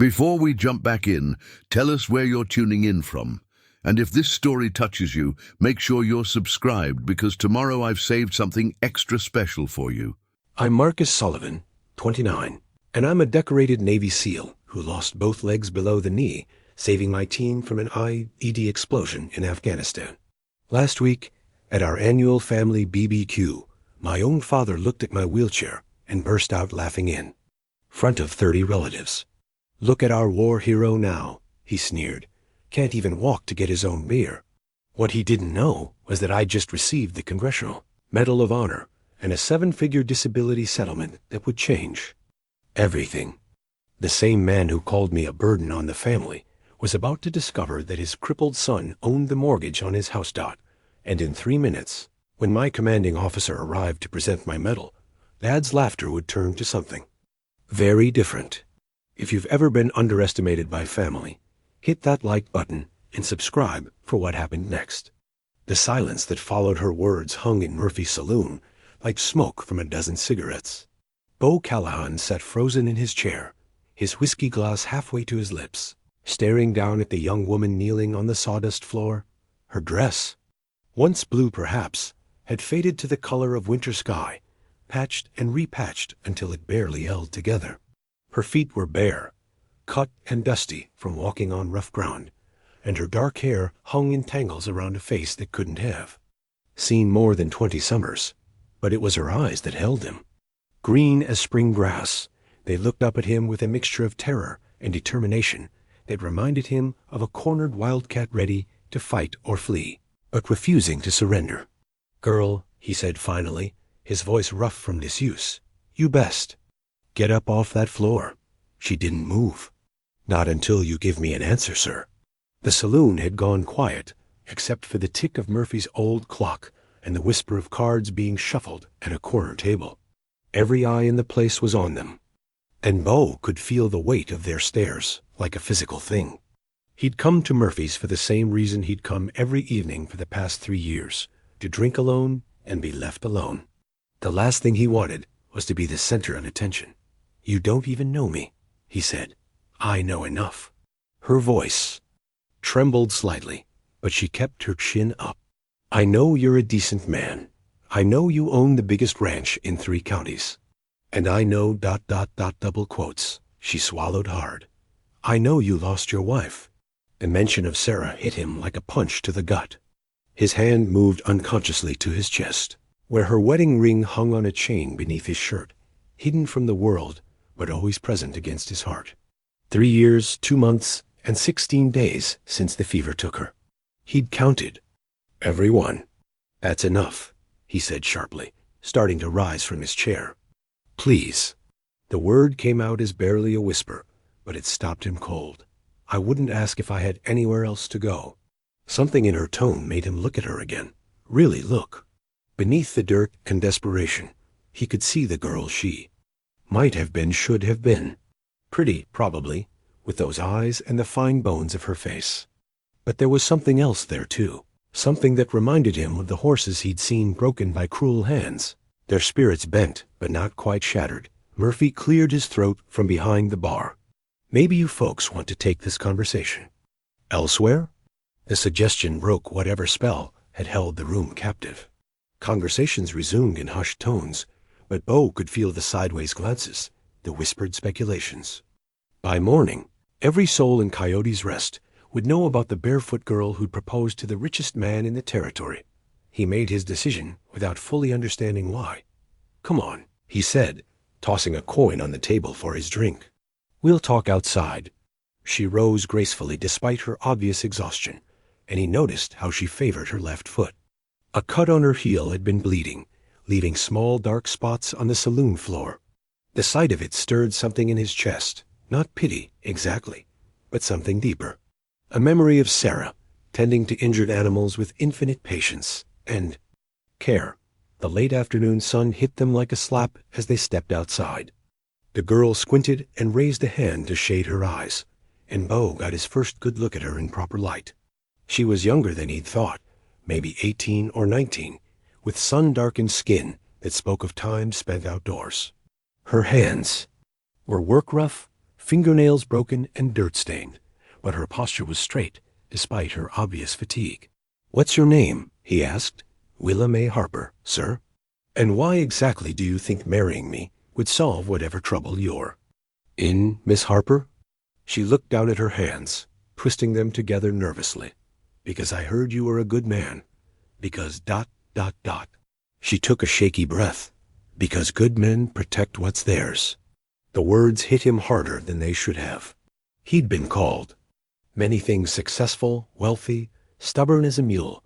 Before we jump back in, tell us where you're tuning in from. And if this story touches you, make sure you're subscribed because tomorrow I've saved something extra special for you. I'm Marcus Sullivan, 29, and I'm a decorated Navy SEAL who lost both legs below the knee, saving my team from an IED explosion in Afghanistan. Last week, at our annual family BBQ, my own father looked at my wheelchair and burst out laughing in front of 30 relatives. "Look at our war hero now," he sneered. "Can't even walk to get his own beer." What he didn't know was that I just received the Congressional Medal of Honor and a 7-figure disability settlement that would change everything. The same man who called me a burden on the family was about to discover that his crippled son owned the mortgage on his house lot, and in 3 minutes, when my commanding officer arrived to present my medal, Dad's laughter would turn to something very different. If you've ever been underestimated by family, hit that like button and subscribe for what happened next. The silence that followed her words hung in Murphy's saloon like smoke from a dozen cigarettes. Beau Callahan sat frozen in his chair, his whiskey glass halfway to his lips, staring down at the young woman kneeling on the sawdust floor. Her dress, once blue perhaps, had faded to the color of winter sky, patched and repatched until it barely held together. Her feet were bare, cut and dusty from walking on rough ground, and her dark hair hung in tangles around a face that couldn't have seen more than 20 summers. But it was her eyes that held him. Green as spring grass, they looked up at him with a mixture of terror and determination that reminded him of a cornered wildcat ready to fight or flee, but refusing to surrender. "Girl," he said finally, his voice rough from disuse, "you best get up off that floor." She didn't move. "Not until you give me an answer, sir." The saloon had gone quiet, except for the tick of Murphy's old clock and the whisper of cards being shuffled at a corner table. Every eye in the place was on them, and Beau could feel the weight of their stares like a physical thing. He'd come to Murphy's for the same reason he'd come every evening for the past 3 years, to drink alone and be left alone. The last thing he wanted was to be the center of attention. "You don't even know me," he said. "I know enough." Her voice trembled slightly, but she kept her chin up. "I know you're a decent man. I know you own the biggest ranch in 3 counties. And I know ... double quotes." She swallowed hard. "I know you lost your wife." The mention of Sarah hit him like a punch to the gut. His hand moved unconsciously to his chest, where her wedding ring hung on a chain beneath his shirt, hidden from the world, but always present against his heart. 3 years, 2 months, and 16 days since the fever took her. He'd counted every one. "That's enough," he said sharply, starting to rise from his chair. "Please." The word came out as barely a whisper, but it stopped him cold. "I wouldn't ask if I had anywhere else to go." Something in her tone made him look at her again. Really look. Beneath the dirt and desperation, he could see the girl she might have been, should have been. Pretty, probably, with those eyes and the fine bones of her face. But there was something else there, too. Something that reminded him of the horses he'd seen broken by cruel hands. Their spirits bent, but not quite shattered. Murphy cleared his throat from behind the bar. "Maybe you folks want to take this conversation elsewhere?" The suggestion broke whatever spell had held the room captive. Conversations resumed in hushed tones, but Beau could feel the sideways glances, the whispered speculations. By morning, every soul in Coyote's Rest would know about the barefoot girl who'd proposed to the richest man in the territory. He made his decision without fully understanding why. "Come on," he said, tossing a coin on the table for his drink. "We'll talk outside." She rose gracefully despite her obvious exhaustion, and he noticed how she favored her left foot. A cut on her heel had been bleeding, leaving small dark spots on the saloon floor. The sight of it stirred something in his chest, not pity, exactly, but something deeper. A memory of Sarah, tending to injured animals with infinite patience and care. The late afternoon sun hit them like a slap as they stepped outside. The girl squinted and raised a hand to shade her eyes, and Beau got his first good look at her in proper light. She was younger than he'd thought, maybe 18 or 19, with sun-darkened skin that spoke of time spent outdoors. Her hands were work rough, fingernails broken and dirt-stained, but her posture was straight, despite her obvious fatigue. "What's your name?" he asked. "Willa May Harper, sir. And why exactly do you think marrying me would solve whatever trouble you're in, Miss Harper?" She looked down at her hands, twisting them together nervously. "Because I heard you were a good man. Because ... She took a shaky breath. "Because good men protect what's theirs." The words hit him harder than they should have. He'd been called many things: successful, wealthy, stubborn as a mule,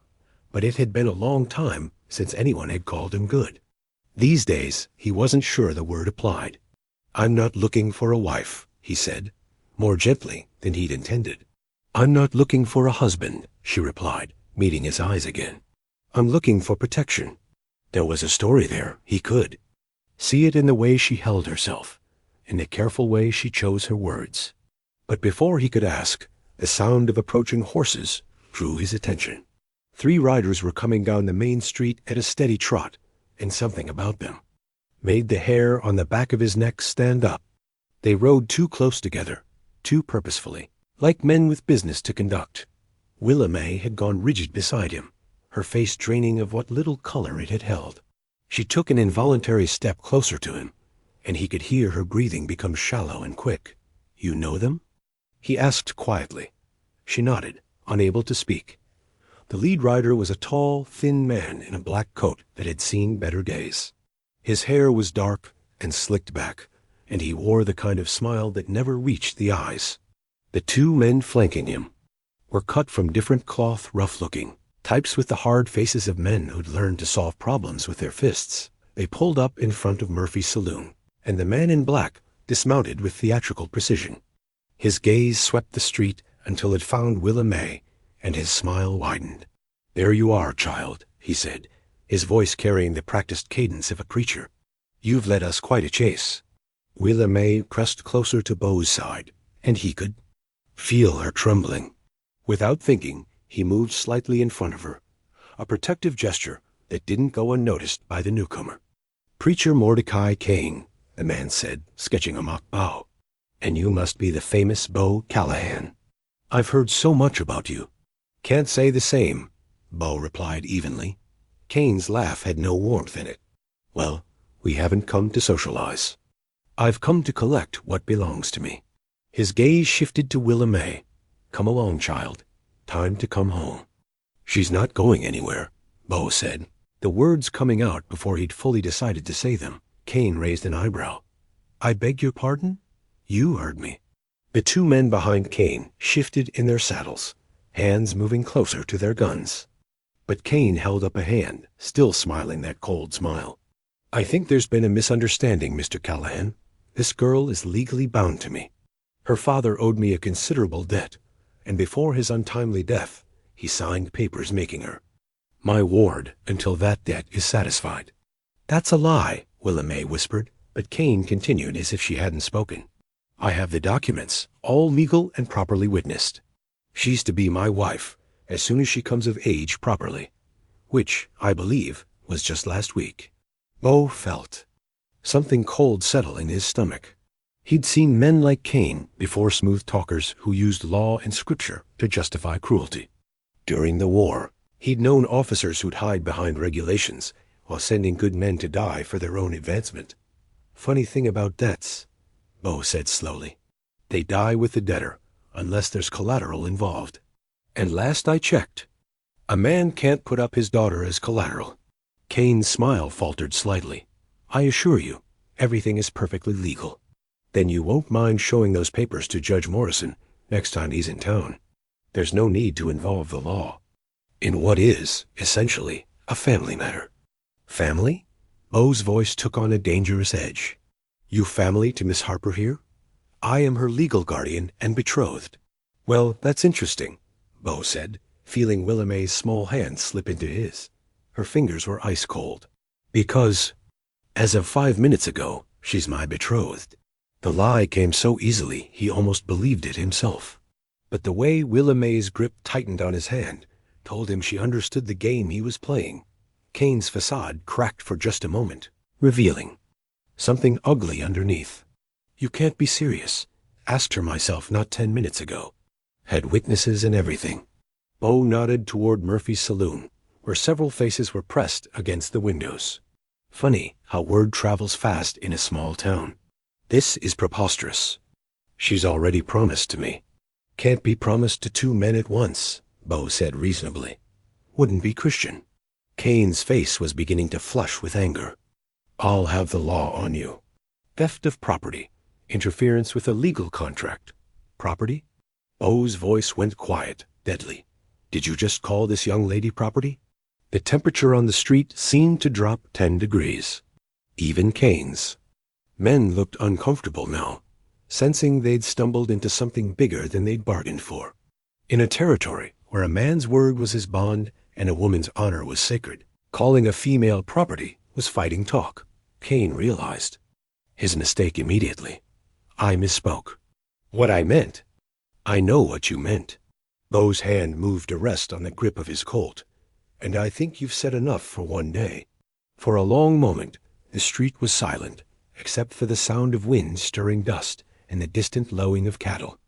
but it had been a long time since anyone had called him good. These days, he wasn't sure the word applied. "I'm not looking for a wife," he said, more gently than he'd intended. "I'm not looking for a husband," she replied, meeting his eyes again. "I'm looking for protection." There was a story there. He could see it in the way she held herself, in the careful way she chose her words. But before he could ask, the sound of approaching horses drew his attention. 3 riders were coming down the main street at a steady trot, and something about them made the hair on the back of his neck stand up. They rode too close together, too purposefully, like men with business to conduct. Willa May had gone rigid beside him, her face draining of what little color it had held. She took an involuntary step closer to him, and he could hear her breathing become shallow and quick. "You know them?" he asked quietly. She nodded, unable to speak. The lead rider was a tall, thin man in a black coat that had seen better days. His hair was dark and slicked back, and he wore the kind of smile that never reached the eyes. The 2 men flanking him were cut from different cloth, rough-looking types with the hard faces of men who'd learned to solve problems with their fists. They pulled up in front of Murphy's Saloon, and the man in black dismounted with theatrical precision. His gaze swept the street until it found Willa May, and his smile widened. "There you are, child," he said, his voice carrying the practiced cadence of a preacher. "You've led us quite a chase." Willa May pressed closer to Beau's side, and he could feel her trembling. Without thinking, he moved slightly in front of her, a protective gesture that didn't go unnoticed by the newcomer. "Preacher Mordecai Kane," the man said, sketching a mock bow. "And you must be the famous Beau Callahan. I've heard so much about you." "Can't say the same," Beau replied evenly. Kane's laugh had no warmth in it. "Well, we haven't come to socialize. I've come to collect what belongs to me." His gaze shifted to Willa May. "Come along, child. Time to come home." "She's not going anywhere," Beau said. The words coming out before he'd fully decided to say them. Kane raised an eyebrow. "I beg your pardon?" "You heard me." The 2 men behind Kane shifted in their saddles, hands moving closer to their guns. But Kane held up a hand, still smiling that cold smile. "I think there's been a misunderstanding, Mr. Callahan. This girl is legally bound to me. Her father owed me a considerable debt, and before his untimely death, he signed papers making her my ward until that debt is satisfied." "That's a lie," Willa May whispered, but Kane continued as if she hadn't spoken. "I have the documents, all legal and properly witnessed. She's to be my wife as soon as she comes of age properly, which, I believe, was just last week." Beau felt something cold settle in his stomach. He'd seen men like Kane before, smooth talkers who used law and scripture to justify cruelty. During the war, he'd known officers who'd hide behind regulations while sending good men to die for their own advancement. "Funny thing about debts," Beau said slowly. "They die with the debtor, unless there's collateral involved. And last I checked, a man can't put up his daughter as collateral." Kane's smile faltered slightly. "I assure you, everything is perfectly legal." "Then you won't mind showing those papers to Judge Morrison next time he's in town. There's no need to involve the law in what is, essentially, a family matter." "Family?" Beau's voice took on a dangerous edge. "You family to Miss Harper here?" "I am her legal guardian and betrothed." "Well, that's interesting," Beau said, feeling Willa May's small hand slip into his. Her fingers were ice cold. "Because, as of 5 minutes ago, she's my betrothed." The lie came so easily he almost believed it himself. But the way Willa May's grip tightened on his hand told him she understood the game he was playing. Kane's facade cracked for just a moment, revealing something ugly underneath. "You can't be serious. Asked her myself not 10 minutes ago. Had witnesses and everything. Beau nodded toward Murphy's Saloon, where several faces were pressed against the windows. Funny how word travels fast in a small town. This is preposterous. She's already promised to me. Can't be promised to 2 men at once, Beau said reasonably. Wouldn't be Christian. Kane's face was beginning to flush with anger. I'll have the law on you. Theft of property. Interference with a legal contract. Property? Beau's voice went quiet, deadly. Did you just call this young lady property? The temperature on the street seemed to drop 10 degrees. Even Kane's. Men looked uncomfortable now, sensing they'd stumbled into something bigger than they'd bargained for. In a territory where a man's word was his bond and a woman's honor was sacred, calling a female property was fighting talk, Kane realized. His mistake immediately. I misspoke. What I meant. I know what you meant. Beau's hand moved to rest on the grip of his Colt. And I think you've said enough for one day. For a long moment, the street was silent, except for the sound of wind stirring dust and the distant lowing of cattle.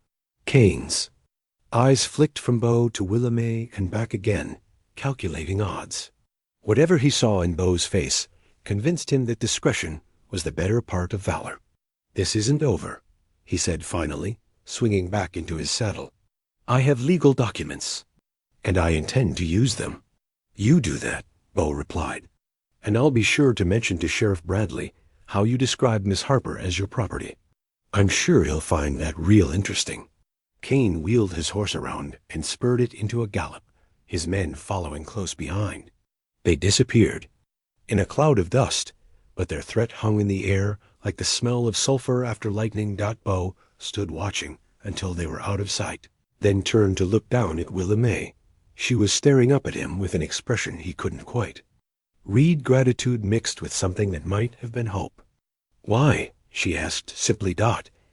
Kane's eyes flicked from Beau to Willamette and back again, calculating odds. Whatever he saw in Beau's face convinced him that discretion was the better part of valor. This isn't over, he said finally, swinging back into his saddle. I have legal documents, and I intend to use them. You do that, Beau replied, and I'll be sure to mention to Sheriff Bradley how you described Miss Harper as your property. I'm sure he'll find that real interesting. Kane wheeled his horse around and spurred it into a gallop, his men following close behind. They disappeared in a cloud of dust, but their threat hung in the air like the smell of sulfur after lightning. Beau stood watching until they were out of sight, then turned to look down at Willamette. She was staring up at him with an expression he couldn't quite read, gratitude mixed with something that might have been hope. Why? She asked, simply.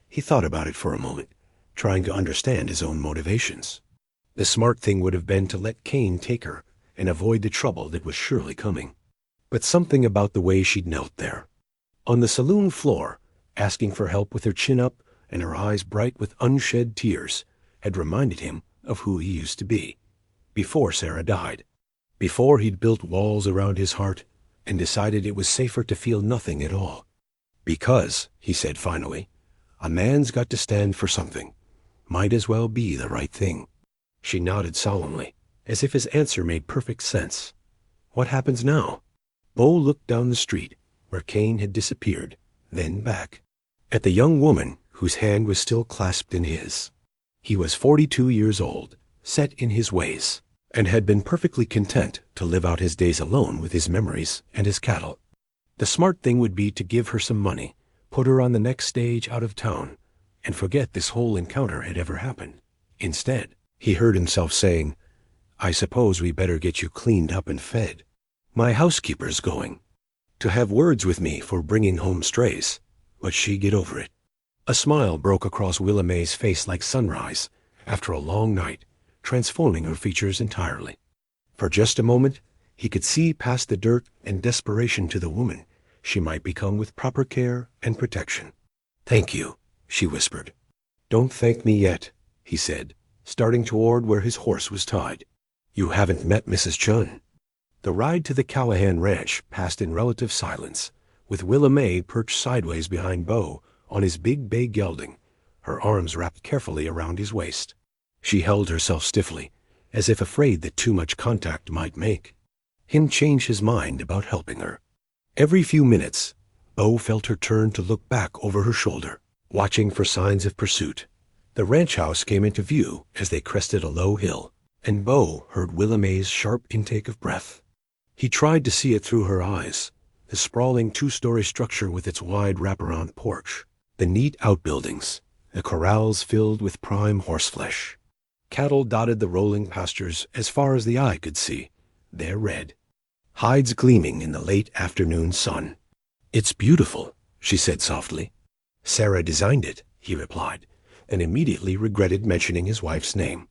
He thought about it for a moment, trying to understand his own motivations. The smart thing would have been to let Kane take her and avoid the trouble that was surely coming. But something about the way she'd knelt there, on the saloon floor, asking for help with her chin up and her eyes bright with unshed tears, had reminded him of who he used to be, before Sarah died, before he'd built walls around his heart and decided it was safer to feel nothing at all. Because, he said finally, a man's got to stand for something. Might as well be the right thing. She nodded solemnly, as if his answer made perfect sense. What happens now? Beau looked down the street, where Kane had disappeared, then back, at the young woman whose hand was still clasped in his. He was 42 years old, set in his ways, and had been perfectly content to live out his days alone with his memories and his cattle. The smart thing would be to give her some money, put her on the next stage out of town, and forget this whole encounter had ever happened. Instead, he heard himself saying, I suppose we better get you cleaned up and fed. My housekeeper's going to have words with me for bringing home strays, but she get over it. A smile broke across Willamette's face like sunrise after a long night, transforming her features entirely. For just a moment, he could see past the dirt and desperation to the woman she might become with proper care and protection. Thank you, she whispered. Don't thank me yet, he said, starting toward where his horse was tied. You haven't met Mrs. Chun. The ride to the Callahan ranch passed in relative silence, with Willamette perched sideways behind Beau on his big bay gelding, her arms wrapped carefully around his waist. She held herself stiffly, as if afraid that too much contact might make him change his mind about helping her. Every few minutes, Beau felt her turn to look back over her shoulder, watching for signs of pursuit. The ranch house came into view as they crested a low hill, and Beau heard Willamette's sharp intake of breath. He tried to see it through her eyes, the sprawling 2-story structure with its wide wraparound porch, the neat outbuildings, the corrals filled with prime horseflesh. Cattle dotted the rolling pastures as far as the eye could see, their red hides gleaming in the late afternoon sun. It's beautiful, she said softly. Sarah designed it, he replied, and immediately regretted mentioning his wife's name.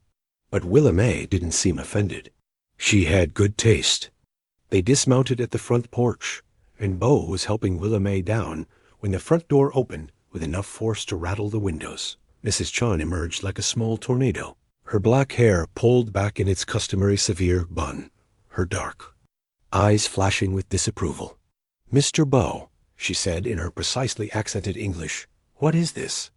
But Willamette didn't seem offended. She had good taste. They dismounted at the front porch, and Beau was helping Willamette down when the front door opened with enough force to rattle the windows. Mrs. Chun emerged like a small tornado, her black hair pulled back in its customary severe bun, her dark eyes flashing with disapproval. "Mr. Beau," she said in her precisely accented English, "what is this?"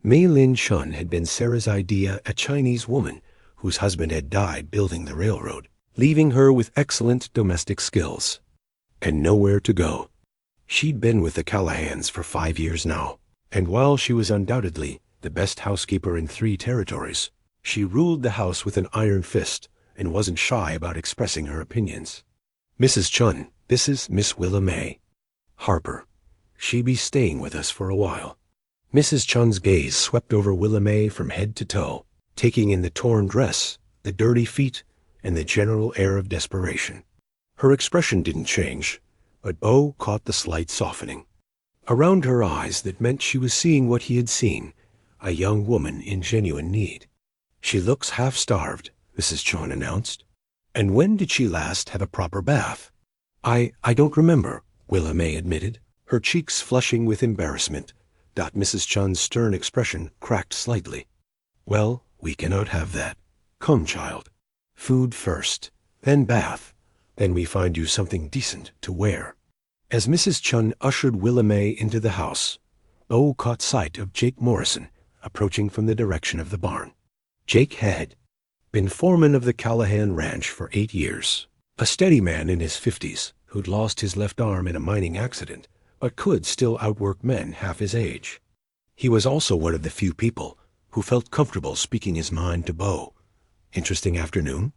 Mei Lin Chun had been Sarah's idea, a Chinese woman whose husband had died building the railroad, leaving her with excellent domestic skills and nowhere to go. She'd been with the Callahans for 5 years now, and while she was undoubtedly the best housekeeper in 3 territories, she ruled the house with an iron fist and wasn't shy about expressing her opinions. "Mrs. Chun, this is Miss Willa May Harper. She be staying with us for a while." Mrs. Chun's gaze swept over Willa May from head to toe, taking in the torn dress, the dirty feet, and the general air of desperation. Her expression didn't change, but Beau caught the slight softening around her eyes that meant she was seeing what he had seen, a young woman in genuine need. "She looks half-starved," Mrs. Chun announced. "And when did she last have a proper bath?" I don't remember," Willa May admitted, her cheeks flushing with embarrassment. Mrs. Chun's stern expression cracked slightly. "Well, we cannot have that. Come, child. Food first, then bath, then we find you something decent to wear." As Mrs. Chun ushered Willa May into the house, Beau caught sight of Jake Morrison approaching from the direction of the barn. Jake had been foreman of the Callahan Ranch for 8 years, a steady man in his 50s who'd lost his left arm in a mining accident, but could still outwork men half his age. He was also one of the few people who felt comfortable speaking his mind to Beau. "Interesting afternoon?"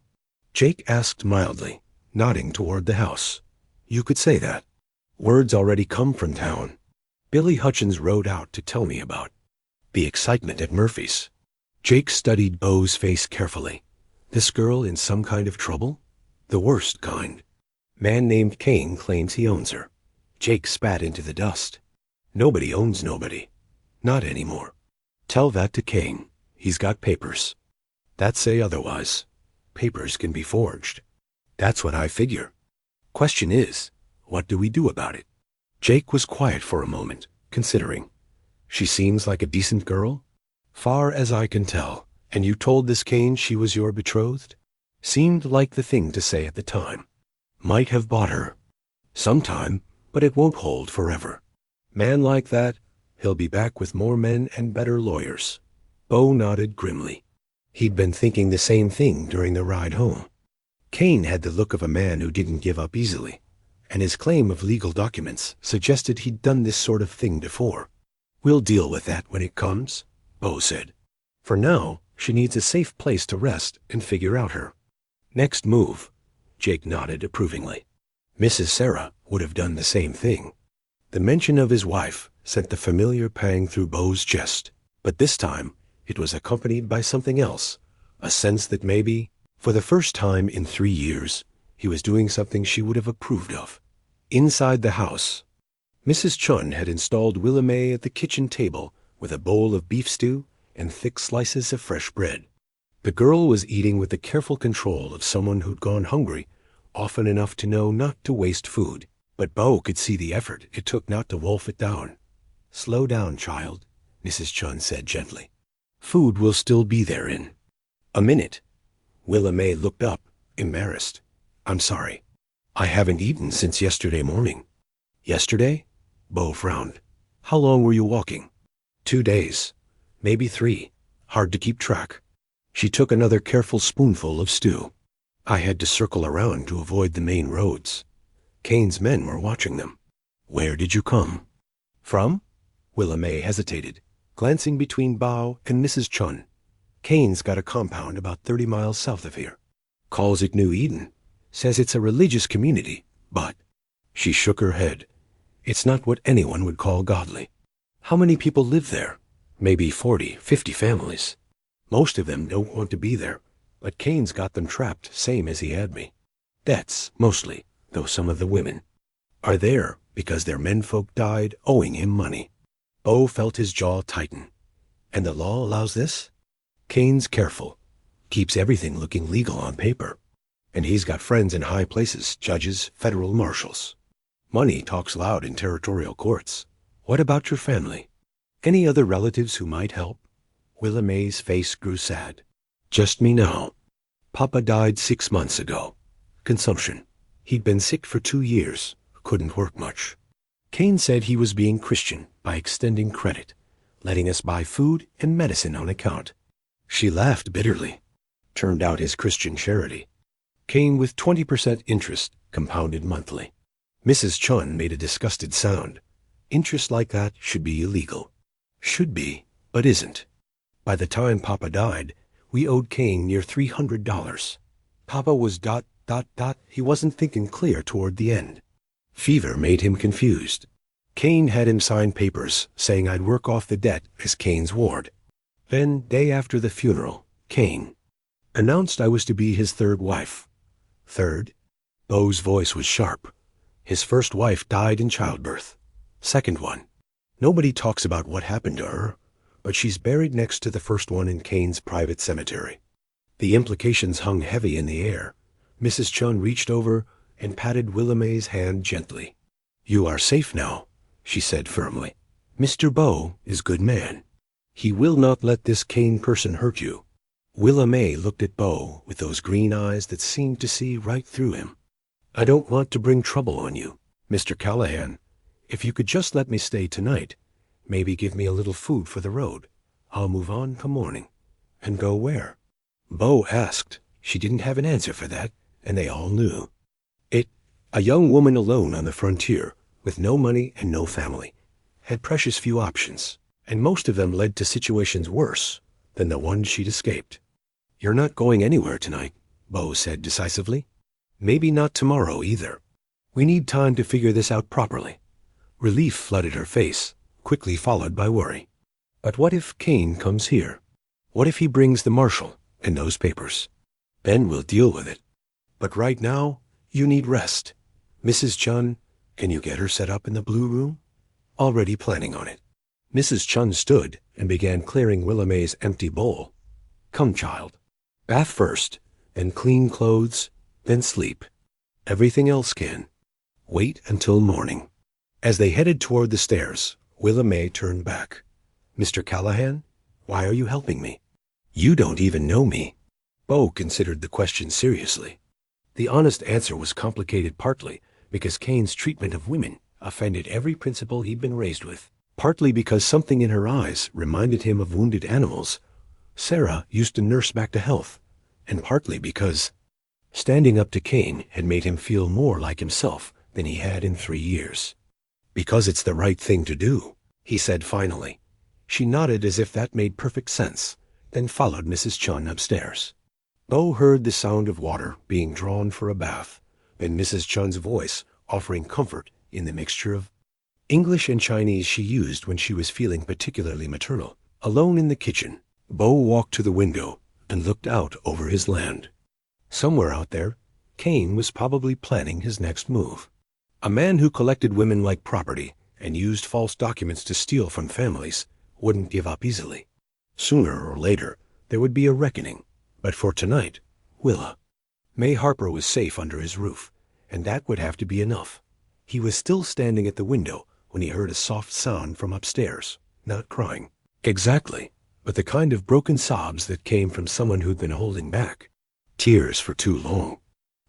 Jake asked mildly, nodding toward the house. "You could say that. Word's already come from town. Billy Hutchins rode out to tell me about the excitement at Murphy's." Jake studied Beau's face carefully. "This girl in some kind of trouble?" "The worst kind. Man named Kane claims he owns her." Jake spat into the dust. "Nobody owns nobody. Not anymore. Tell that to Kane. He's got papers that say otherwise. Papers can be forged." "That's what I figure. Question is, what do we do about it?" Jake was quiet for a moment, considering. "She seems like a decent girl?" "Far as I can tell. And you told this Kane she was your betrothed?" "Seemed like the thing to say at the time. Might have bought her. Sometime, but it won't hold forever. Man like that, he'll be back with more men and better lawyers." Beau nodded grimly. He'd been thinking the same thing during the ride home. Kane had the look of a man who didn't give up easily, and his claim of legal documents suggested he'd done this sort of thing before. "We'll deal with that when it comes," Beau said. "For now, she needs a safe place to rest and figure out her next move." Jake nodded approvingly. Mrs. Sarah would have done the same thing. The mention of his wife sent the familiar pang through Beau's chest, but this time it was accompanied by something else, a sense that maybe, for the first time in 3 years, he was doing something she would have approved of. Inside the house, Mrs. Chun had installed Willa May at the kitchen table with a bowl of beef stew and thick slices of fresh bread. The girl was eating with the careful control of someone who'd gone hungry often enough to know not to waste food, but Beau could see the effort it took not to wolf it down. "Slow down, child," Mrs. Chun said gently. "Food will still be there in a minute." Willa May looked up, embarrassed. "I'm sorry. I haven't eaten since yesterday morning." "Yesterday?" Beau frowned. "How long were you walking?" 2 days. Maybe 3. Hard to keep track." She took another careful spoonful of stew. "I had to circle around to avoid the main roads. Kane's men were watching them." "Where did you come from?" Willa May hesitated, glancing between Beau and Mrs. Chun. "Kane's got a compound about 30 miles south of here. Calls it New Eden. Says it's a religious community, but—" She shook her head. "It's not what anyone would call godly." "How many people live there?" "Maybe 40, 50 families. Most of them don't want to be there, but Kane's got them trapped same as he had me. Debts, mostly, though some of the women are there because their menfolk died owing him money." Beau felt his jaw tighten. "And the law allows this?" "Kane's careful. Keeps everything looking legal on paper. And he's got friends in high places, judges, federal marshals. Money talks loud in territorial courts. What about your family? Any other relatives who might help?" Willa May's face grew sad. Just me now. Papa died 6 months ago. Consumption. He'd been sick for 2 years. Couldn't work much. Kane said he was being Christian by extending credit, letting us buy food and medicine on account. She laughed bitterly. Turned out his Christian charity. Came with 20% interest, compounded monthly. Mrs. Chun made a disgusted sound. Interest like that should be illegal. Should be, but isn't. By the time Papa died, we owed Kane near $300. Papa was ... He wasn't thinking clear toward the end. Fever made him confused. Kane had him sign papers saying I'd work off the debt as Kane's ward. Then, day after the funeral, Kane announced I was to be his third wife. Third? Beau's voice was sharp. His first wife died in childbirth. Second one. Nobody talks about what happened to her, but she's buried next to the first one in Kane's private cemetery. The implications hung heavy in the air. Mrs. Chun reached over and patted Willa May's hand gently. You are safe now, she said firmly. Mr. Beau is good man. He will not let this Kane person hurt you. Willa May looked at Beau with those green eyes that seemed to see right through him. I don't want to bring trouble on you, Mr. Callahan. If you could just let me stay tonight, maybe give me a little food for the road. I'll move on till morning. And go where? Beau asked. She didn't have an answer for that, and they all knew. A young woman alone on the frontier, with no money and no family, had precious few options, and most of them led to situations worse than the one she'd escaped. You're not going anywhere tonight, Beau said decisively. Maybe not tomorrow either. We need time to figure this out properly. Relief flooded her face, quickly followed by worry. But what if Kane comes here? What if he brings the marshal and those papers? Then we'll deal with it. But right now, you need rest. Mrs. Chun, can you get her set up in the blue room? Already planning on it. Mrs. Chun stood and began clearing Willa May's empty bowl. Come, child. Bath first, then clean clothes, then sleep. Everything else can. Wait until morning. As they headed toward the stairs, Willa May turned back. Mr. Callahan, why are you helping me? You don't even know me. Beau considered the question seriously. The honest answer was complicated partly because Kane's treatment of women offended every principle he'd been raised with, partly because something in her eyes reminded him of wounded animals Sarah used to nurse back to health, and partly because standing up to Kane had made him feel more like himself than he had in 3 years. Because it's the right thing to do, he said finally. She nodded as if that made perfect sense, then followed Mrs. Chun upstairs. Beau heard the sound of water being drawn for a bath, then Mrs. Chun's voice offering comfort in the mixture of English and Chinese she used when she was feeling particularly maternal. Alone in the kitchen, Beau walked to the window and looked out over his land. Somewhere out there, Kane was probably planning his next move. A man who collected women like property and used false documents to steal from families wouldn't give up easily. Sooner or later, there would be a reckoning. But for tonight, Willa. May Harper was safe under his roof, and that would have to be enough. He was still standing at the window when he heard a soft sound from upstairs, not crying. Exactly, but the kind of broken sobs that came from someone who'd been holding back. Tears for too long.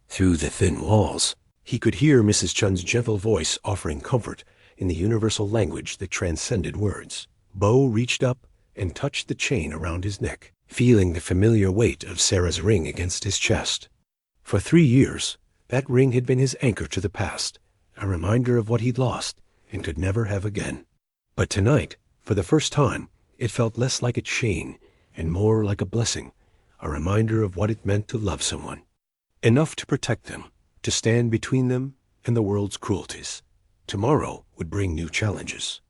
Through the thin walls, he could hear Mrs. Chun's gentle voice offering comfort in the universal language that transcended words. Beau reached up and touched the chain around his neck, feeling the familiar weight of Sarah's ring against his chest. For 3 years, that ring had been his anchor to the past, a reminder of what he'd lost and could never have again. But tonight, for the first time, it felt less like a chain and more like a blessing, a reminder of what it meant to love someone. Enough to protect them, to stand between them and the world's cruelties. Tomorrow would bring new challenges.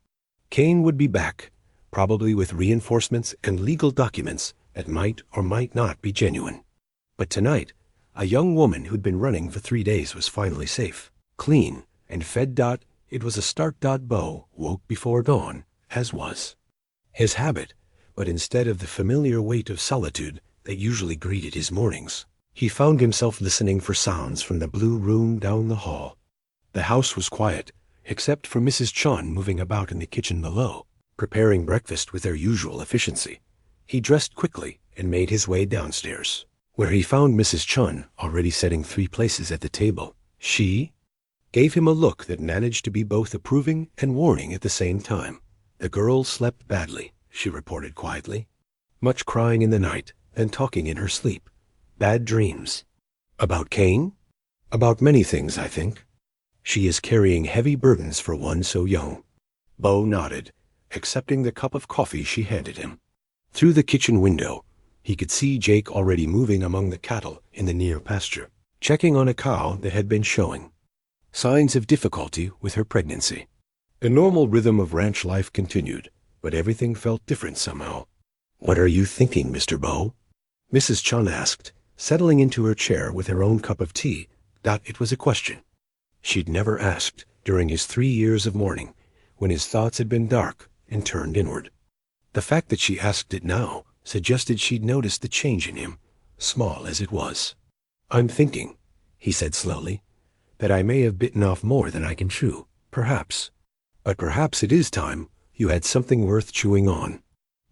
Kane would be back, probably with reinforcements and legal documents that might or might not be genuine. But tonight, a young woman who'd been running for 3 days was finally safe, clean, and fed. It was a start. Beau woke before dawn, as was his habit, but instead of the familiar weight of solitude that usually greeted his mornings, he found himself listening for sounds from the blue room down the hall. The house was quiet, except for Mrs. Chun moving about in the kitchen below, preparing breakfast with their usual efficiency. He dressed quickly and made his way downstairs, where he found Mrs. Chun already setting 3 places at the table. She gave him a look that managed to be both approving and warning at the same time. The girl slept badly, she reported quietly. Much crying in the night and talking in her sleep. Bad dreams. About Cain? About many things, I think. She is carrying heavy burdens for one so young. Beau nodded, accepting the cup of coffee she handed him. Through the kitchen window, he could see Jake already moving among the cattle in the near pasture, checking on a cow that had been showing signs of difficulty with her pregnancy. The normal rhythm of ranch life continued, but everything felt different somehow. "What are you thinking, Mr. Beau?" Mrs. Chun asked, settling into her chair with her own cup of tea. It was a question she'd never asked during his 3 years of mourning, when his thoughts had been dark and turned inward. The fact that she asked it now suggested she'd noticed the change in him, small as it was. "I'm thinking," he said slowly, "that I may have bitten off more than I can chew, perhaps. But perhaps it is time you had something worth chewing on."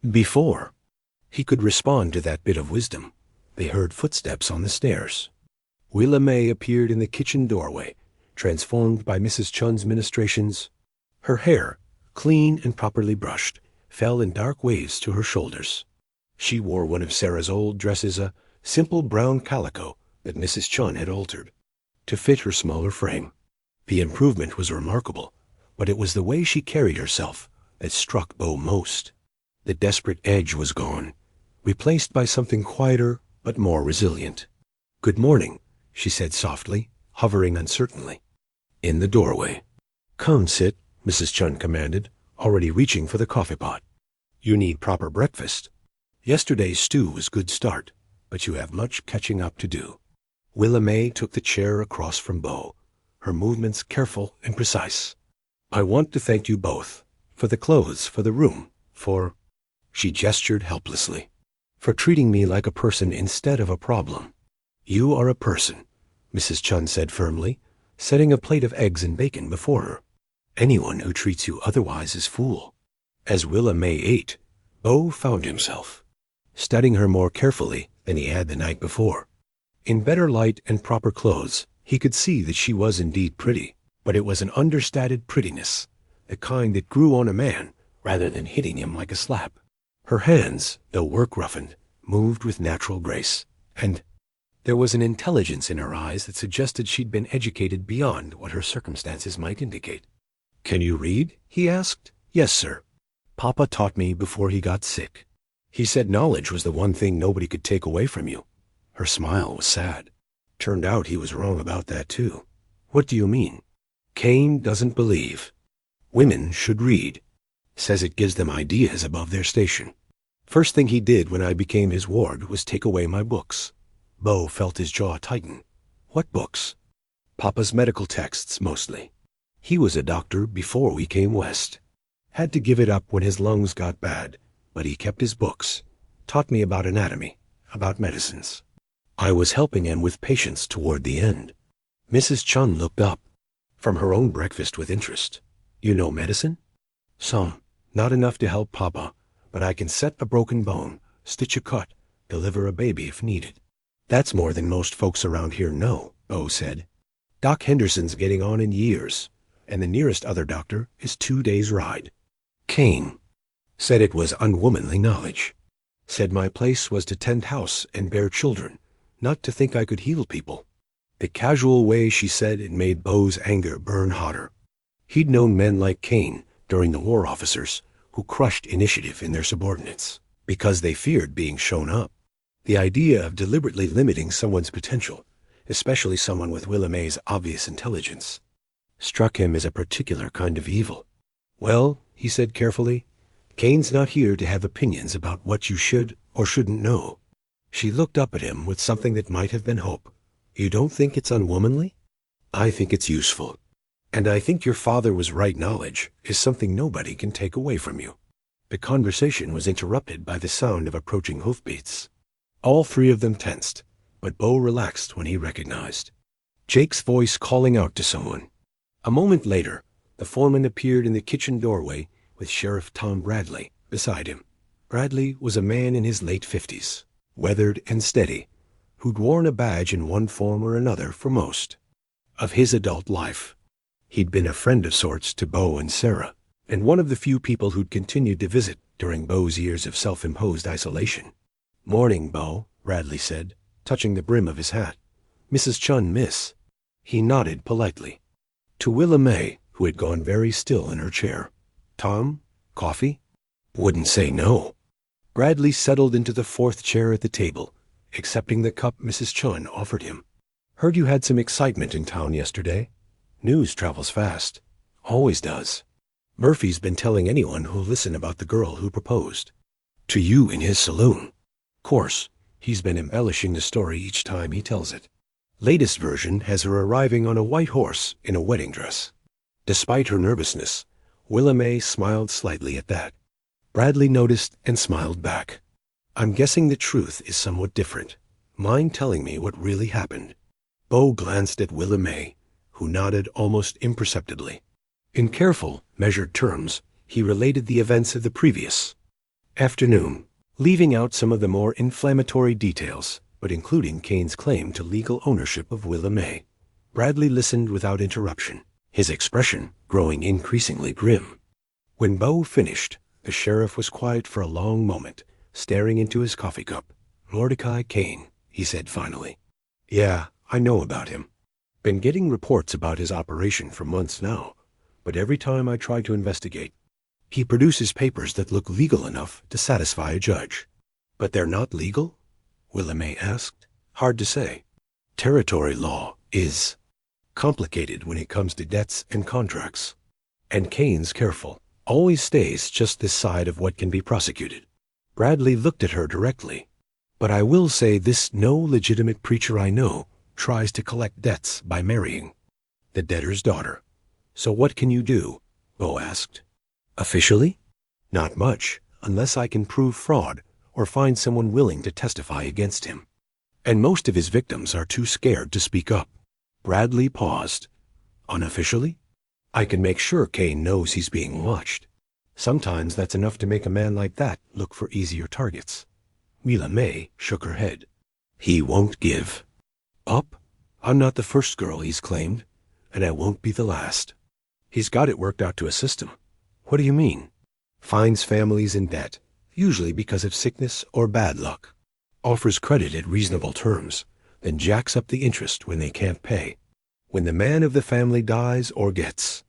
Before he could respond to that bit of wisdom, they heard footsteps on the stairs. Willa May appeared in the kitchen doorway, transformed by Mrs. Chun's ministrations. Her hair, clean and properly brushed, fell in dark waves to her shoulders. She wore one of Sarah's old dresses, a simple brown calico that Mrs. Chun had altered to fit her smaller frame. The improvement was remarkable, but it was the way she carried herself that struck Beau most. The desperate edge was gone, replaced by something quieter but more resilient. "Good morning," she said softly, hovering uncertainly in the doorway. "Come, sit," Mrs. Chun commanded, already reaching for the coffee pot. "You need proper breakfast. Yesterday's stew was a good start, but you have much catching up to do." Willa May took the chair across from Beau, her movements careful and precise. "I want to thank you both, for the clothes, for the room, for—" she gestured helplessly, "for treating me like a person instead of a problem." "You are a person," Mrs. Chun said firmly, setting a plate of eggs and bacon before her. "Anyone who treats you otherwise is fool." As Willa May ate, Beau found himself studying her more carefully than he had the night before. In better light and proper clothes, he could see that she was indeed pretty, but it was an understated prettiness, the kind that grew on a man rather than hitting him like a slap. Her hands, though work-roughened, moved with natural grace, and there was an intelligence in her eyes that suggested she'd been educated beyond what her circumstances might indicate. "Can you read?" he asked. "Yes, sir. Papa taught me before he got sick. He said knowledge was the one thing nobody could take away from you." Her smile was sad. Turned out he was wrong about that, too. "What do you mean?" "Cain doesn't believe women should read. Says it gives them ideas above their station. First thing he did when I became his ward was take away my books." Beau felt his jaw tighten. "What books?" "Papa's medical texts, mostly. He was a doctor before we came west. Had to give it up when his lungs got bad, but he kept his books. Taught me about anatomy, about medicines. I was helping him with patients toward the end." Mrs. Chun looked up from her own breakfast with interest. "You know medicine?" "Some. Not enough to help Papa, but I can set a broken bone, stitch a cut, deliver a baby if needed." "That's more than most folks around here know," Beau said. "Doc Henderson's getting on in years, and the nearest other doctor is 2 days' ride." Cain said it was unwomanly knowledge. Said my place was to tend house and bear children, not to think I could heal people. The casual way she said it made Beau's anger burn hotter. He'd known men like Cain during the war officers who crushed initiative in their subordinates because they feared being shown up. The idea of deliberately limiting someone's potential, especially someone with Willa May's obvious intelligence, struck him as a particular kind of evil. "Well," he said carefully, "Cain's not here to have opinions about what you should or shouldn't know." She looked up at him with something that might have been hope. "You don't think it's unwomanly?" "I think it's useful. And I think your father was right. Knowledge is something nobody can take away from you." The conversation was interrupted by the sound of approaching hoofbeats. All 3 of them tensed, but Beau relaxed when he recognized Jake's voice calling out to someone. A moment later, the foreman appeared in the kitchen doorway with Sheriff Tom Bradley beside him. Bradley was a man in his late 50s, weathered and steady, who'd worn a badge in one form or another for most of his adult life. He'd been a friend of sorts to Beau and Sarah, and one of the few people who'd continued to visit during Beau's years of self-imposed isolation. "Morning, Beau," Bradley said, touching the brim of his hat. "Mrs. Chun, miss." He nodded politely. To Willa May, who had gone very still in her chair. "Tom? Coffee?" "Wouldn't say no." Bradley settled into the fourth chair at the table, accepting the cup Mrs. Chun offered him. "Heard you had some excitement in town yesterday. News travels fast. Always does. Murphy's been telling anyone who'll listen about the girl who proposed to you in his saloon. Course, he's been embellishing the story each time he tells it. Latest version has her arriving on a white horse in a wedding dress." Despite her nervousness, Willa May smiled slightly at that. Bradley noticed and smiled back. "I'm guessing the truth is somewhat different. Mind telling me what really happened?" Beau glanced at Willa May, who nodded almost imperceptibly. In careful, measured terms, he related the events of the previous afternoon, leaving out some of the more inflammatory details, but including Kane's claim to legal ownership of Willa May. Bradley listened without interruption, his expression growing increasingly grim. When Beau finished, the sheriff was quiet for a long moment, staring into his coffee cup. "Mordecai Kane," he said finally. "Yeah, I know about him. Been getting reports about his operation for months now, but every time I try to investigate, he produces papers that look legal enough to satisfy a judge." "But they're not legal?" Willa May asked. "Hard to say. Territory law is complicated when it comes to debts and contracts. And Kane's careful, always stays just this side of what can be prosecuted." Bradley looked at her directly. "But I will say this: no legitimate preacher I know tries to collect debts by marrying the debtor's daughter." "So what can you do?" Beau asked. "Officially? Not much, unless I can prove fraud or find someone willing to testify against him. And most of his victims are too scared to speak up." Bradley paused. "Unofficially? I can make sure Kane knows he's being watched. Sometimes that's enough to make a man like that look for easier targets." Willa May shook her head. "He won't give up. I'm not the first girl he's claimed, and I won't be the last. He's got it worked out to a system." "What do you mean?" "Finds families in debt, usually because of sickness or bad luck. Offers credit at reasonable terms, then jacks up the interest when they can't pay. When the man of the family dies or gets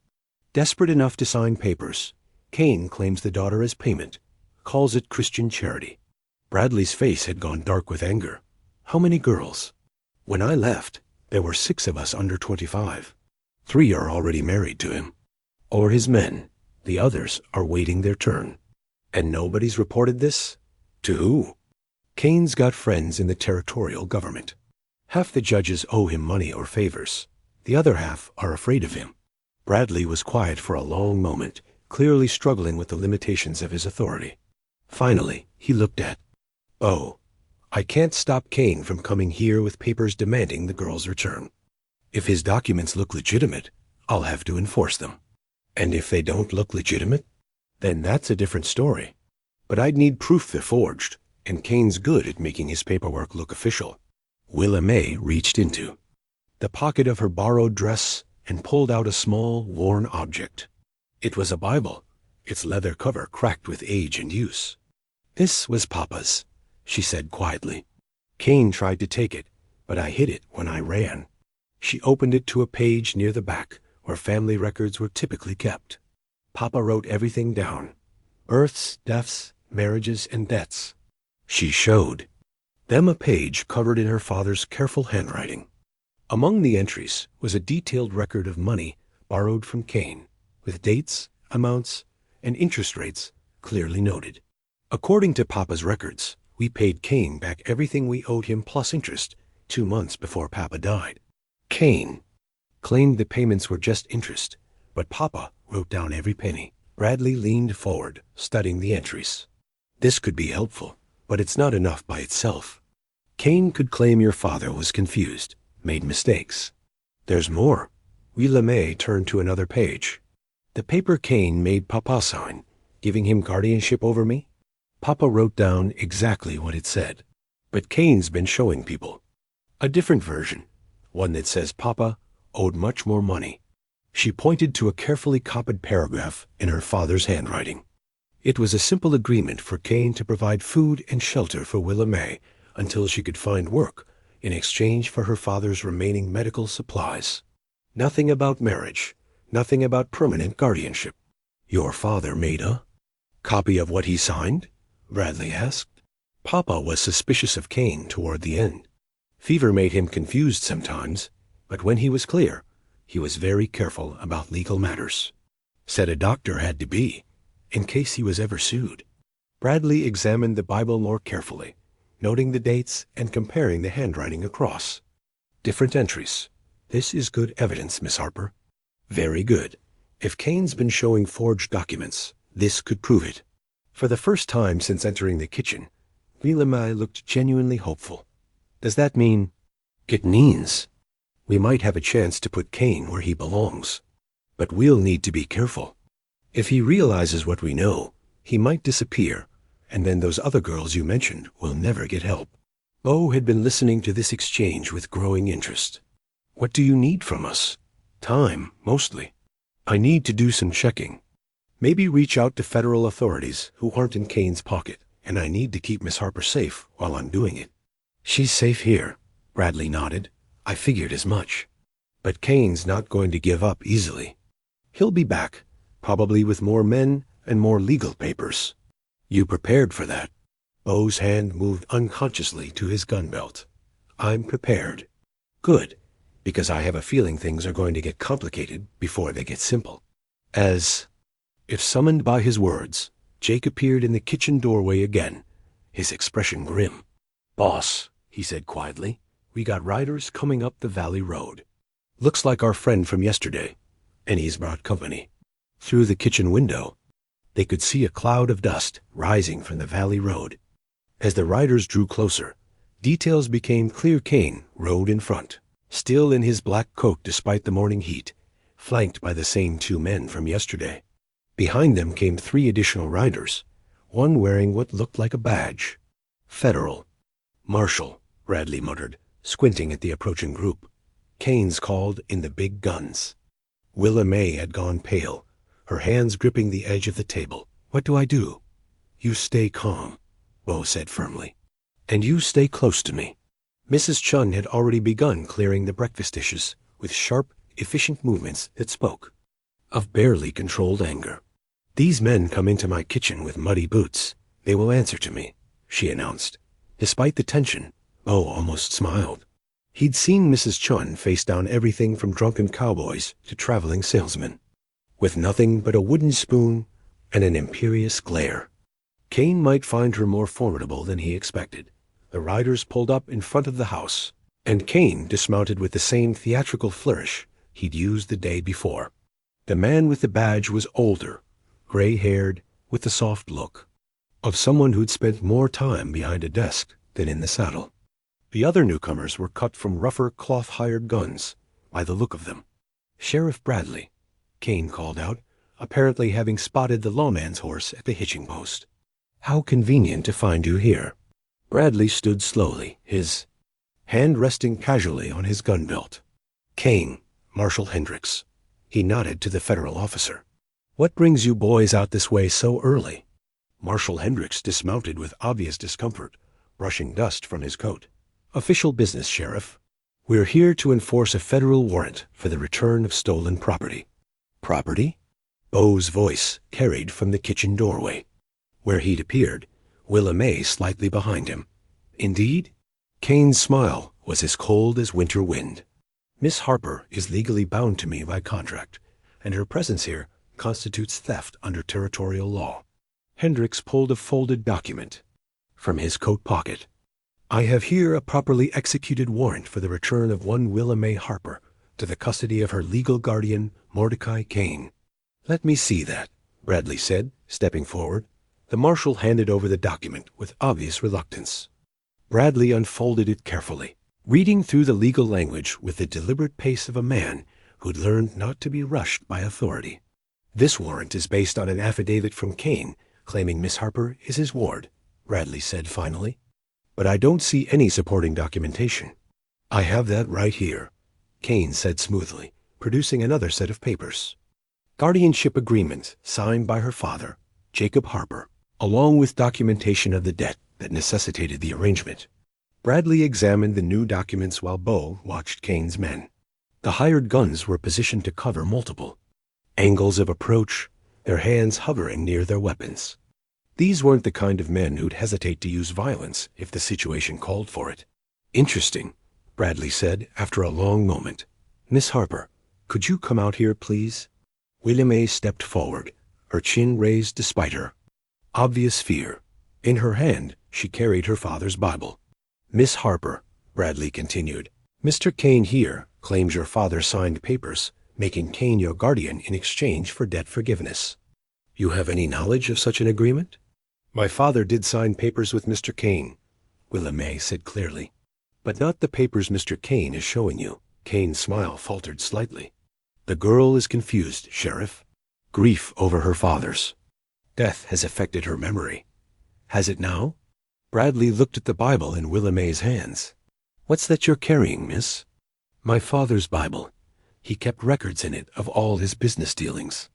desperate enough to sign papers, Kane claims the daughter as payment, calls it Christian charity." Bradley's face had gone dark with anger. "How many girls?" "When I left, there were 6 of us under 25. 3 are already married to him, or his men. The others are waiting their turn." "And nobody's reported this?" "To who?" "Kane's got friends in the territorial government. Half the judges owe him money or favors. The other half are afraid of him." Bradley was quiet for a long moment, clearly struggling with the limitations of his authority. Finally, he looked at Beau. "I can't stop Kane from coming here with papers demanding the girl's return. If his documents look legitimate, I'll have to enforce them. And if they don't look legitimate, then that's a different story. But I'd need proof they're forged, and Kane's good at making his paperwork look official." Willa May reached into the pocket of her borrowed dress and pulled out a small, worn object. It was a Bible, its leather cover cracked with age and use. "This was Papa's," she said quietly. "Kane tried to take it, but I hid it when I ran." She opened it to a page near the back where family records were typically kept. "Papa wrote everything down: births, deaths, marriages, and debts." She showed them a page covered in her father's careful handwriting. Among the entries was a detailed record of money borrowed from Kane, with dates, amounts, and interest rates clearly noted. "According to Papa's records, we paid Kane back everything we owed him plus interest 2 months before Papa died. Kane claimed the payments were just interest, but Papa wrote down every penny." Bradley leaned forward, studying the entries. "This could be helpful, but it's not enough by itself. Kane could claim your father was confused, made mistakes. There's more." Willa May turned to another page. "The paper Kane made Papa sign, giving him guardianship over me? Papa wrote down exactly what it said. But Kane's been showing people a different version, one that says Papa owed much more money. She pointed to a carefully copied paragraph in her father's handwriting. It was a simple agreement for Kane to provide food and shelter for Willa May until she could find work in exchange for her father's remaining medical supplies. Nothing about marriage, nothing about permanent guardianship. Your father made a copy of what he signed? Bradley asked. Papa was suspicious of Kane toward the end. Fever made him confused sometimes, but when he was clear, he was very careful about legal matters. Said a doctor had to be, in case he was ever sued. Bradley examined the Bible more carefully, noting the dates and comparing the handwriting across. Different entries. This is good evidence, Miss Harper. Very good. If Kane's been showing forged documents, this could prove it. For the first time since entering the kitchen, Willa May looked genuinely hopeful. Does that mean? It means we might have a chance to put Kane where he belongs. But we'll need to be careful. If he realizes what we know, he might disappear, and then those other girls you mentioned will never get help. Beau had been listening to this exchange with growing interest. What do you need from us? Time, mostly. I need to do some checking. Maybe reach out to federal authorities who aren't in Kane's pocket, and I need to keep Miss Harper safe while I'm doing it. She's safe here, Bradley nodded. I figured as much. But Kane's not going to give up easily. He'll be back, probably with more men and more legal papers. You prepared for that? Beau's hand moved unconsciously to his gun belt. I'm prepared. Good, because I have a feeling things are going to get complicated before they get simple. As if summoned by his words, Jake appeared in the kitchen doorway again, his expression grim. Boss, he said quietly, we got riders coming up the valley road. Looks like our friend from yesterday, and he's brought company. Through the kitchen window, they could see a cloud of dust rising from the valley road. As the riders drew closer, details became clear. Kane rode in front, still in his black coat despite the morning heat, flanked by the same two men from yesterday. Behind them came 3 additional riders, one wearing what looked like a badge. Federal. Marshal, Bradley muttered, squinting at the approaching group. Kane's called in the big guns. Willa May had gone pale, her hands gripping the edge of the table. What do I do? You stay calm, Beau said firmly. And you stay close to me. Mrs. Chun had already begun clearing the breakfast dishes with sharp, efficient movements that spoke of barely controlled anger. These men come into my kitchen with muddy boots. They will answer to me, she announced. Despite the tension, Beau almost smiled. He'd seen Mrs. Chun face down everything from drunken cowboys to traveling salesmen, with nothing but a wooden spoon and an imperious glare. Kane might find her more formidable than he expected. The riders pulled up in front of the house, and Kane dismounted with the same theatrical flourish he'd used the day before. The man with the badge was older, gray-haired, with the soft look of someone who'd spent more time behind a desk than in the saddle. The other newcomers were cut from rougher cloth-hired guns, by the look of them. Sheriff Bradley, Kane called out, apparently having spotted the lawman's horse at the hitching post. How convenient to find you here. Bradley stood slowly, his hand resting casually on his gun belt. Kane, Marshal Hendricks. He nodded to the federal officer. What brings you boys out this way so early? Marshal Hendricks dismounted with obvious discomfort, brushing dust from his coat. Official business, Sheriff. We're here to enforce a federal warrant for the return of stolen property. Property? Beau's voice carried from the kitchen doorway. Where he'd appeared, Willa May slightly behind him. Indeed? Kane's smile was as cold as winter wind. Miss Harper is legally bound to me by contract, and her presence here constitutes theft under territorial law. Hendricks pulled a folded document from his coat pocket. I have here a properly executed warrant for the return of one Willa May Harper to the custody of her legal guardian, Mordecai Kane. Let me see that, Bradley said, stepping forward. The marshal handed over the document with obvious reluctance. Bradley unfolded it carefully, reading through the legal language with the deliberate pace of a man who'd learned not to be rushed by authority. This warrant is based on an affidavit from Kane, claiming Miss Harper is his ward, Bradley said finally. But I don't see any supporting documentation. I have that right here, Kane said smoothly, producing another set of papers. Guardianship agreement signed by her father, Jacob Harper, along with documentation of the debt that necessitated the arrangement. Bradley examined the new documents while Beau watched Kane's men. The hired guns were positioned to cover multiple angles of approach, their hands hovering near their weapons. These weren't the kind of men who'd hesitate to use violence if the situation called for it. Interesting, Bradley said after a long moment. Miss Harper, could you come out here, please? William stepped forward, her chin raised despite her obvious fear. In her hand, she carried her father's Bible. Miss Harper, Bradley continued, Mr. Kane here claims your father signed papers, making Kane your guardian in exchange for debt forgiveness. You have any knowledge of such an agreement? My father did sign papers with Mr. Kane, William said clearly. But not the papers Mr. Kane is showing you. Kane's smile faltered slightly. The girl is confused, Sheriff. Grief over her father's death has affected her memory. Has it now? Bradley looked at the Bible in William's hands. What's that you're carrying, miss? My father's Bible. He kept records in it of all his business dealings.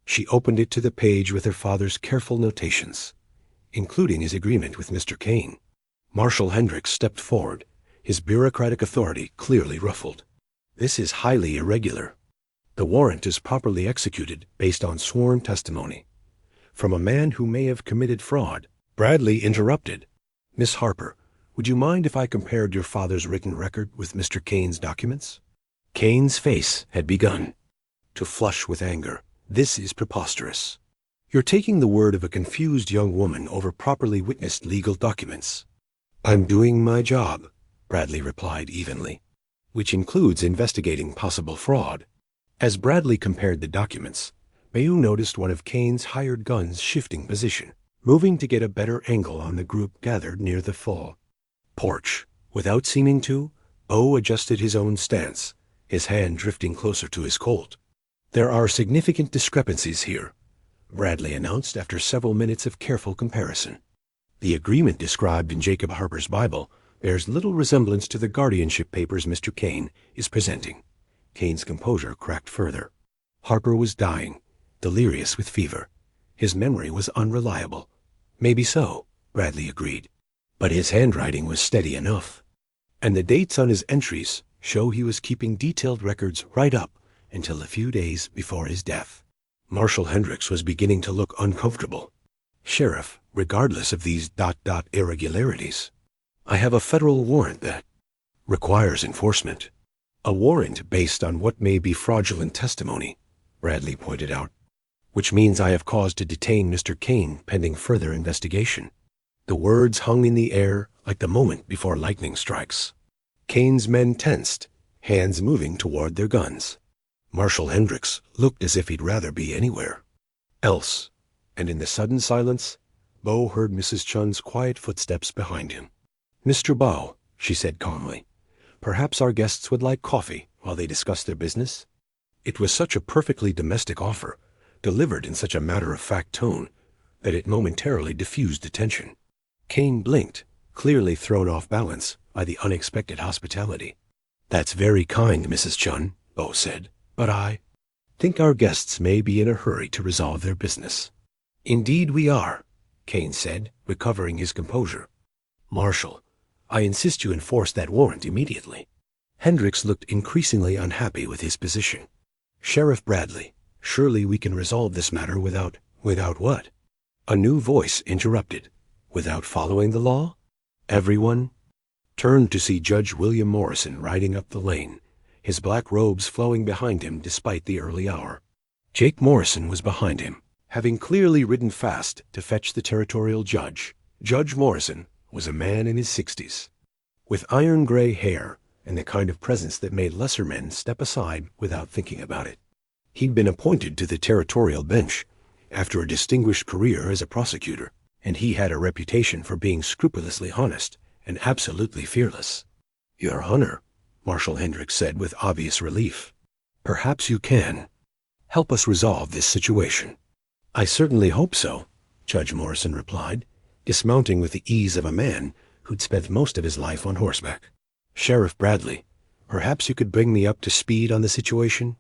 She opened it to the page with her father's careful notations, including his agreement with Mr. Kane. Marshal Hendricks stepped forward, his bureaucratic authority clearly ruffled. This is highly irregular. The warrant is properly executed based on sworn testimony from a man who may have committed fraud. Bradley interrupted. Miss Harper, would you mind if I compared your father's written record with Mr. Kane's documents? Kane's face had begun to flush with anger. This is preposterous. You're taking the word of a confused young woman over properly witnessed legal documents. I'm doing my job, Bradley replied evenly, which includes investigating possible fraud. As Bradley compared the documents, Beau noticed one of Kane's hired guns shifting position, moving to get a better angle on the group gathered near the fall porch. Without seeming to, Beau adjusted his own stance, his hand drifting closer to his Colt. There are significant discrepancies here, Bradley announced after several minutes of careful comparison. The agreement described in Jacob Harper's Bible bears little resemblance to the guardianship papers Mr. Kane is presenting. Kane's composure cracked further. Harper was dying, delirious with fever. His memory was unreliable. Maybe so, Bradley agreed. But his handwriting was steady enough. And the dates on his entries show he was keeping detailed records right up until a few days before his death. Marshal Hendricks was beginning to look uncomfortable. Sheriff, regardless of these ... irregularities, I have a federal warrant that requires enforcement. A warrant based on what may be fraudulent testimony, Bradley pointed out, which means I have cause to detain Mr. Kane pending further investigation. The words hung in the air like the moment before lightning strikes. Kane's men tensed, hands moving toward their guns. Marshal Hendricks looked as if he'd rather be anywhere else, and in the sudden silence, Beau heard Mrs. Chun's quiet footsteps behind him. Mr. Beau, she said calmly, perhaps our guests would like coffee while they discuss their business. It was such a perfectly domestic offer, delivered in such a matter-of-fact tone, that it momentarily diffused the tension. Kane blinked, clearly thrown off balance by the unexpected hospitality. That's very kind, Mrs. Chun, Beau said, but I think our guests may be in a hurry to resolve their business. Indeed we are, Kane said, recovering his composure. Marshal, I insist you enforce that warrant immediately. Hendricks looked increasingly unhappy with his position. Sheriff Bradley, surely we can resolve this matter without what? A new voice interrupted. Without following the law? Everyone turned to see Judge William Morrison riding up the lane, his black robes flowing behind him despite the early hour. Jake Morrison was behind him, having clearly ridden fast to fetch the territorial judge. Judge Morrison was a man in his 60s, with iron-gray hair and the kind of presence that made lesser men step aside without thinking about it. He'd been appointed to the territorial bench after a distinguished career as a prosecutor, and he had a reputation for being scrupulously honest and absolutely fearless. Your Honor, Marshal Hendricks said with obvious relief, perhaps you can help us resolve this situation. I certainly hope so, Judge Morrison replied, dismounting with the ease of a man who'd spent most of his life on horseback. Sheriff Bradley, perhaps you could bring me up to speed on the situation?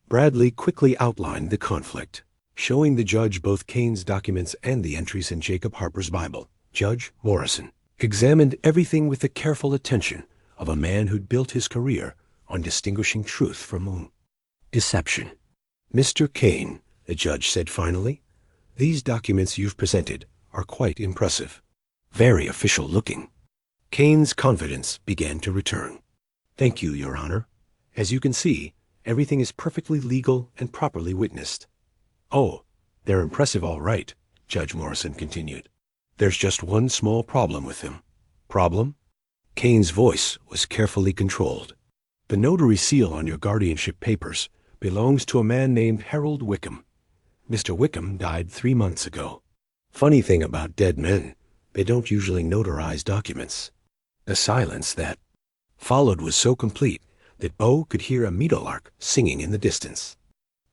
Bradley quickly outlined the conflict, showing the judge both Kane's documents and the entries in Jacob Harper's Bible. Judge Morrison examined everything with the careful attention of a man who'd built his career on distinguishing truth from deception. Mr. Kane, the judge said finally, these documents you've presented are quite impressive. Very official looking. Kane's confidence began to return. Thank you, Your Honor. As you can see, everything is perfectly legal and properly witnessed. Oh, they're impressive all right, Judge Morrison continued. There's just one small problem with them. Problem? Kane's voice was carefully controlled. The notary seal on your guardianship papers belongs to a man named Harold Wickham. Mr. Wickham died 3 months ago. Funny thing about dead men, they don't usually notarize documents. The silence that followed was so complete that Beau could hear a meadowlark singing in the distance.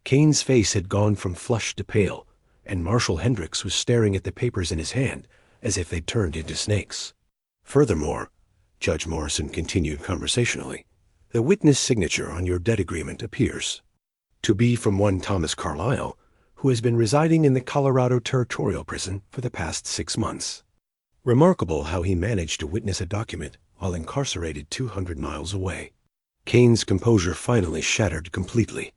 Kane's face had gone from flushed to pale, and Marshal Hendricks was staring at the papers in his hand as if they'd turned into snakes. Furthermore, Judge Morrison continued conversationally, the witness signature on your debt agreement appears to be from one Thomas Carlyle, who has been residing in the Colorado Territorial Prison for the past 6 months. Remarkable how he managed to witness a document while incarcerated 200 miles away. Kane's composure finally shattered completely.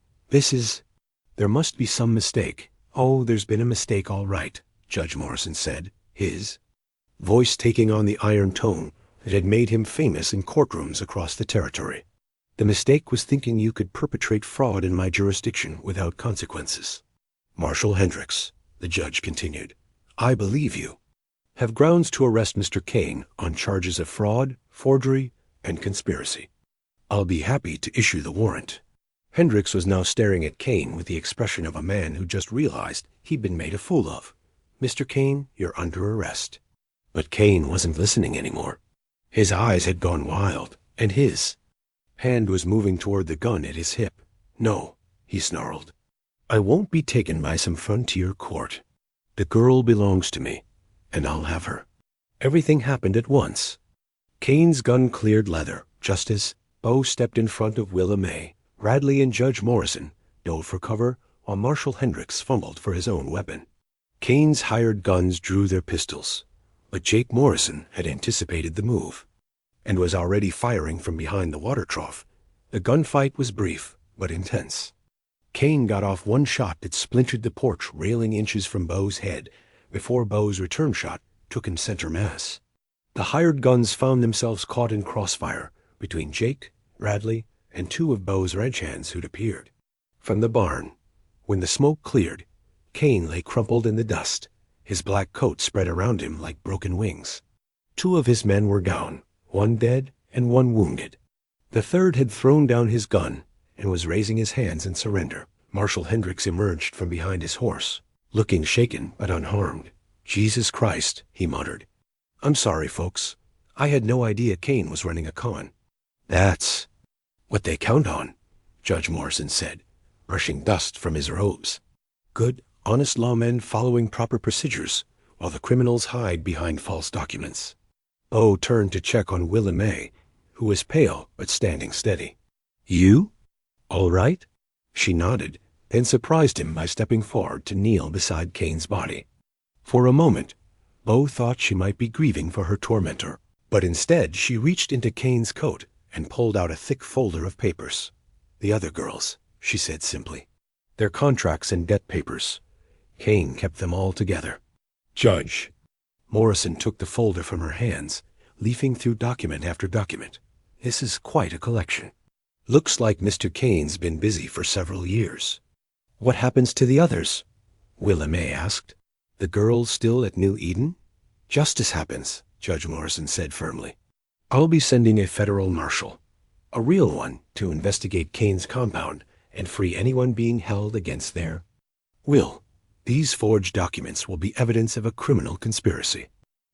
There must be some mistake. Oh, there's been a mistake all right, Judge Morrison said, his voice taking on the iron tone that had made him famous in courtrooms across the territory. The mistake was thinking you could perpetrate fraud in my jurisdiction without consequences. Marshal Hendricks, the judge continued, I believe you have grounds to arrest Mr. Kane on charges of fraud, forgery, and conspiracy. I'll be happy to issue the warrant. Hendricks was now staring at Kane with the expression of a man who just realized he'd been made a fool of. Mr. Kane, you're under arrest. But Kane wasn't listening anymore. His eyes had gone wild, and his hand was moving toward the gun at his hip. No, he snarled. I won't be taken by some frontier court. The girl belongs to me, and I'll have her. Everything happened at once. Kane's gun cleared leather, just as Beau stepped in front of Willa May. Bradley and Judge Morrison dove for cover while Marshal Hendricks fumbled for his own weapon. Kane's hired guns drew their pistols, but Jake Morrison had anticipated the move and was already firing from behind the water trough. The gunfight was brief, but intense. Kane got off one shot that splintered the porch railing inches from Beau's head before Beau's return shot took him center mass. The hired guns found themselves caught in crossfire between Jake, Bradley, and 2 of Beau's ranch hands who'd appeared from the barn. When the smoke cleared, Kane lay crumpled in the dust, his black coat spread around him like broken wings. 2 of his men were down, 1 dead and 1 wounded. The 3rd had thrown down his gun and was raising his hands in surrender. Marshal Hendricks emerged from behind his horse, looking shaken but unharmed. Jesus Christ, he muttered. I'm sorry, folks. I had no idea Kane was running a con. That's what they count on, Judge Morrison said, brushing dust from his robes. Good, honest lawmen following proper procedures while the criminals hide behind false documents. Beau turned to check on Willa May, who was pale but standing steady. You? All right? She nodded, then surprised him by stepping forward to kneel beside Kane's body. For a moment, Beau thought she might be grieving for her tormentor, but instead she reached into Kane's coat and pulled out a thick folder of papers. The other girls, she said simply. Their contracts and debt papers. Kane kept them all together. Judge. Morrison took the folder from her hands, leafing through document after document. This is quite a collection. Looks like Mr. Kane's been busy for several years. What happens to the others? Willa May asked. The girls still at New Eden? Justice happens, Judge Morrison said firmly. I'll be sending a federal marshal, a real one, to investigate Kane's compound and free anyone being held against their will. These forged documents will be evidence of a criminal conspiracy.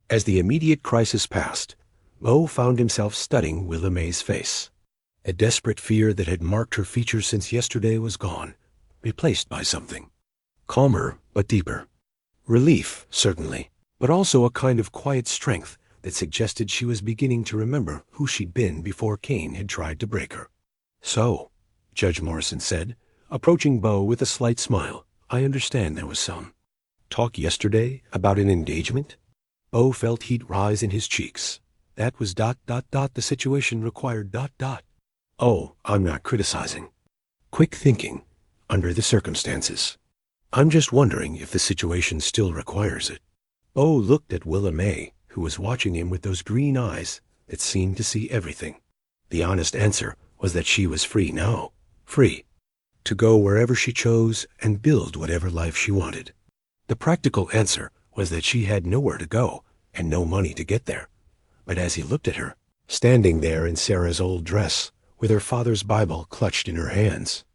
As the immediate crisis passed, Beau found himself studying Willa May's face. A desperate fear that had marked her features since yesterday was gone, replaced by something calmer but deeper. Relief, certainly, but also a kind of quiet strength that suggested she was beginning to remember who she'd been before Cain had tried to break her. "So," Judge Morrison said, approaching Beau with a slight smile, "I understand there was some talk yesterday about an engagement?" Beau felt heat rise in his cheeks. That was ... the situation required ... Oh, I'm not criticizing. Quick thinking, under the circumstances. I'm just wondering if the situation still requires it. Beau looked at Willa May, who was watching him with those green eyes that seemed to see everything. The honest answer was that she was free now. Free to go wherever she chose and build whatever life she wanted. The practical answer was that she had nowhere to go and no money to get there. But as he looked at her, standing there in Sarah's old dress, with her father's Bible clutched in her hands,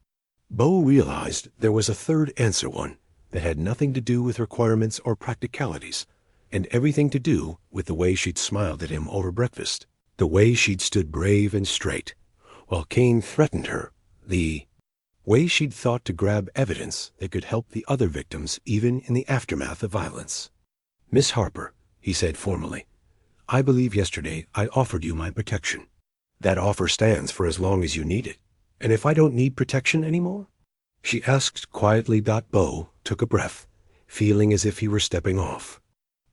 Beau realized there was a third answer, one that had nothing to do with requirements or practicalities, and everything to do with the way she'd smiled at him over breakfast, the way she'd stood brave and straight, while Cain threatened her, the way she'd thought to grab evidence that could help the other victims even in the aftermath of violence. "Miss Harper," he said formally, "I believe yesterday I offered you my protection. That offer stands for as long as you need it. And if I don't need protection anymore?" she asked quietly. Beau took a breath, feeling as if he were stepping off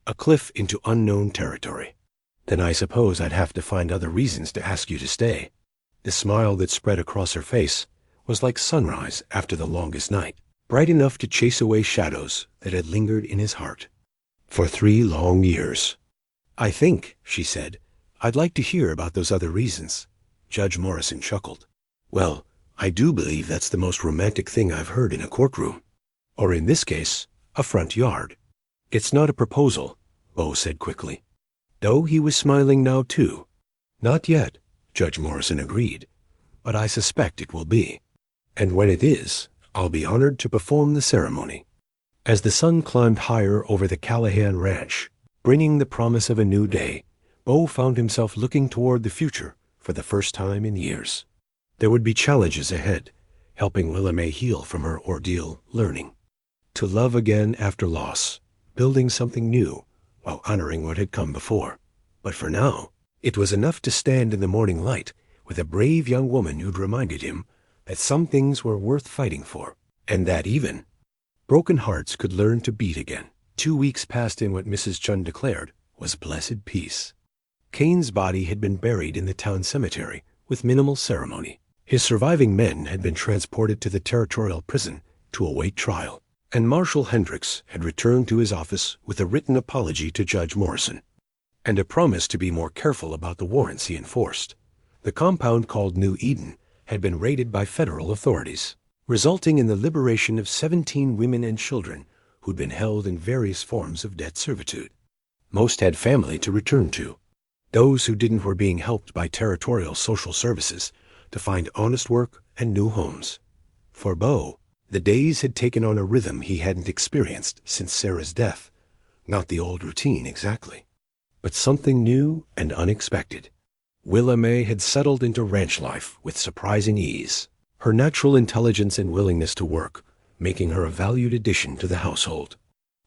a cliff into unknown territory. "Then I suppose I'd have to find other reasons to ask you to stay." The smile that spread across her face was like sunrise after the longest night, bright enough to chase away shadows that had lingered in his heart for 3 long years. "I think," she said, "I'd like to hear about those other reasons." Judge Morrison chuckled. "Well, I do believe that's the most romantic thing I've heard in a courtroom. Or in this case, a front yard." "It's not a proposal," Beau said quickly, though he was smiling now too. "Not yet," Judge Morrison agreed, "but I suspect it will be. And when it is, I'll be honored to perform the ceremony." As the sun climbed higher over the Callahan ranch, bringing the promise of a new day, Beau found himself looking toward the future for the first time in years. There would be challenges ahead, helping Willa May heal from her ordeal, learning to love again after loss, building something new while honoring what had come before. But for now, it was enough to stand in the morning light with a brave young woman who'd reminded him that some things were worth fighting for, and that even broken hearts could learn to beat again. 2 weeks passed in what Mrs. Chun declared was blessed peace. Cain's body had been buried in the town cemetery with minimal ceremony. His surviving men had been transported to the territorial prison to await trial, and Marshal Hendricks had returned to his office with a written apology to Judge Morrison and a promise to be more careful about the warrants he enforced. The compound called New Eden had been raided by federal authorities, resulting in the liberation of 17 women and children who'd been held in various forms of debt servitude. Most had family to return to. Those who didn't were being helped by territorial social services to find honest work and new homes. For Beau, the days had taken on a rhythm he hadn't experienced since Sarah's death. Not the old routine exactly, but something new and unexpected. Willa May had settled into ranch life with surprising ease, her natural intelligence and willingness to work making her a valued addition to the household.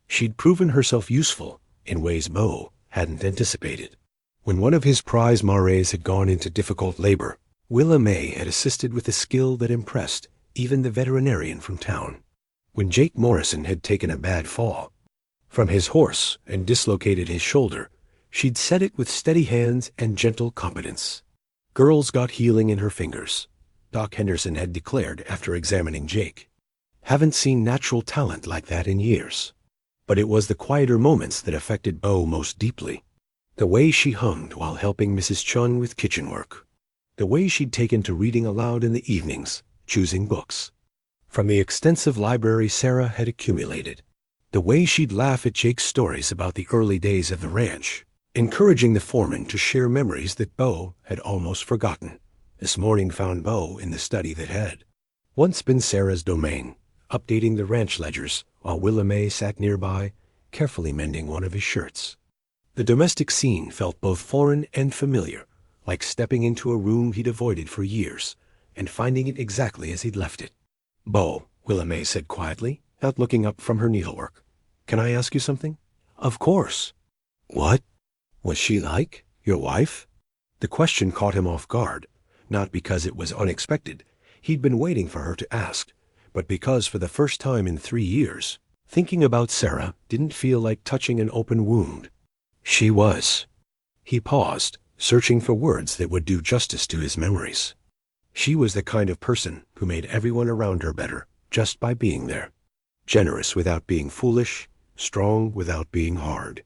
She'd proven herself useful in ways Beau hadn't anticipated. When one of his prize mares had gone into difficult labor, Willa May had assisted with a skill that impressed even the veterinarian from town. When Jake Morrison had taken a bad fall from his horse and dislocated his shoulder, she'd set it with steady hands and gentle competence. Girls got healing in her fingers, Doc Henderson had declared after examining Jake. Haven't seen natural talent like that in years. But it was the quieter moments that affected Beau most deeply. The way she hummed while helping Mrs. Chun with kitchen work. The way she'd taken to reading aloud in the evenings, choosing books from the extensive library Sarah had accumulated. The way she'd laugh at Jake's stories about the early days of the ranch, encouraging the foreman to share memories that Beau had almost forgotten. This morning found Beau in the study that had once been Sarah's domain, updating the ranch ledgers while Willa May sat nearby, carefully mending one of his shirts. The domestic scene felt both foreign and familiar, like stepping into a room he'd avoided for years and finding it exactly as he'd left it. "Beau," Willa May said quietly, not looking up from her needlework, Can I ask you something? Of course. What? Was she like your wife? The question caught him off guard, not because it was unexpected. He'd been waiting for her to ask, but because for the first time in 3 years, thinking about Sarah didn't feel like touching an open wound. She was. He paused, searching for words that would do justice to his memories. She was the kind of person who made everyone around her better just by being there. Generous without being foolish, strong without being hard.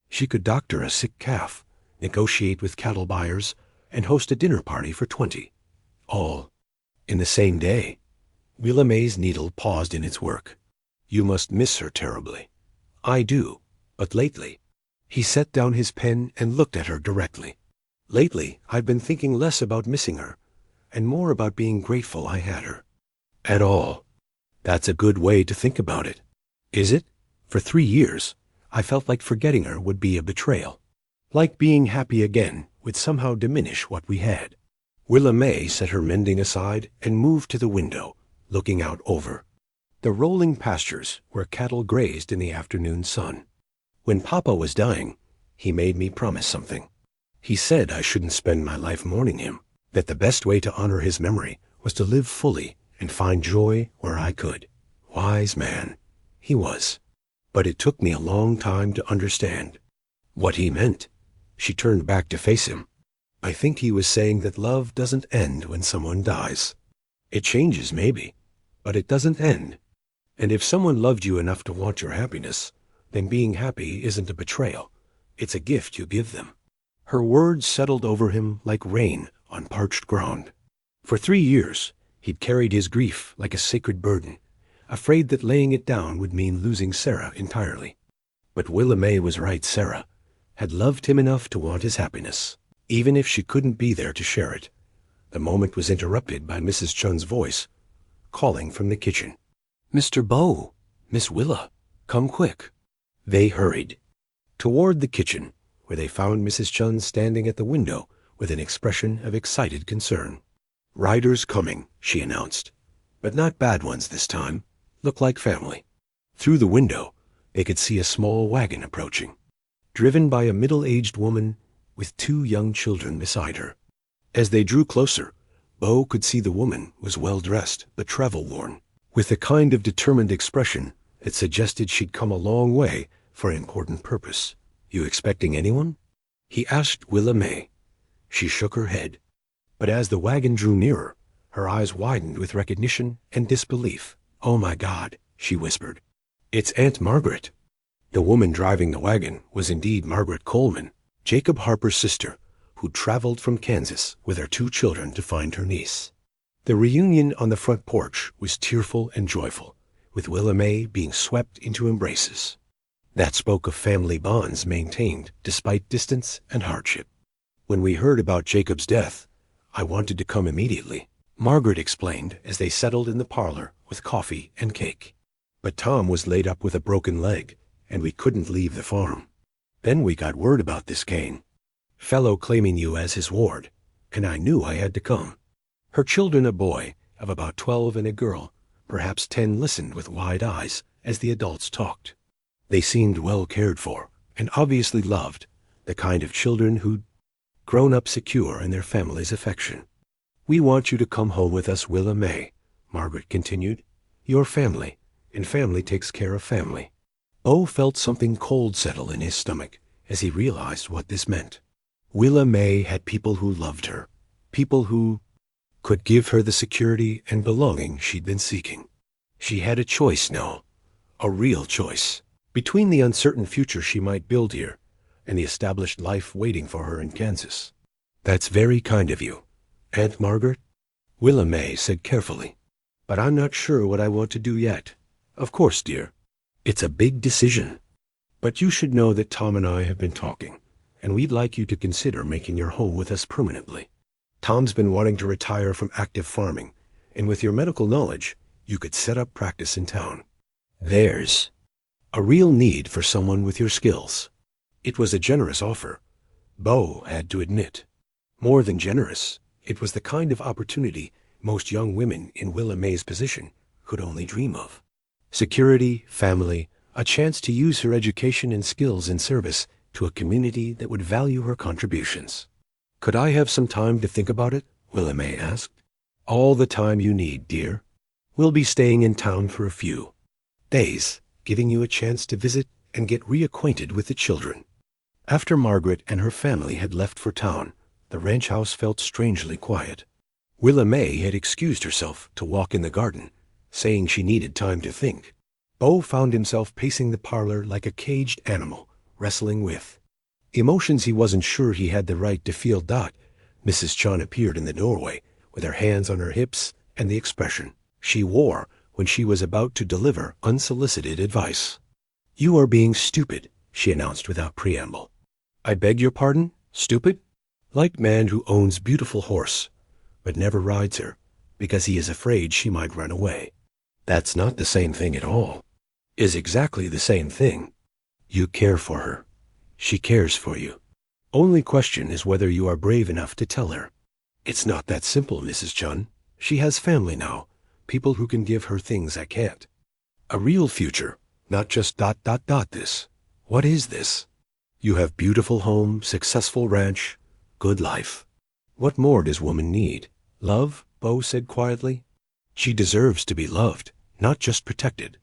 She could doctor a sick calf, negotiate with cattle buyers, and host a dinner party for 20. All in the same day. Willa May's needle paused in its work. You must miss her terribly. I do, but lately. He set down his pen and looked at her directly. Lately, I've been thinking less about missing her, and more about being grateful I had her. At all. That's a good way to think about it. Is it? For 3 years, I felt like forgetting her would be a betrayal. Like being happy again would somehow diminish what we had. Willa May set her mending aside and moved to the window, looking out over the rolling pastures where cattle grazed in the afternoon sun. When Papa was dying, he made me promise something. He said I shouldn't spend my life mourning him, that the best way to honor his memory was to live fully and find joy where I could. Wise man. He was. But it took me a long time to understand what he meant. She turned back to face him. I think he was saying that love doesn't end when someone dies. It changes, maybe, but it doesn't end. And if someone loved you enough to want your happiness, then being happy isn't a betrayal. It's a gift you give them. Her words settled over him like rain on parched ground. For 3 years, he'd carried his grief like a sacred burden, afraid that laying it down would mean losing Sarah entirely. But Willa May was right. Sarah had loved him enough to want his happiness, even if she couldn't be there to share it. The moment was interrupted by Mrs. Chun's voice, calling from the kitchen. Mr. Beau, Miss Willa, come quick. They hurried toward the kitchen, where they found Mrs. Chun standing at the window with an expression of excited concern. Riders coming, she announced, but not bad ones this time. Look like family. Through the window, they could see a small wagon approaching, driven by a middle-aged woman with 2 young children beside her. As they drew closer, Beau could see the woman was well-dressed but travel-worn, with a kind of determined expression that suggested she'd come a long way for an important purpose. You expecting anyone? He asked Willa May. She shook her head. But as the wagon drew nearer, her eyes widened with recognition and disbelief. Oh my God, she whispered. It's Aunt Margaret. The woman driving the wagon was indeed Margaret Coleman, Jacob Harper's sister, who traveled from Kansas with her 2 children to find her niece. The reunion on the front porch was tearful and joyful, with Willa May being swept into embraces. That spoke of family bonds maintained despite distance and hardship. When we heard about Jacob's death, I wanted to come immediately, Margaret explained as they settled in the parlor with coffee and cake. But Tom was laid up with a broken leg, and we couldn't leave the farm. Then we got word about this Kane fellow claiming you as his ward, and I knew I had to come. Her children, a boy of about 12 and a girl, perhaps 10, listened with wide eyes as the adults talked. They seemed well cared for and obviously loved, the kind of children who'd grown up secure in their family's affection. We want you to come home with us, Willa May, Margaret continued. Your family, and family takes care of family. Beau felt something cold settle in his stomach as he realized what this meant. Willa May had people who loved her, people who could give her the security and belonging she'd been seeking. She had a choice now, a real choice, between the uncertain future she might build here and the established life waiting for her in Kansas. That's very kind of you, Aunt Margaret, Willa May said carefully. But I'm not sure what I want to do yet. Of course, dear. It's a big decision. But you should know that Tom and I have been talking, and we'd like you to consider making your home with us permanently. Tom's been wanting to retire from active farming, and with your medical knowledge, you could set up practice in town. There's a real need for someone with your skills. It was a generous offer, Beau had to admit. More than generous, it was the kind of opportunity most young women in Willa May's position could only dream of. Security, family, a chance to use her education and skills in service to a community that would value her contributions. "Could I have some time to think about it?" Willamay asked. "All the time you need, dear. We'll be staying in town for a few days, giving you a chance to visit and get reacquainted with the children." After Margaret and her family had left for town, the ranch house felt strangely quiet. Willamay had excused herself to walk in the garden, saying she needed time to think. Beau found himself pacing the parlor like a caged animal, wrestling with emotions he wasn't sure he had the right to feel. Mrs. Chun appeared in the doorway, with her hands on her hips and the expression she wore when she was about to deliver unsolicited advice. "You are being stupid," she announced without preamble. "I beg your pardon? Stupid?" "Like man who owns beautiful horse, but never rides her, because he is afraid she might run away." "That's not the same thing at all." "Is exactly the same thing. You care for her. She cares for you. Only question is whether you are brave enough to tell her." "It's not that simple, Mrs. Chun. She has family now, people who can give her things I can't. A real future, not just ... this. What is this? You have beautiful home, successful ranch, good life. What more does woman need? Love?" Beau said quietly. "She deserves to be loved, not just protected."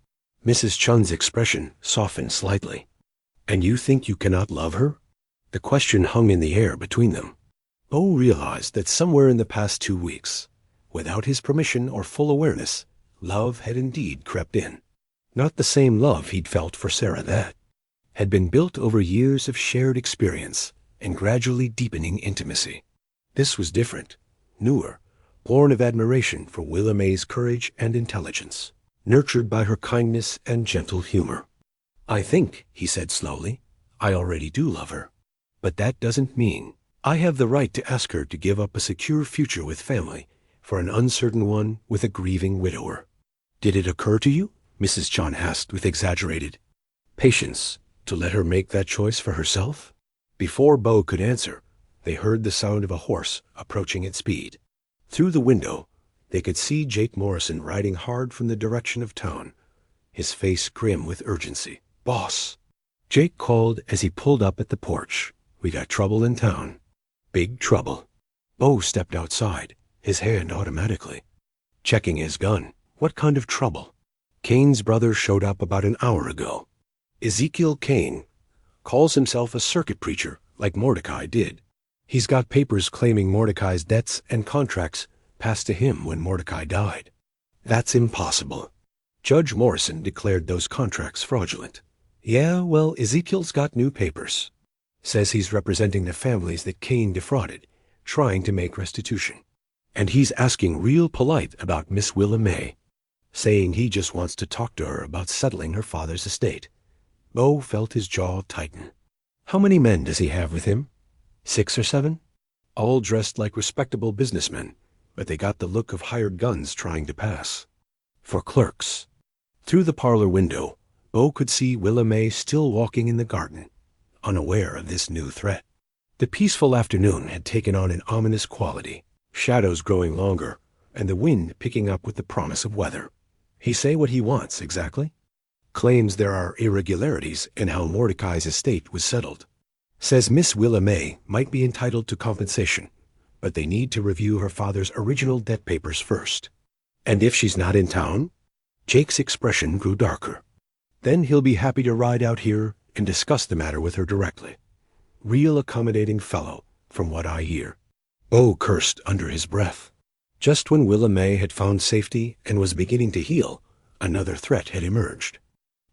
Mrs. Chun's expression softened slightly. "And you think you cannot love her?" The question hung in the air between them. Beau realized that somewhere in the past 2 weeks, without his permission or full awareness, love had indeed crept in. Not the same love he'd felt for Sarah. That had been built over years of shared experience and gradually deepening intimacy. This was different, newer, born of admiration for Willamay's courage and intelligence, nurtured by her kindness and gentle humor. "I think," he said slowly, "I already do love her. But that doesn't mean I have the right to ask her to give up a secure future with family for an uncertain one with a grieving widower." "Did it occur to you," Mrs. Chun asked with exaggerated patience, "to let her make that choice for herself?" Before Beau could answer, they heard the sound of a horse approaching at speed. Through the window, they could see Jake Morrison riding hard from the direction of town, his face grim with urgency. "Boss," Jake called as he pulled up at the porch, "we got trouble in town." "Big trouble." Beau stepped outside, his hand automatically checking his gun. "What kind of trouble?" "Cain's brother showed up about an hour ago. Ezekiel Cain calls himself a circuit preacher like Mordecai did. He's got papers claiming Mordecai's debts and contracts passed to him when Mordecai died." "That's impossible." Judge Morrison declared those contracts fraudulent. "Yeah, well, Ezekiel's got new papers. Says he's representing the families that Cain defrauded, trying to make restitution. And he's asking real polite about Miss Willamay, saying he just wants to talk to her about settling her father's estate." Beau felt his jaw tighten. "How many men does he have with him? 6 or 7? All dressed like respectable businessmen, but they got the look of hired guns trying to pass for clerks." Through the parlor window, Beau could see Willamay still walking in the garden, unaware of this new threat. The peaceful afternoon had taken on an ominous quality, shadows growing longer, and the wind picking up with the promise of weather. "He say what he wants, exactly?" "Claims there are irregularities in how Mordecai's estate was settled. Says Miss Willamay might be entitled to compensation, but they need to review her father's original debt papers first." "And if she's not in town?" Jake's expression grew darker. "Then he'll be happy to ride out here and discuss the matter with her directly. Real accommodating fellow, from what I hear." Beau cursed under his breath. Just when Willamay had found safety and was beginning to heal, another threat had emerged.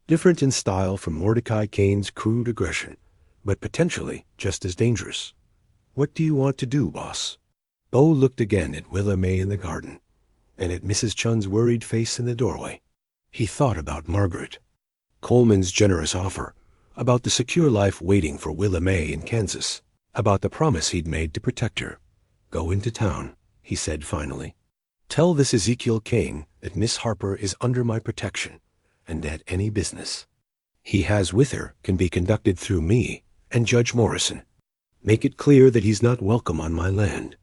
Different in style from Mordecai Cain's crude aggression, but potentially just as dangerous. "What do you want to do, boss?" Beau looked again at Willamay in the garden, and at Mrs. Chun's worried face in the doorway. He thought about Margaret, Coleman's generous offer, about the secure life waiting for Willamay in Kansas, about the promise he'd made to protect her. "Go into town," he said finally. "Tell this Ezekiel Cain that Miss Harper is under my protection, and that any business he has with her can be conducted through me and Judge Morrison. Make it clear that he's not welcome on my land.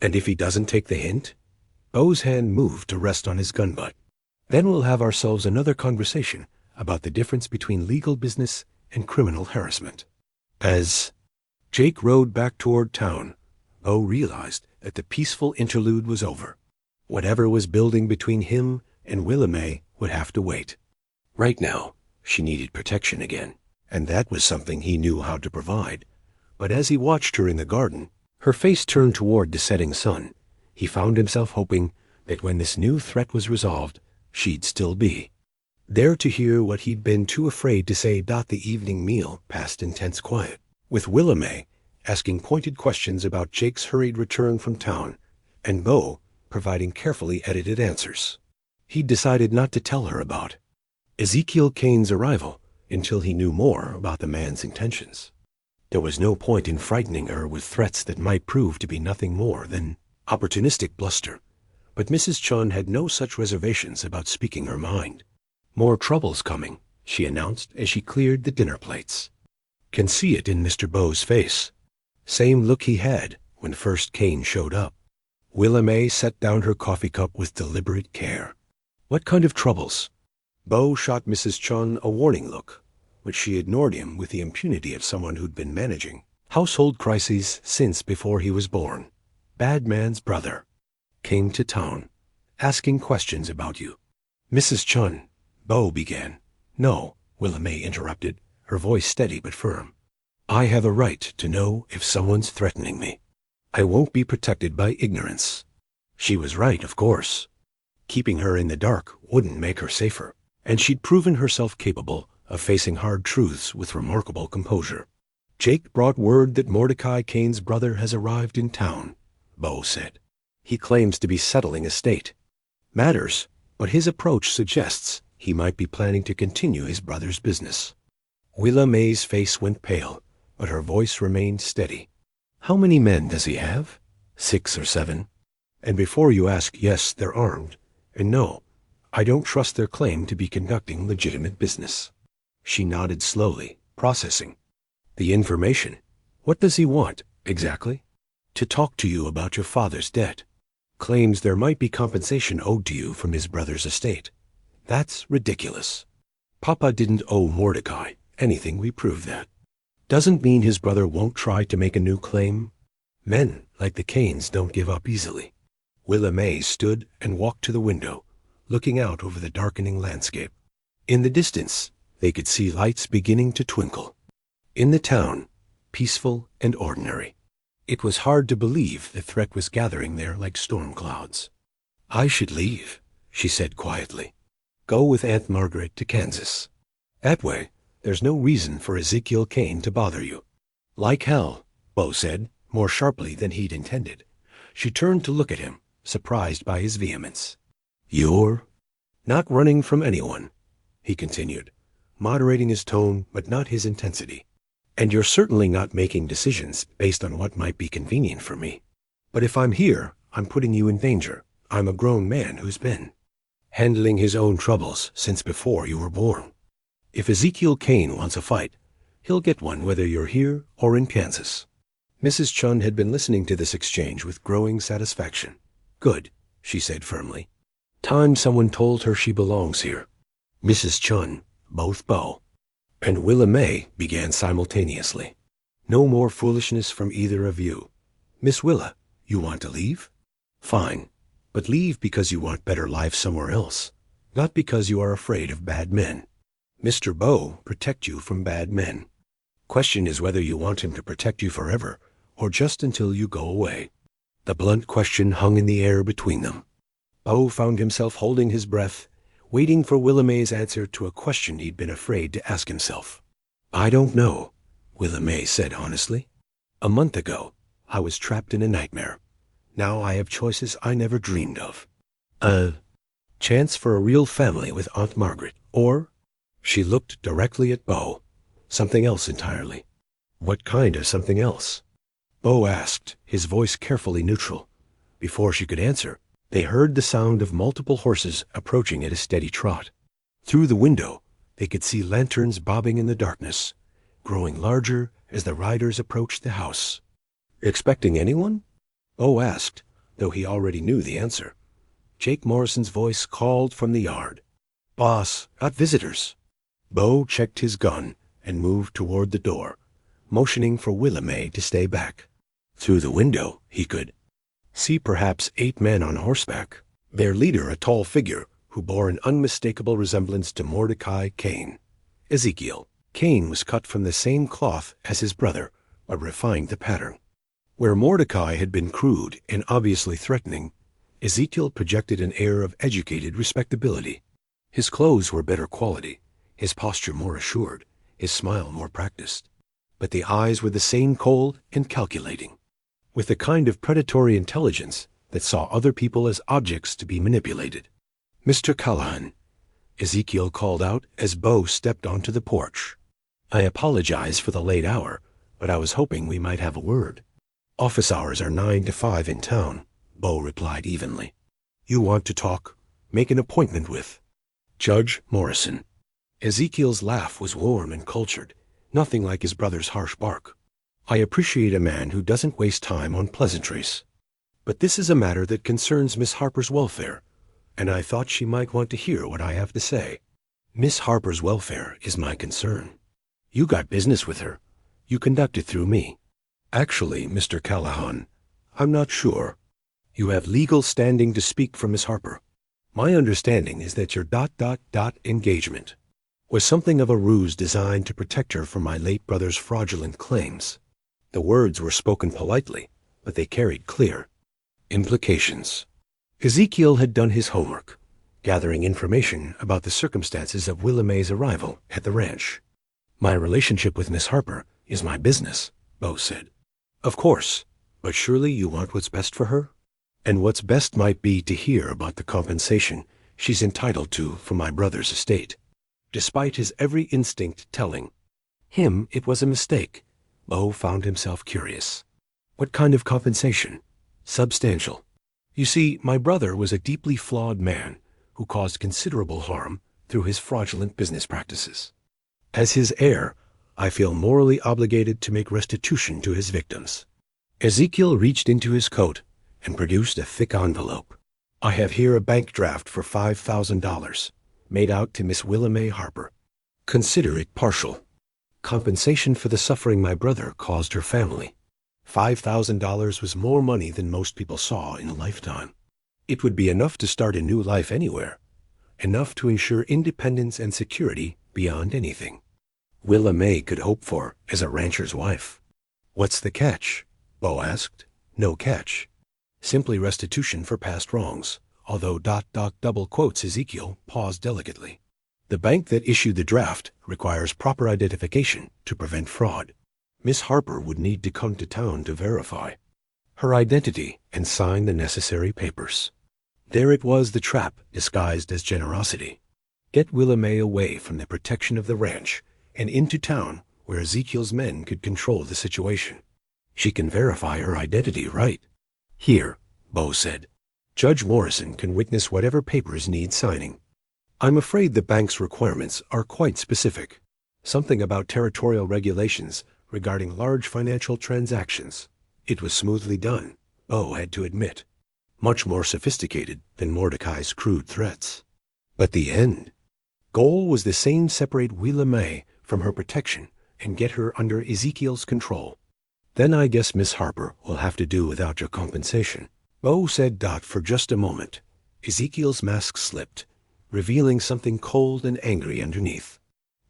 And if he doesn't take the hint?" Beau's hand moved to rest on his gun butt. "Then we'll have ourselves another conversation about the difference between legal business and criminal harassment. As Jake rode back toward town, Beau realized that the peaceful interlude was over. Whatever was building between him and Willa May would have to wait. Right now, she needed protection again, and that was something he knew how to provide. But as he watched her in the garden, her face turned toward the setting sun, he found himself hoping that when this new threat was resolved, she'd still be there to hear what he'd been too afraid to say. The evening meal passed in tense quiet, with Willa May asking pointed questions about Jake's hurried return from town, and Beau providing carefully edited answers. He'd decided not to tell her about Ezekiel Kane's arrival until he knew more about the man's intentions. There was no point in frightening her with threats that might prove to be nothing more than opportunistic bluster. But Mrs. Chun had no such reservations about speaking her mind. "More trouble's coming," she announced as she cleared the dinner plates. "Can see it in Mr. Beau's face. Same look he had when first Kane showed up." Willa May set down her coffee cup with deliberate care. "What kind of troubles?" Beau shot Mrs. Chun a warning look, but she ignored him with the impunity of someone who'd been managing household crises since before he was born. "Bad man's brother came to town, asking questions about you." "Mrs. Chun," Beau began. "No," Willa May interrupted, her voice steady but firm. "I have a right to know if someone's threatening me. I won't be protected by ignorance." She was right, of course. Keeping her in the dark wouldn't make her safer, and she'd proven herself capable of facing hard truths with remarkable composure. "Jake brought word that Mordecai Kane's brother has arrived in town," Beau said. "He claims to be settling estate matters, but his approach suggests he might be planning to continue his brother's business." Willa May's face went pale, but her voice remained steady. "How many men does he have? 6 or 7? And before you ask, yes, they're armed, and no, I don't trust their claim to be conducting legitimate business." She nodded slowly, processing. "The information. What does he want, exactly?" "To talk to you about your father's debt. Claims there might be compensation owed to you from his brother's estate. That's ridiculous. Papa didn't owe Mordecai anything, we prove that. Doesn't mean his brother won't try to make a new claim. Men like the Kanes don't give up easily." Willa May stood and walked to the window, looking out over the darkening landscape. In the distance, they could see lights beginning to twinkle. In the town, peaceful and ordinary. It was hard to believe the threat was gathering there like storm clouds. "I should leave," she said quietly. "Go with Aunt Margaret to Kansas. That way, there's no reason for Ezekiel Kane to bother you." "Like hell," Beau said, more sharply than he'd intended. She turned to look at him, surprised by his vehemence. "You're not running from anyone," he continued, moderating his tone but not his intensity. "And you're certainly not making decisions based on what might be convenient for me. But if I'm here, I'm putting you in danger. I'm a grown man who's been handling his own troubles since before you were born. If Ezekiel Kane wants a fight, he'll get one whether you're here or in Kansas." Mrs. Chun had been listening to this exchange with growing satisfaction. "Good," she said firmly. "Time someone told her she belongs here." Mrs. Chun, both Beau and Willa May began simultaneously. "No more foolishness from either of you. Miss Willa, you want to leave? Fine, but leave because you want better life somewhere else, not because you are afraid of bad men. Mr. Beau protect you from bad men. Question is whether you want him to protect you forever or just until you go away." The blunt question hung in the air between them. Beau found himself holding his breath, waiting for Willa May's answer to a question he'd been afraid to ask himself. "I don't know," Willa May said honestly. "A month ago, I was trapped in a nightmare. Now I have choices I never dreamed of. A chance for a real family with Aunt Margaret, or—" She looked directly at Beau. "Something else entirely." "What kind of something else?" Beau asked, his voice carefully neutral. Before she could answer, they heard the sound of multiple horses approaching at a steady trot. Through the window, they could see lanterns bobbing in the darkness, growing larger as the riders approached the house. "Expecting anyone?" Beau asked, though he already knew the answer. Jake Morrison's voice called from the yard. "Boss, got visitors." Beau checked his gun and moved toward the door, motioning for Willamay to stay back. Through the window, he could see perhaps 8 men on horseback, their leader a tall figure who bore an unmistakable resemblance to Mordecai Kane. Ezekiel. Kane was cut from the same cloth as his brother, but refined the pattern. Where Mordecai had been crude and obviously threatening, Ezekiel projected an air of educated respectability. His clothes were better quality, his posture more assured, his smile more practiced. But the eyes were the same cold and calculating, with the kind of predatory intelligence that saw other people as objects to be manipulated. "Mr. Callahan," Ezekiel called out as Beau stepped onto the porch. "I apologize for the late hour, but I was hoping we might have a word." "Office hours are 9 to 5 in town," Beau replied evenly. "You want to talk? Make an appointment with Judge Morrison." Ezekiel's laugh was warm and cultured, nothing like his brother's harsh bark. "I appreciate a man who doesn't waste time on pleasantries. But this is a matter that concerns Miss Harper's welfare, and I thought she might want to hear what I have to say." "Miss Harper's welfare is my concern. You got business with her. You conduct it through me." "Actually, Mr. Callahan, I'm not sure. You have legal standing to speak for Miss Harper. My understanding is that your ... engagement was something of a ruse designed to protect her from my late brother's fraudulent claims." The words were spoken politely, but they carried clear implications. Ezekiel had done his homework, gathering information about the circumstances of Willamay's arrival at the ranch. "My relationship with Miss Harper is my business," Beau said. "Of course, but surely you want what's best for her? And what's best might be to hear about the compensation she's entitled to from my brother's estate." Despite his every instinct telling him it was a mistake, Beau found himself curious. What kind of compensation? Substantial. "You see, my brother was a deeply flawed man who caused considerable harm through his fraudulent business practices. As his heir, I feel morally obligated to make restitution to his victims." Ezekiel reached into his coat and produced a thick envelope. "I have here a bank draft for $5,000, made out to Miss Willamay Harper. Consider it partial. Compensation for the suffering my brother caused her family." $5,000 was more money than most people saw in a lifetime. It would be enough to start a new life anywhere, enough to ensure independence and security beyond anything Willamay could hope for as a rancher's wife. "What's the catch?" Beau asked. "No catch. Simply restitution for past wrongs," although ... double quotes Ezekiel paused delicately. "The bank that issued the draft requires proper identification to prevent fraud. Miss Harper would need to come to town to verify her identity and sign the necessary papers." There it was, the trap disguised as generosity. Get Willamay away from the protection of the ranch and into town where Ezekiel's men could control the situation. "She can verify her identity, right?" "Here," Beau said. "Judge Morrison can witness whatever papers need signing. I'm afraid the bank's requirements are quite specific. Something about territorial regulations regarding large financial transactions." It was smoothly done, Beau had to admit. Much more sophisticated than Mordecai's crude threats. But the end goal was the same: separate Willamay from her protection and get her under Ezekiel's control. "Then I guess Miss Harper will have to do without your compensation," Beau said. For just a moment, Ezekiel's mask slipped, revealing something cold and angry underneath.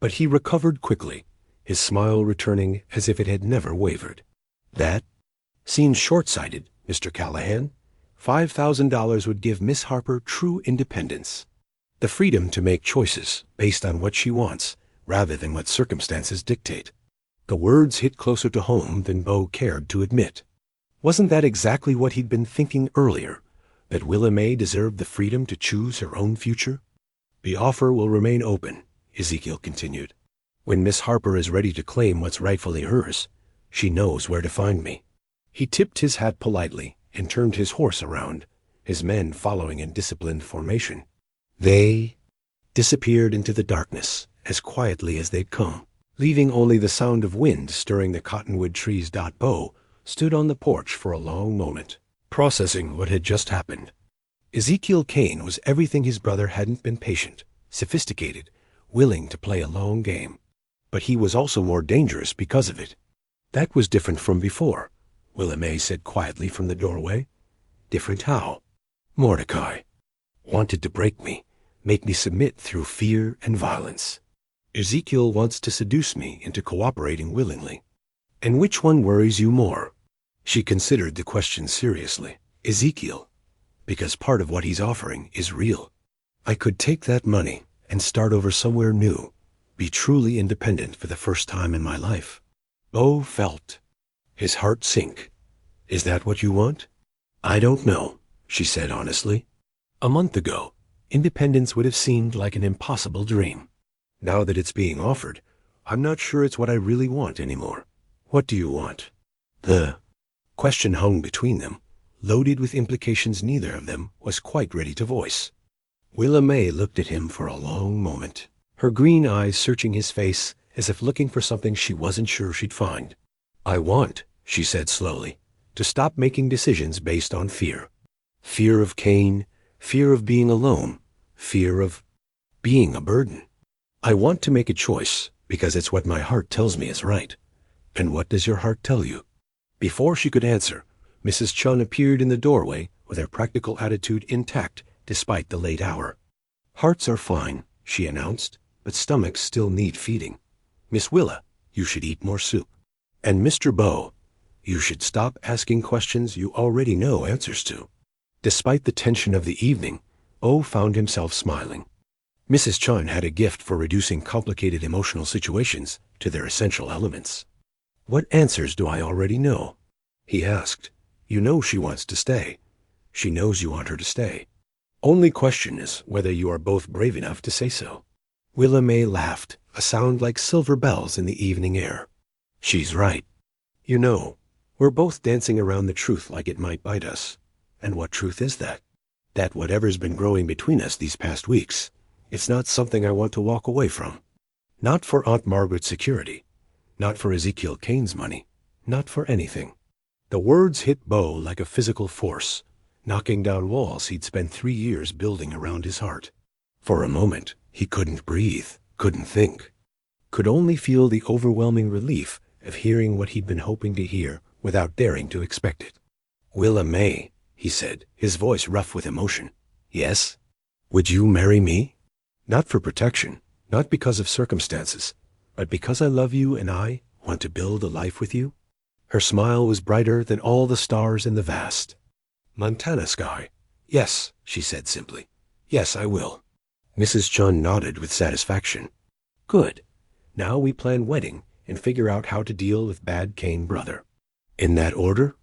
But he recovered quickly, his smile returning as if it had never wavered. "That seems short-sighted, Mr. Callahan. $5,000 would give Miss Harper true independence. The freedom to make choices based on what she wants, rather than what circumstances dictate." The words hit closer to home than Beau cared to admit. Wasn't that exactly what he'd been thinking earlier, that Willamay deserved the freedom to choose her own future? "The offer will remain open," Ezekiel continued. "When Miss Harper is ready to claim what's rightfully hers, she knows where to find me." He tipped his hat politely and turned his horse around, his men following in disciplined formation. They disappeared into the darkness as quietly as they'd come, leaving only the sound of wind stirring the cottonwood trees. Beau stood on the porch for a long moment, processing what had just happened. Ezekiel Kane was everything his brother hadn't been: patient, sophisticated, willing to play a long game. But he was also more dangerous because of it. That was different from before, Willamay said quietly from the doorway. Different how? Mordecai wanted to break me, make me submit through fear and violence. Ezekiel wants to seduce me into cooperating willingly. And which one worries you more? She considered the question seriously. Ezekiel, because part of what he's offering is real. I could take that money and start over somewhere new, be truly independent for the first time in my life. Beau felt his heart sink. Is that what you want? I don't know, she said honestly. A month ago, independence would have seemed like an impossible dream. Now that it's being offered, I'm not sure it's what I really want anymore. What do you want? The question hung between them, loaded with implications neither of them was quite ready to voice. Willamay looked at him for a long moment, her green eyes searching his face as if looking for something she wasn't sure she'd find. I want, she said slowly, to stop making decisions based on fear. Fear of Cain, fear of being alone, fear of being a burden. I want to make a choice because it's what my heart tells me is right. And what does your heart tell you? Before she could answer, Mrs. Chun appeared in the doorway with her practical attitude intact despite the late hour. Hearts are fine, she announced, but stomachs still need feeding. Miss Willa, you should eat more soup. And Mr. Beau, you should stop asking questions you already know answers to. Despite the tension of the evening, Beau found himself smiling. Mrs. Chun had a gift for reducing complicated emotional situations to their essential elements. What answers do I already know? He asked. You know she wants to stay. She knows you want her to stay. Only question is whether you are both brave enough to say so. Willamay laughed, a sound like silver bells in the evening air. She's right. You know, we're both dancing around the truth like it might bite us. And what truth is that? That whatever's been growing between us these past weeks, it's not something I want to walk away from. Not for Aunt Margaret's security. Not for Ezekiel Cain's money. Not for anything. The words hit Beau like a physical force, knocking down walls he'd spent 3 years building around his heart. For a moment, he couldn't breathe, couldn't think. Could only feel the overwhelming relief of hearing what he'd been hoping to hear without daring to expect it. Willamay, he said, his voice rough with emotion. Yes? Would you marry me? Not for protection, not because of circumstances, but because I love you and I want to build a life with you? Her smile was brighter than all the stars in the vast Montana sky. Yes, she said simply. Yes, I will. Mrs. Chun nodded with satisfaction. Good. Now we plan wedding and figure out how to deal with bad Cain brother. In that order?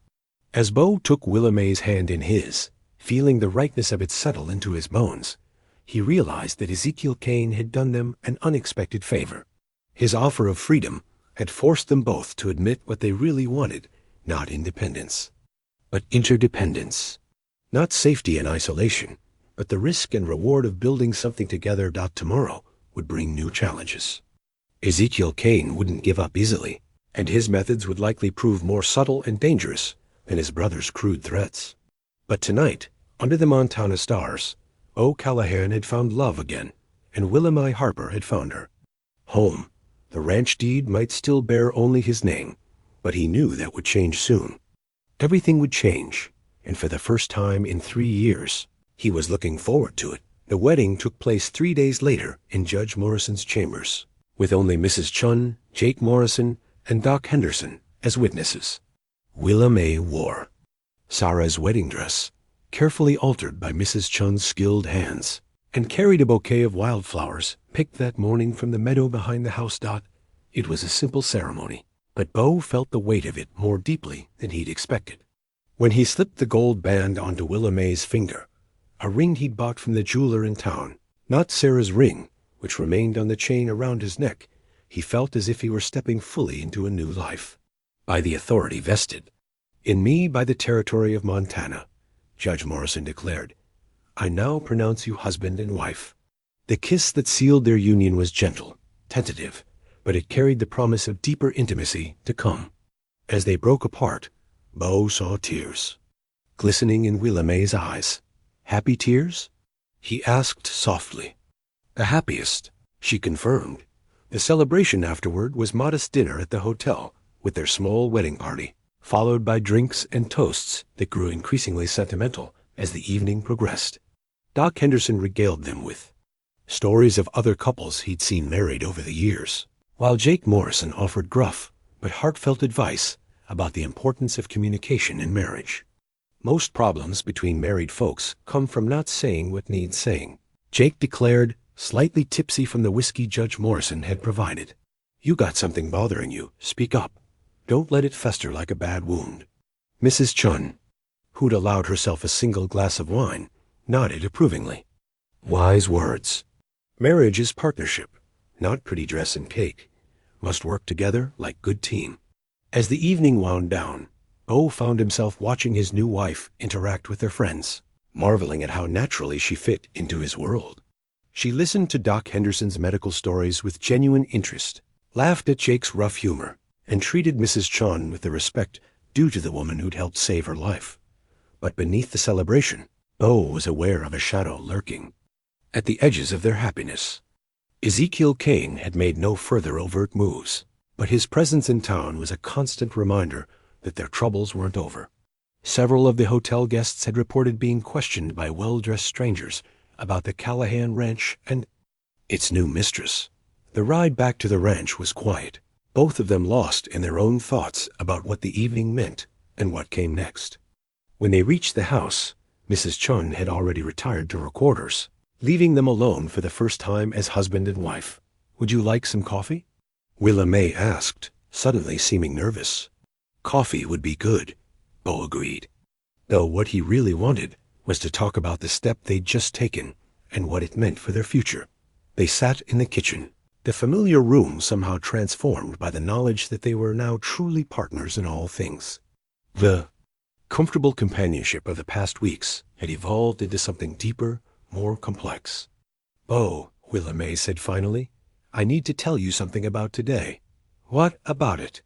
As Beau took Willamay's hand in his, feeling the rightness of it settle into his bones, he realized that Ezekiel Cain had done them an unexpected favor. His offer of freedom had forced them both to admit what they really wanted, not independence, but interdependence. Not safety and isolation, but the risk and reward of building something together. Tomorrow would bring new challenges. Ezekiel Cain wouldn't give up easily, and his methods would likely prove more subtle and dangerous than his brother's crude threats. But tonight, under the Montana stars, Beau Callahan had found love again, and Willamay Harper had found her. Home. The ranch deed might still bear only his name, but he knew that would change soon. Everything would change, and for the first time in 3 years, he was looking forward to it. The wedding took place 3 days later in Judge Morrison's chambers, with only Mrs. Chun, Jake Morrison, and Doc Henderson as witnesses. Willamay wore Sarah's wedding dress, carefully altered by Mrs. Chun's skilled hands, and carried a bouquet of wildflowers picked that morning from the meadow behind the house. It was a simple ceremony, but Beau felt the weight of it more deeply than he'd expected. When he slipped the gold band onto Willamay's finger, a ring he'd bought from the jeweler in town, not Sarah's ring, which remained on the chain around his neck, he felt as if he were stepping fully into a new life. By the authority vested in me by the territory of Montana, Judge Morrison declared, I now pronounce you husband and wife. The kiss that sealed their union was gentle, tentative, but it carried the promise of deeper intimacy to come. As they broke apart, Beau saw tears glistening in Willamay's eyes. Happy tears? He asked softly. The happiest, she confirmed. The celebration afterward was modest dinner at the hotel with their small wedding party, followed by drinks and toasts that grew increasingly sentimental as the evening progressed. Doc Henderson regaled them with stories of other couples he'd seen married over the years, while Jake Morrison offered gruff but heartfelt advice about the importance of communication in marriage. Most problems between married folks come from not saying what needs saying, Jake declared, slightly tipsy from the whiskey Judge Morrison had provided. You got something bothering you. Speak up. Don't let it fester like a bad wound. Mrs. Chun, who'd allowed herself a single glass of wine, nodded approvingly. Wise words. Marriage is partnership, not pretty dress and cake. Must work together like good team. As the evening wound down, Beau found himself watching his new wife interact with their friends, marveling at how naturally she fit into his world. She listened to Doc Henderson's medical stories with genuine interest, laughed at Jake's rough humor, and treated Mrs. Chun with the respect due to the woman who'd helped save her life. But beneath the celebration, Beau was aware of a shadow lurking at the edges of their happiness. Ezekiel Kane had made no further overt moves, but his presence in town was a constant reminder that their troubles weren't over. Several of the hotel guests had reported being questioned by well-dressed strangers about the Callahan ranch and its new mistress. The ride back to the ranch was quiet, both of them lost in their own thoughts about what the evening meant and what came next. When they reached the house, Mrs. Chun had already retired to her quarters, leaving them alone for the first time as husband and wife. Would you like some coffee? Willa May asked, suddenly seeming nervous. Coffee would be good, Beau agreed, though what he really wanted was to talk about the step they'd just taken and what it meant for their future. They sat in the kitchen, the familiar room somehow transformed by the knowledge that they were now truly partners in all things. The comfortable companionship of the past weeks had evolved into something deeper, more complex. Beau, Willa May said finally, I need to tell you something about today. What about it?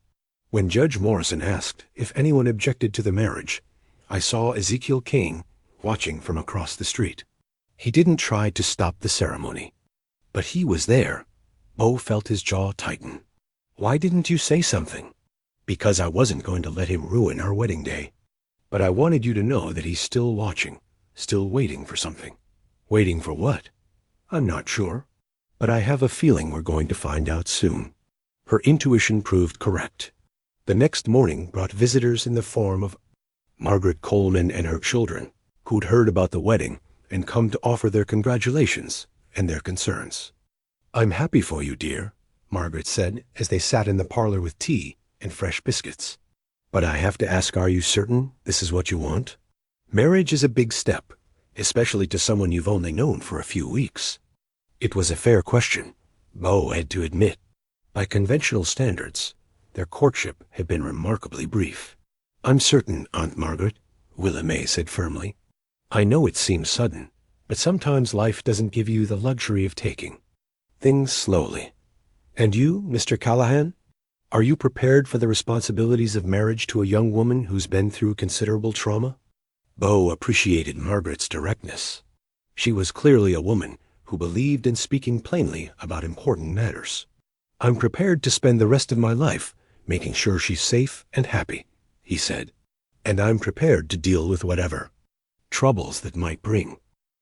When Judge Morrison asked if anyone objected to the marriage, I saw Ezekiel Kane watching from across the street. He didn't try to stop the ceremony, but he was there. Beau felt his jaw tighten. Why didn't you say something? Because I wasn't going to let him ruin our wedding day. But I wanted you to know that he's still watching, still waiting for something. Waiting for what? I'm not sure, but I have a feeling we're going to find out soon. Her intuition proved correct. The next morning brought visitors in the form of Margaret Coleman and her children, who'd heard about the wedding and come to offer their congratulations and their concerns. I'm happy for you, dear, Margaret said as they sat in the parlor with tea and fresh biscuits. But I have to ask, are you certain this is what you want? Marriage is a big step, especially to someone you've only known for a few weeks. It was a fair question, Beau had to admit. By conventional standards, their courtship had been remarkably brief. I'm certain, Aunt Margaret, Willa May said firmly. I know it seems sudden, but sometimes life doesn't give you the luxury of taking things slowly. And you, Mr. Callahan? Are you prepared for the responsibilities of marriage to a young woman who's been through considerable trauma? Beau appreciated Margaret's directness. She was clearly a woman who believed in speaking plainly about important matters. I'm prepared to spend the rest of my life making sure she's safe and happy, he said. And I'm prepared to deal with whatever troubles that might bring.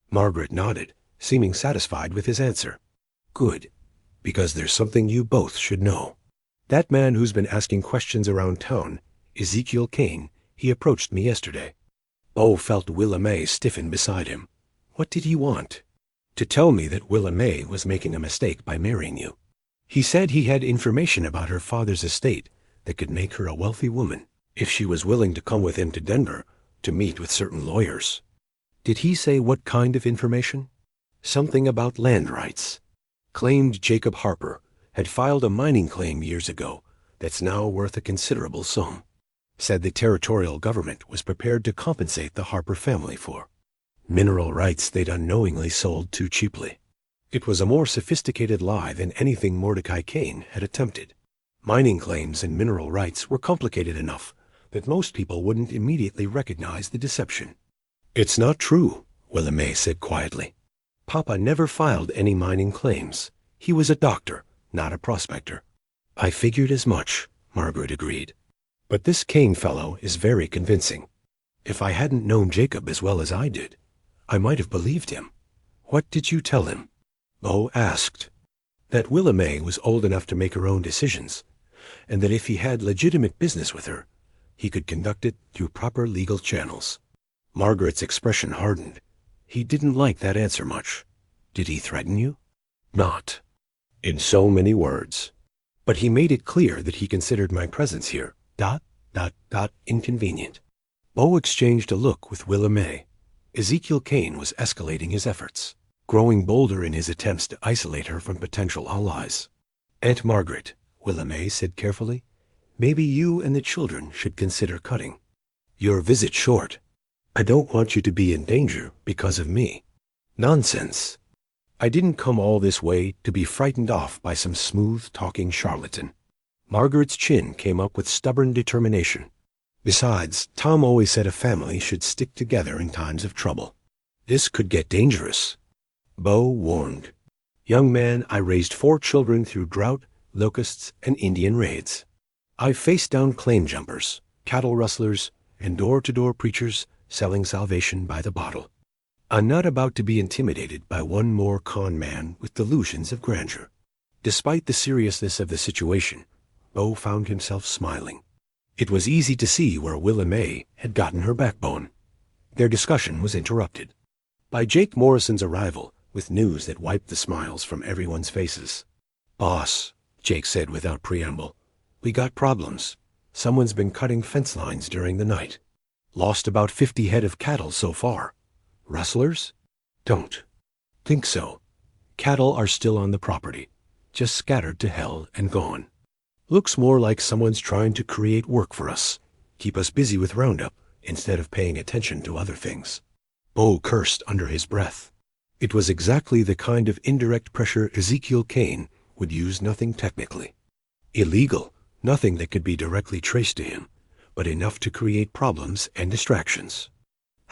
Margaret nodded, seeming satisfied with his answer. Good, because there's something you both should know. That man who's been asking questions around town, Ezekiel Kane, he approached me yesterday. Beau felt Willa May stiffen beside him. What did he want? To tell me that Willa May was making a mistake by marrying you. He said he had information about her father's estate that could make her a wealthy woman if she was willing to come with him to Denver to meet with certain lawyers. Did he say what kind of information? Something about land rights. Claimed Jacob Harper had filed a mining claim years ago that's now worth a considerable sum. Said the territorial government was prepared to compensate the Harper family for mineral rights they'd unknowingly sold too cheaply. It was a more sophisticated lie than anything Mordecai Kane had attempted. Mining claims and mineral rights were complicated enough that most people wouldn't immediately recognize the deception. It's not true, Willa May said quietly. Papa never filed any mining claims. He was a doctor, not a prospector. I figured as much, Margaret agreed. But this Kane fellow is very convincing. If I hadn't known Jacob as well as I did, I might have believed him. What did you tell him? Beau asked. That Willa May was old enough to make her own decisions, and that if he had legitimate business with her, he could conduct it through proper legal channels. Margaret's expression hardened. He didn't like that answer much. Did he threaten you? Not in so many words. But he made it clear that he considered my presence here inconvenient. Beau exchanged a look with Willa May. Ezekiel Kane was escalating his efforts, growing bolder in his attempts to isolate her from potential allies. Aunt Margaret, Willa May said carefully, maybe you and the children should consider cutting your visit short. I don't want you to be in danger because of me. Nonsense. I didn't come all this way to be frightened off by some smooth-talking charlatan. Margaret's chin came up with stubborn determination. Besides, Tom always said a family should stick together in times of trouble. This could get dangerous. Beau warned. Young man, I raised 4 children through drought, locusts, and Indian raids. I've faced down claim jumpers, cattle rustlers, and door-to-door preachers selling salvation by the bottle. I'm not about to be intimidated by one more con man with delusions of grandeur. Despite the seriousness of the situation, Beau found himself smiling. It was easy to see where Willa May had gotten her backbone. Their discussion was interrupted by Jake Morrison's arrival with news that wiped the smiles from everyone's faces. Boss, Jake said without preamble, we got problems. Someone's been cutting fence lines during the night. Lost about 50 head of cattle so far. Rustlers? Don't think so. Cattle are still on the property, just scattered to hell and gone. Looks more like someone's trying to create work for us, keep us busy with roundup instead of paying attention to other things. Beau cursed under his breath. It was exactly the kind of indirect pressure Ezekiel Kane would use, nothing technically illegal, nothing that could be directly traced to him, but enough to create problems and distractions.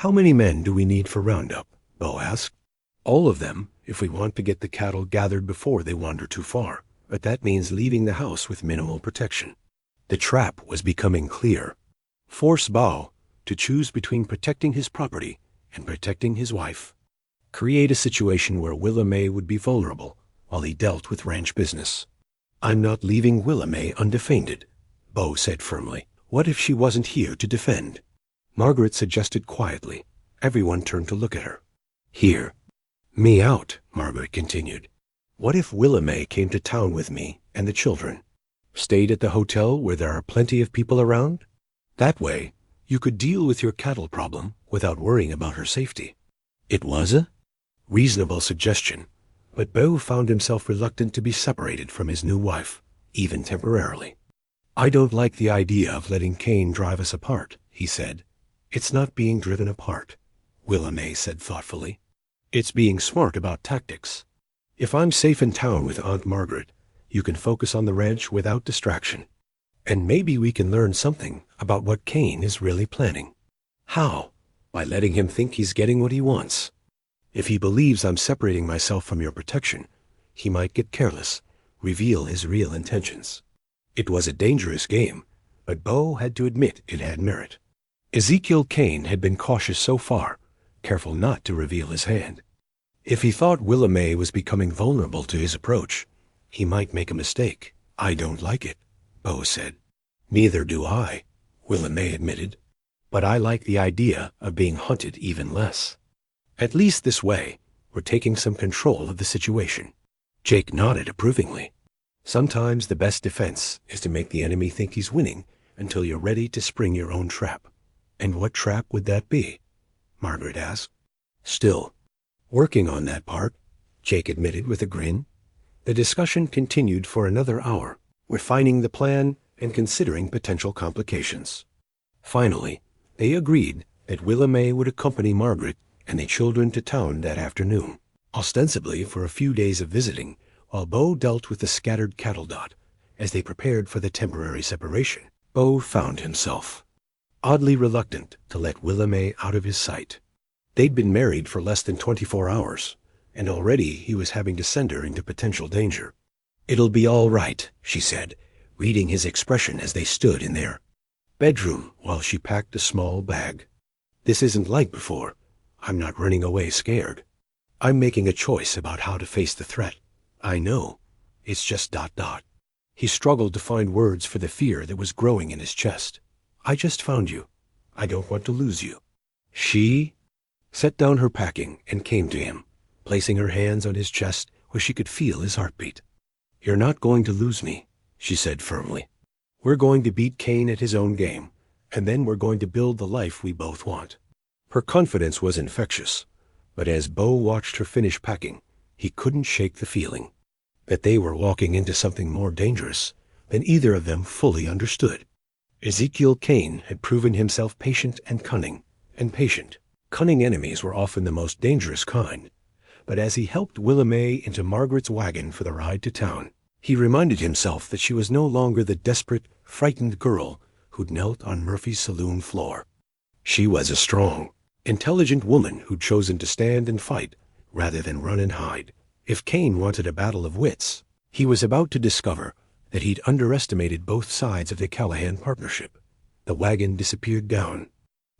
How many men do we need for roundup? Beau asked. All of them, if we want to get the cattle gathered before they wander too far, but that means leaving the house with minimal protection. The trap was becoming clear. Force Beau to choose between protecting his property and protecting his wife. Create a situation where Willa May would be vulnerable while he dealt with ranch business. I'm not leaving Willa May undefended, Beau said firmly. What if she wasn't here to defend? Margaret suggested quietly. Everyone turned to look at her. Here. Me out, Margaret continued. What if Willa May came to town with me and the children? Stayed at the hotel where there are plenty of people around? That way, you could deal with your cattle problem without worrying about her safety. It was a reasonable suggestion, but Beau found himself reluctant to be separated from his new wife, even temporarily. I don't like the idea of letting Kane drive us apart, he said. It's not being driven apart, Willa May said thoughtfully. It's being smart about tactics. If I'm safe in town with Aunt Margaret, you can focus on the ranch without distraction. And maybe we can learn something about what Kane is really planning. How? By letting him think he's getting what he wants. If he believes I'm separating myself from your protection, he might get careless, reveal his real intentions. It was a dangerous game, but Beau had to admit it had merit. Ezekiel Kane had been cautious so far, careful not to reveal his hand. If he thought Willa May was becoming vulnerable to his approach, he might make a mistake. I don't like it, Beau said. Neither do I, Willa May admitted. But I like the idea of being hunted even less. At least this way, we're taking some control of the situation. Jake nodded approvingly. Sometimes the best defense is to make the enemy think he's winning until you're ready to spring your own trap. And what trap would that be? Margaret asked. Still working on that part, Jake admitted with a grin. The discussion continued for another hour, refining the plan and considering potential complications. Finally, they agreed that Willa May would accompany Margaret and the children to town that afternoon, ostensibly for a few days of visiting, while Beau dealt with the scattered cattle dot. As they prepared for the temporary separation, Beau found himself oddly reluctant to let Willa May out of his sight. They'd been married for less than 24 hours, and already he was having to send her into potential danger. "It'll be all right," she said, reading his expression as they stood in their bedroom while she packed a small bag. "This isn't like before. I'm not running away scared. I'm making a choice about how to face the threat. I know. It's just ... He struggled to find words for the fear that was growing in his chest. "I just found you. I don't want to lose you." She set down her packing and came to him, placing her hands on his chest where she could feel his heartbeat. "You're not going to lose me," she said firmly. "We're going to beat Cain at his own game, and then we're going to build the life we both want." Her confidence was infectious, but as Beau watched her finish packing, he couldn't shake the feeling that they were walking into something more dangerous than either of them fully understood. Ezekiel Cain had proven himself patient and cunning, and patient, cunning enemies were often the most dangerous kind. But as he helped Willamette into Margaret's wagon for the ride to town, he reminded himself that she was no longer the desperate, frightened girl who'd knelt on Murphy's saloon floor. She was a strong, intelligent woman who'd chosen to stand and fight rather than run and hide. If Cain wanted a battle of wits, he was about to discover that he'd underestimated both sides of the Callahan partnership. The wagon disappeared down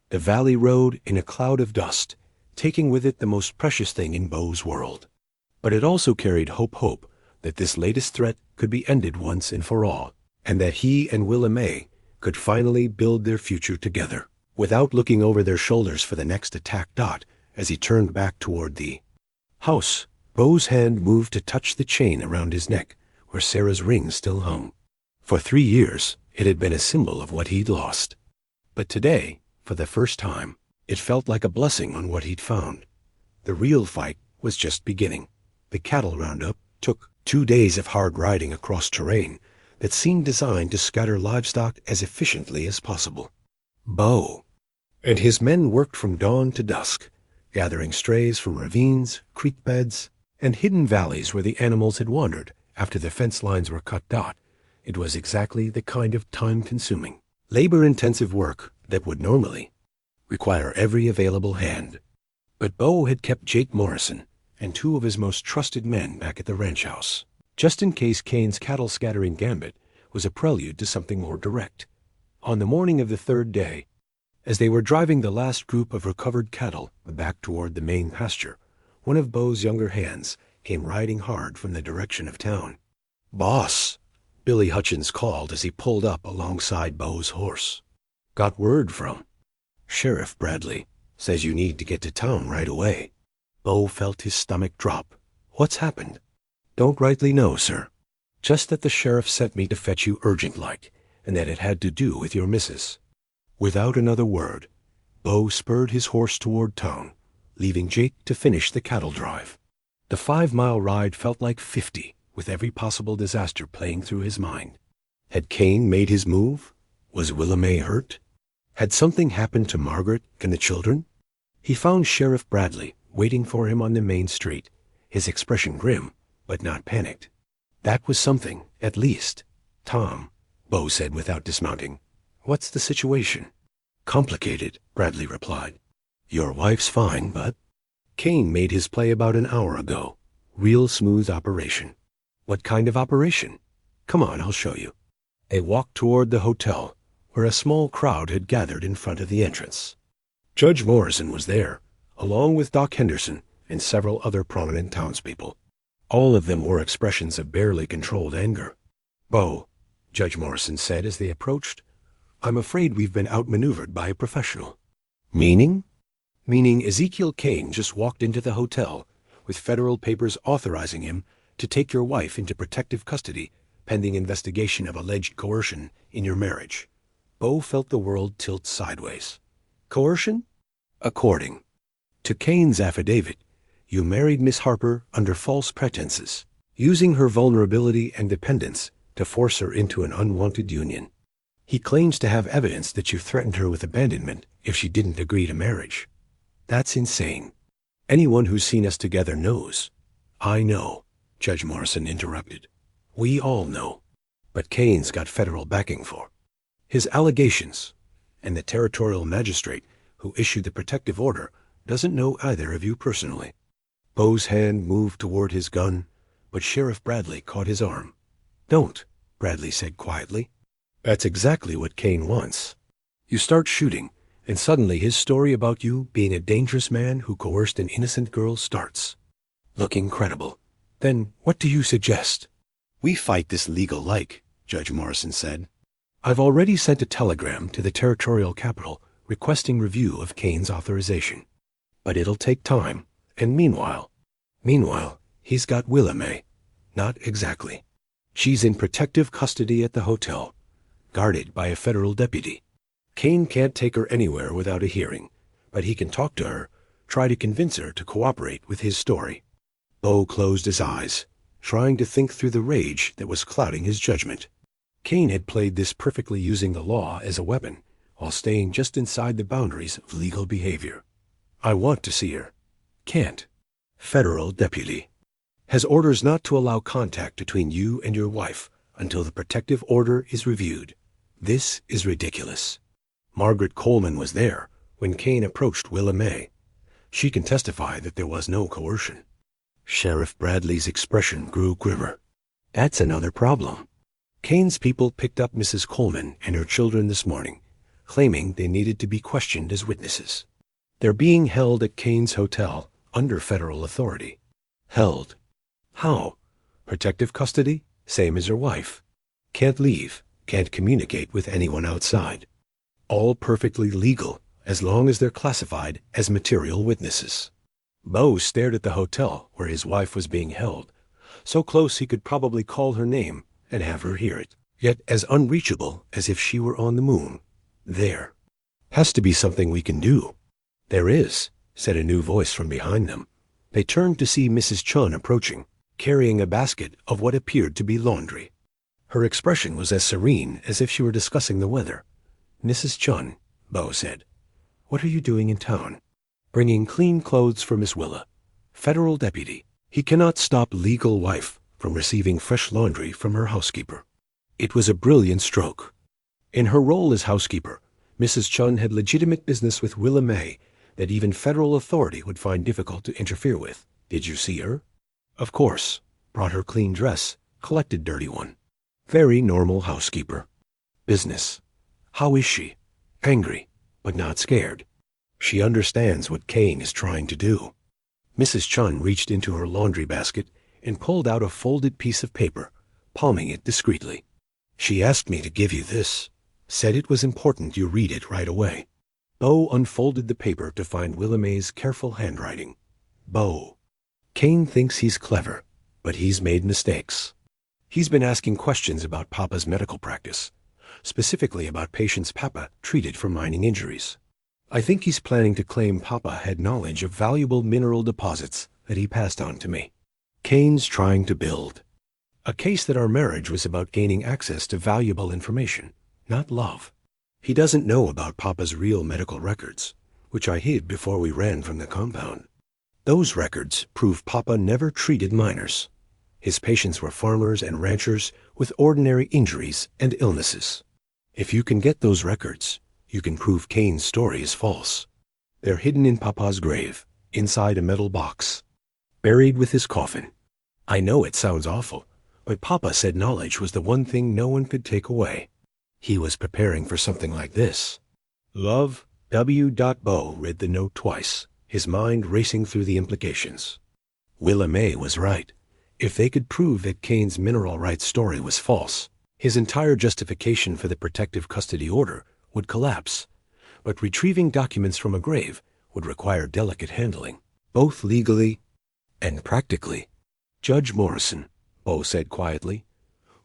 the valley road in a cloud of dust, taking with it the most precious thing in Beau's world. But it also carried hope that this latest threat could be ended once and for all, and that he and Willamette could finally build their future together. Without looking over their shoulders for the next attack, as he turned back toward the house, Beau's hand moved to touch the chain around his neck, where Sarah's ring still hung. For 3 years, it had been a symbol of what he'd lost. But today, for the first time, it felt like a blessing on what he'd found. The real fight was just beginning. The cattle roundup took 2 days of hard riding across terrain that seemed designed to scatter livestock as efficiently as possible. Beau and his men worked from dawn to dusk, gathering strays from ravines, creek beds, and hidden valleys where the animals had wandered after the fence lines were cut. It was exactly the kind of time-consuming, labor-intensive work that would normally require every available hand. But Beau had kept Jake Morrison and 2 of his most trusted men back at the ranch house, just in case Cain's cattle-scattering gambit was a prelude to something more direct. On the morning of the 3rd day, as they were driving the last group of recovered cattle back toward the main pasture, one of Beau's younger hands came riding hard from the direction of town. "Boss," Billy Hutchins called as he pulled up alongside Beau's horse. "Got word from Sheriff Bradley. Says you need to get to town right away." Beau felt his stomach drop. "What's happened?" "Don't rightly know, sir. Just that the sheriff sent me to fetch you urgent-like, and that it had to do with your missus." Without another word, Beau spurred his horse toward town, leaving Jake to finish the cattle drive. The 5-mile ride felt like 50, with every possible disaster playing through his mind. Had Cain made his move? Was Willamette hurt? Had something happened to Margaret and the children? He found Sheriff Bradley waiting for him on the main street, his expression grim, but not panicked. "That was something, at least." "Tom," Beau said without dismounting. "What's the situation?" "Complicated," Bradley replied. "Your wife's fine, but Cain made his play about an hour ago. Real smooth operation." "What kind of operation?" "Come on, I'll show you." They walked toward the hotel, where a small crowd had gathered in front of the entrance. Judge Morrison was there, along with Doc Henderson and several other prominent townspeople. All of them wore expressions of barely controlled anger. "Beau," Judge Morrison said as they approached, "I'm afraid we've been outmaneuvered by a professional." "Meaning?" "Meaning Ezekiel Cain just walked into the hotel with federal papers authorizing him to take your wife into protective custody pending investigation of alleged coercion in your marriage." Beau felt the world tilt sideways. "Coercion?" "According to Cain's affidavit, you married Miss Harper under false pretenses, using her vulnerability and dependence to force her into an unwanted union. He claims to have evidence that you threatened her with abandonment if she didn't agree to marriage." "That's insane. Anyone who's seen us together knows." "I know," Judge Morrison interrupted. "We all know. But Cain's got federal backing for his allegations, and the territorial magistrate who issued the protective order doesn't know either of you personally." Beau's hand moved toward his gun, but Sheriff Bradley caught his arm. "Don't," Bradley said quietly. "That's exactly what Kane wants. You start shooting, and suddenly his story about you being a dangerous man who coerced an innocent girl starts. Looking credible. Then what do you suggest?" "We fight this legal like," Judge Morrison said. "I've already sent a telegram to the territorial capital requesting review of Kane's authorization. But it'll take time, and meanwhile, he's got Willa May. Not exactly. She's in protective custody at the hotel, guarded by a federal deputy. Kane can't take her anywhere without a hearing, but he can talk to her, try to convince her to cooperate with his story." Beau closed his eyes, trying to think through the rage that was clouding his judgment. Kane had played this perfectly, using the law as a weapon, while staying just inside the boundaries of legal behavior. "I want to see her. Can't. Federal deputy. Has orders not to allow contact between you and your wife until the protective order is reviewed. This is ridiculous. Margaret Coleman was there when Kane approached Willa May. She can testify that there was no coercion." Sheriff Bradley's expression grew grimmer. "That's another problem. Kane's people picked up Mrs. Coleman and her children this morning, claiming they needed to be questioned as witnesses. They're being held at Kane's hotel under federal authority." "Held? How? Protective custody, same as her wife. Can't leave, can't communicate with anyone outside. All perfectly legal as long as they're classified as material witnesses." Beau stared at the hotel where his wife was being held, so close he could probably call her name and have her hear it, yet as unreachable as if she were on the moon. "There has to be something we can do." "There is," said a new voice from behind them. They turned to see Mrs. Chun approaching, carrying a basket of what appeared to be laundry. Her expression was as serene as if she were discussing the weather. "Mrs. Chun," Beau said, "what are you doing in town?" "Bringing clean clothes for Miss Willa. Federal deputy. He cannot stop legal wife from receiving fresh laundry from her housekeeper." It was a brilliant stroke. In her role as housekeeper, Mrs. Chun had legitimate business with Willa May that even federal authority would find difficult to interfere with. "Did you see her?" "Of course. Brought her clean dress, collected dirty one. Very normal housekeeper. Business. How is she?" "Angry, but not scared. She understands what Kane is trying to do." Mrs. Chun reached into her laundry basket and pulled out a folded piece of paper, palming it discreetly. "She asked me to give you this. Said it was important you read it right away." Beau unfolded the paper to find Willa May's careful handwriting. "Beau. Kane thinks he's clever, but he's made mistakes. He's been asking questions about Papa's medical practice, specifically about patients Papa treated for mining injuries. I think he's planning to claim Papa had knowledge of valuable mineral deposits that he passed on to me. Kane's trying to build a case that our marriage was about gaining access to valuable information, not love. He doesn't know about Papa's real medical records, which I hid before we ran from the compound. Those records prove Papa never treated miners. His patients were farmers and ranchers with ordinary injuries and illnesses. If you can get those records, you can prove Kane's story is false. They're hidden in Papa's grave, inside a metal box, buried with his coffin. I know it sounds awful, but Papa said knowledge was the one thing no one could take away. He was preparing for something like this." Love W. Beau read the note twice, his mind racing through the implications. Willa May was right. If they could prove that Kane's mineral rights story was false, his entire justification for the protective custody order would collapse. But retrieving documents from a grave would require delicate handling, both legally and practically. "Judge Morrison," Beau said quietly,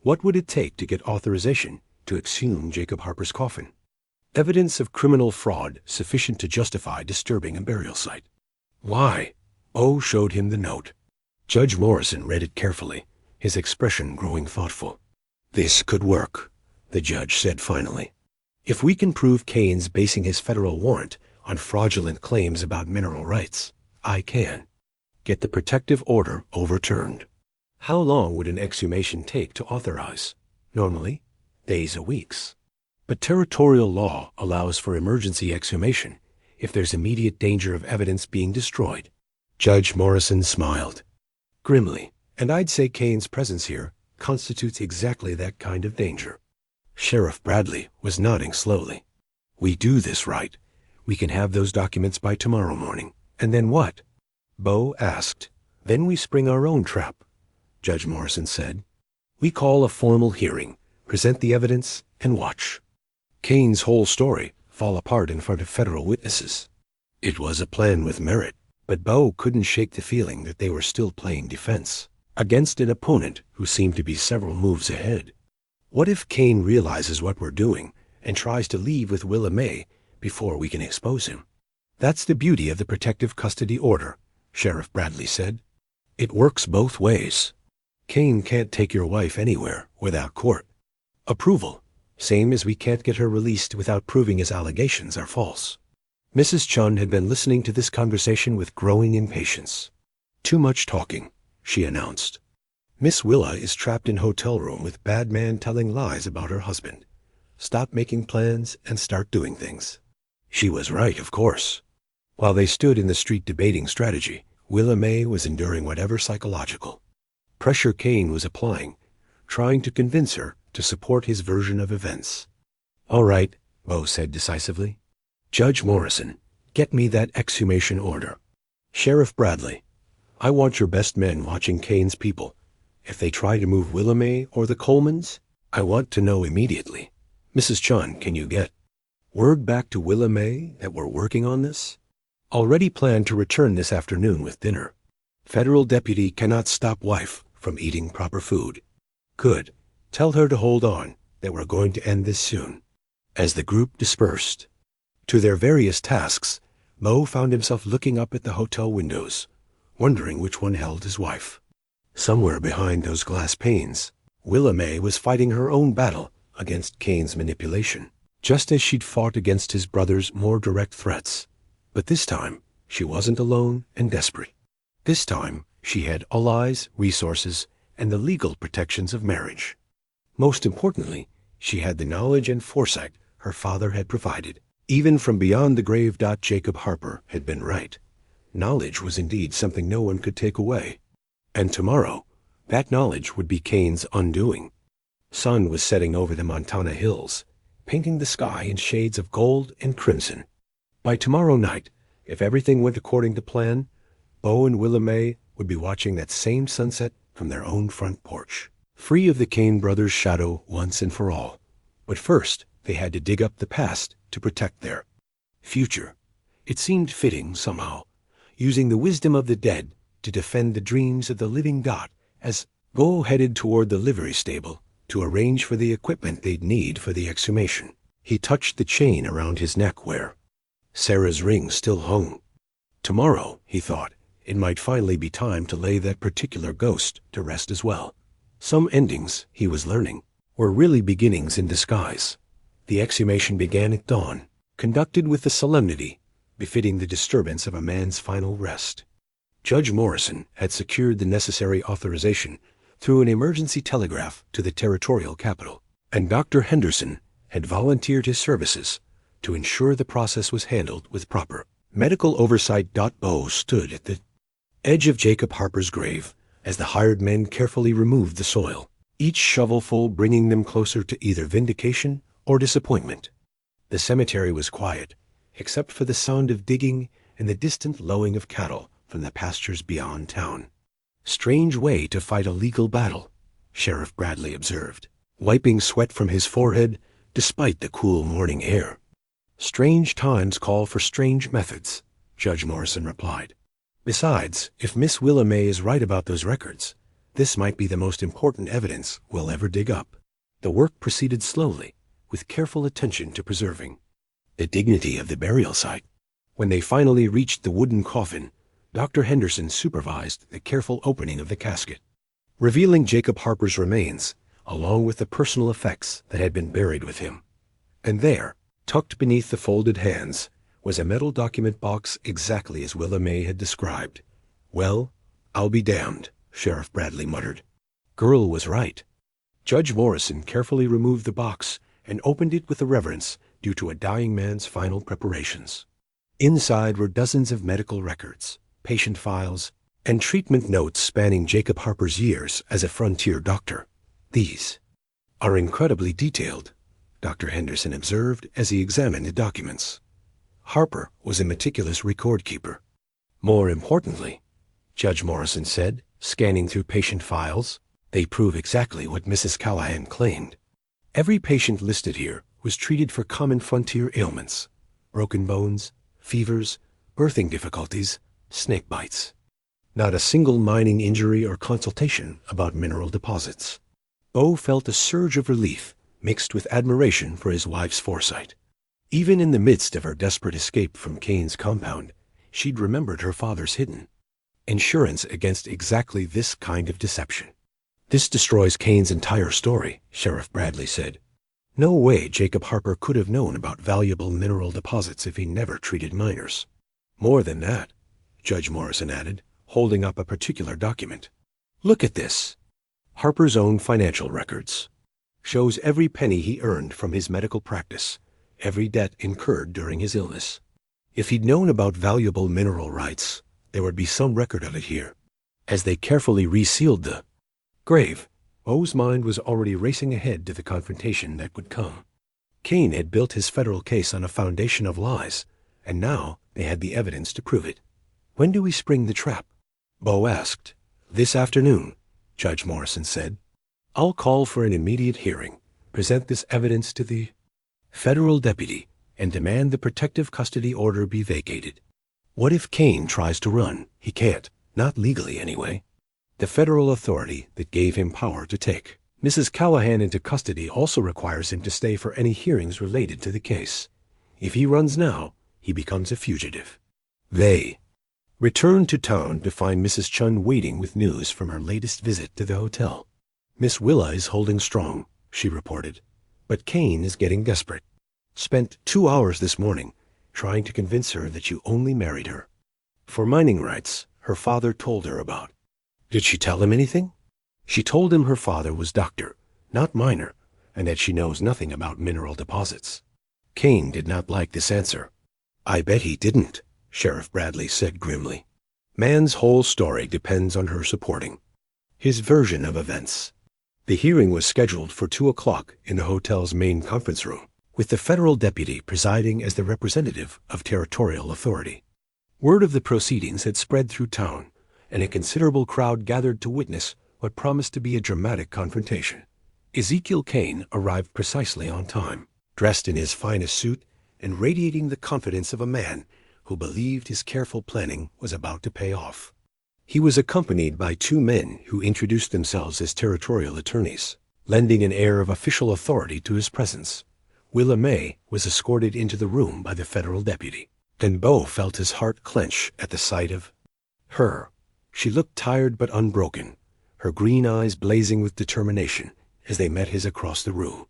"what would it take to get authorization to exhume Jacob Harper's coffin? Evidence of criminal fraud sufficient to justify disturbing a burial site." "Why?" Beau showed him the note. Judge Morrison read it carefully, his expression growing thoughtful. "This could work," the judge said finally. "If we can prove Kane's basing his federal warrant on fraudulent claims about mineral rights, I can get the protective order overturned." How long would an exhumation take to authorize? Normally, days or weeks. But territorial law allows for emergency exhumation if there's immediate danger of evidence being destroyed. Judge Morrison smiled grimly, and I'd say Kane's presence here constitutes exactly that kind of danger. Sheriff Bradley was nodding slowly. We do this right. We can have those documents by tomorrow morning. And then what? Beau asked. Then we spring our own trap, Judge Morrison said. We call a formal hearing, present the evidence, and watch Kane's whole story fall apart in front of federal witnesses. It was a plan with merit, but Beau couldn't shake the feeling that they were still playing defense against an opponent who seemed to be several moves ahead. What if Kane realizes what we're doing and tries to leave with Willa May before we can expose him? That's the beauty of the protective custody order, Sheriff Bradley said. It works both ways. Kane can't take your wife anywhere without court approval, same as we can't get her released without proving his allegations are false. Mrs. Chun had been listening to this conversation with growing impatience. Too much talking, she announced. Miss Willa is trapped in hotel room with bad man telling lies about her husband. Stop making plans and start doing things. She was right, of course. While they stood in the street debating strategy, Willa May was enduring whatever psychological pressure Kane was applying, trying to convince her to support his version of events. All right, Beau said decisively. Judge Morrison, get me that exhumation order. Sheriff Bradley, I want your best men watching Kane's people. If they try to move Willa May or the Colemans, I want to know immediately. Mrs. Chun, can you get word back to Willa May that we're working on this? Already planned to return this afternoon with dinner. Federal deputy cannot stop wife from eating proper food. Good. Tell her to hold on, that we're going to end this soon. As the group dispersed to their various tasks, Beau found himself looking up at the hotel windows, wondering which one held his wife. Somewhere behind those glass panes, Willa May was fighting her own battle against Kane's manipulation, just as she'd fought against his brother's more direct threats. But this time, she wasn't alone and desperate. This time, she had allies, resources, and the legal protections of marriage. Most importantly, she had the knowledge and foresight her father had provided. Even from beyond the grave. Jacob Harper had been right. Knowledge was indeed something no one could take away. And tomorrow, that knowledge would be Kane's undoing. Sun was setting over the Montana hills, painting the sky in shades of gold and crimson. By tomorrow night, if everything went according to plan, Beau and Willa May would be watching that same sunset from their own front porch, free of the Kane brothers' shadow once and for all. But first, they had to dig up the past to protect their future. It seemed fitting, somehow, using the wisdom of the dead to defend the dreams of the living. As Beau headed toward the livery stable to arrange for the equipment they'd need for the exhumation, he touched the chain around his neck where Sarah's ring still hung. Tomorrow, he thought, it might finally be time to lay that particular ghost to rest as well. Some endings, he was learning, were really beginnings in disguise. The exhumation began at dawn, conducted with the solemnity befitting the disturbance of a man's final rest. Judge Morrison had secured the necessary authorization through an emergency telegraph to the territorial capital, and Dr. Henderson had volunteered his services to ensure the process was handled with proper medical oversight. Beau stood at the edge of Jacob Harper's grave as the hired men carefully removed the soil, each shovelful bringing them closer to either vindication or disappointment. The cemetery was quiet, except for the sound of digging and the distant lowing of cattle from the pastures beyond town. Strange way to fight a legal battle, Sheriff Bradley observed, wiping sweat from his forehead despite the cool morning air. Strange times call for strange methods, Judge Morrison replied. Besides, if Miss Willa May is right about those records, this might be the most important evidence we'll ever dig up. The work proceeded slowly, with careful attention to preserving the dignity of the burial site. When they finally reached the wooden coffin, Dr. Henderson supervised the careful opening of the casket, revealing Jacob Harper's remains, along with the personal effects that had been buried with him. And there, tucked beneath the folded hands, was a metal document box exactly as Willa May had described. Well, I'll be damned, Sheriff Bradley muttered. Girl was right. Judge Morrison carefully removed the box and opened it with a reverence due to a dying man's final preparations. Inside were dozens of medical records, patient files, and treatment notes spanning Jacob Harper's years as a frontier doctor. These are incredibly detailed, Dr. Henderson observed as he examined the documents. Harper was a meticulous record keeper. More importantly, Judge Morrison said, scanning through patient files, they prove exactly what Mrs. Callahan claimed. Every patient listed here was treated for common frontier ailments: broken bones, fevers, birthing difficulties, snake bites. Not a single mining injury or consultation about mineral deposits. Beau felt a surge of relief mixed with admiration for his wife's foresight. Even in the midst of her desperate escape from Kane's compound, she'd remembered her father's hidden insurance against exactly this kind of deception. This destroys Kane's entire story, Sheriff Bradley said. No way Jacob Harper could have known about valuable mineral deposits if he never treated miners. More than that, Judge Morrison added, holding up a particular document. Look at this. Harper's own financial records. Shows every penny he earned from his medical practice, every debt incurred during his illness. If he'd known about valuable mineral rights, there would be some record of it here. As they carefully resealed the grave, Beau's mind was already racing ahead to the confrontation that would come. Kane had built his federal case on a foundation of lies, and now they had the evidence to prove it. When do we spring the trap? Beau asked. This afternoon, Judge Morrison said. I'll call for an immediate hearing, present this evidence to the federal deputy, and demand the protective custody order be vacated. What if Kane tries to run? He can't, not legally anyway. The federal authority that gave him power to take Mrs. Callahan into custody also requires him to stay for any hearings related to the case. If he runs now, he becomes a fugitive. They returned to town to find Mrs. Chun waiting with news from her latest visit to the hotel. Miss Willa is holding strong, she reported, but Kane is getting desperate. Spent 2 hours this morning trying to convince her that you only married her for mining rights her father told her about. Did she tell him anything? She told him her father was doctor, not miner, and that she knows nothing about mineral deposits. Kane did not like this answer. I bet he didn't, Sheriff Bradley said grimly. Man's whole story depends on her supporting his version of events. The hearing was scheduled for 2 o'clock in the hotel's main conference room, with the federal deputy presiding as the representative of territorial authority. Word of the proceedings had spread through town, and a considerable crowd gathered to witness what promised to be a dramatic confrontation. Ezekiel Kane arrived precisely on time, dressed in his finest suit and radiating the confidence of a man who believed his careful planning was about to pay off. He was accompanied by 2 men who introduced themselves as territorial attorneys, lending an air of official authority to his presence. Willa May was escorted into the room by the federal deputy. Then Beau felt his heart clench at the sight of her. She looked tired but unbroken, her green eyes blazing with determination as they met his across the room.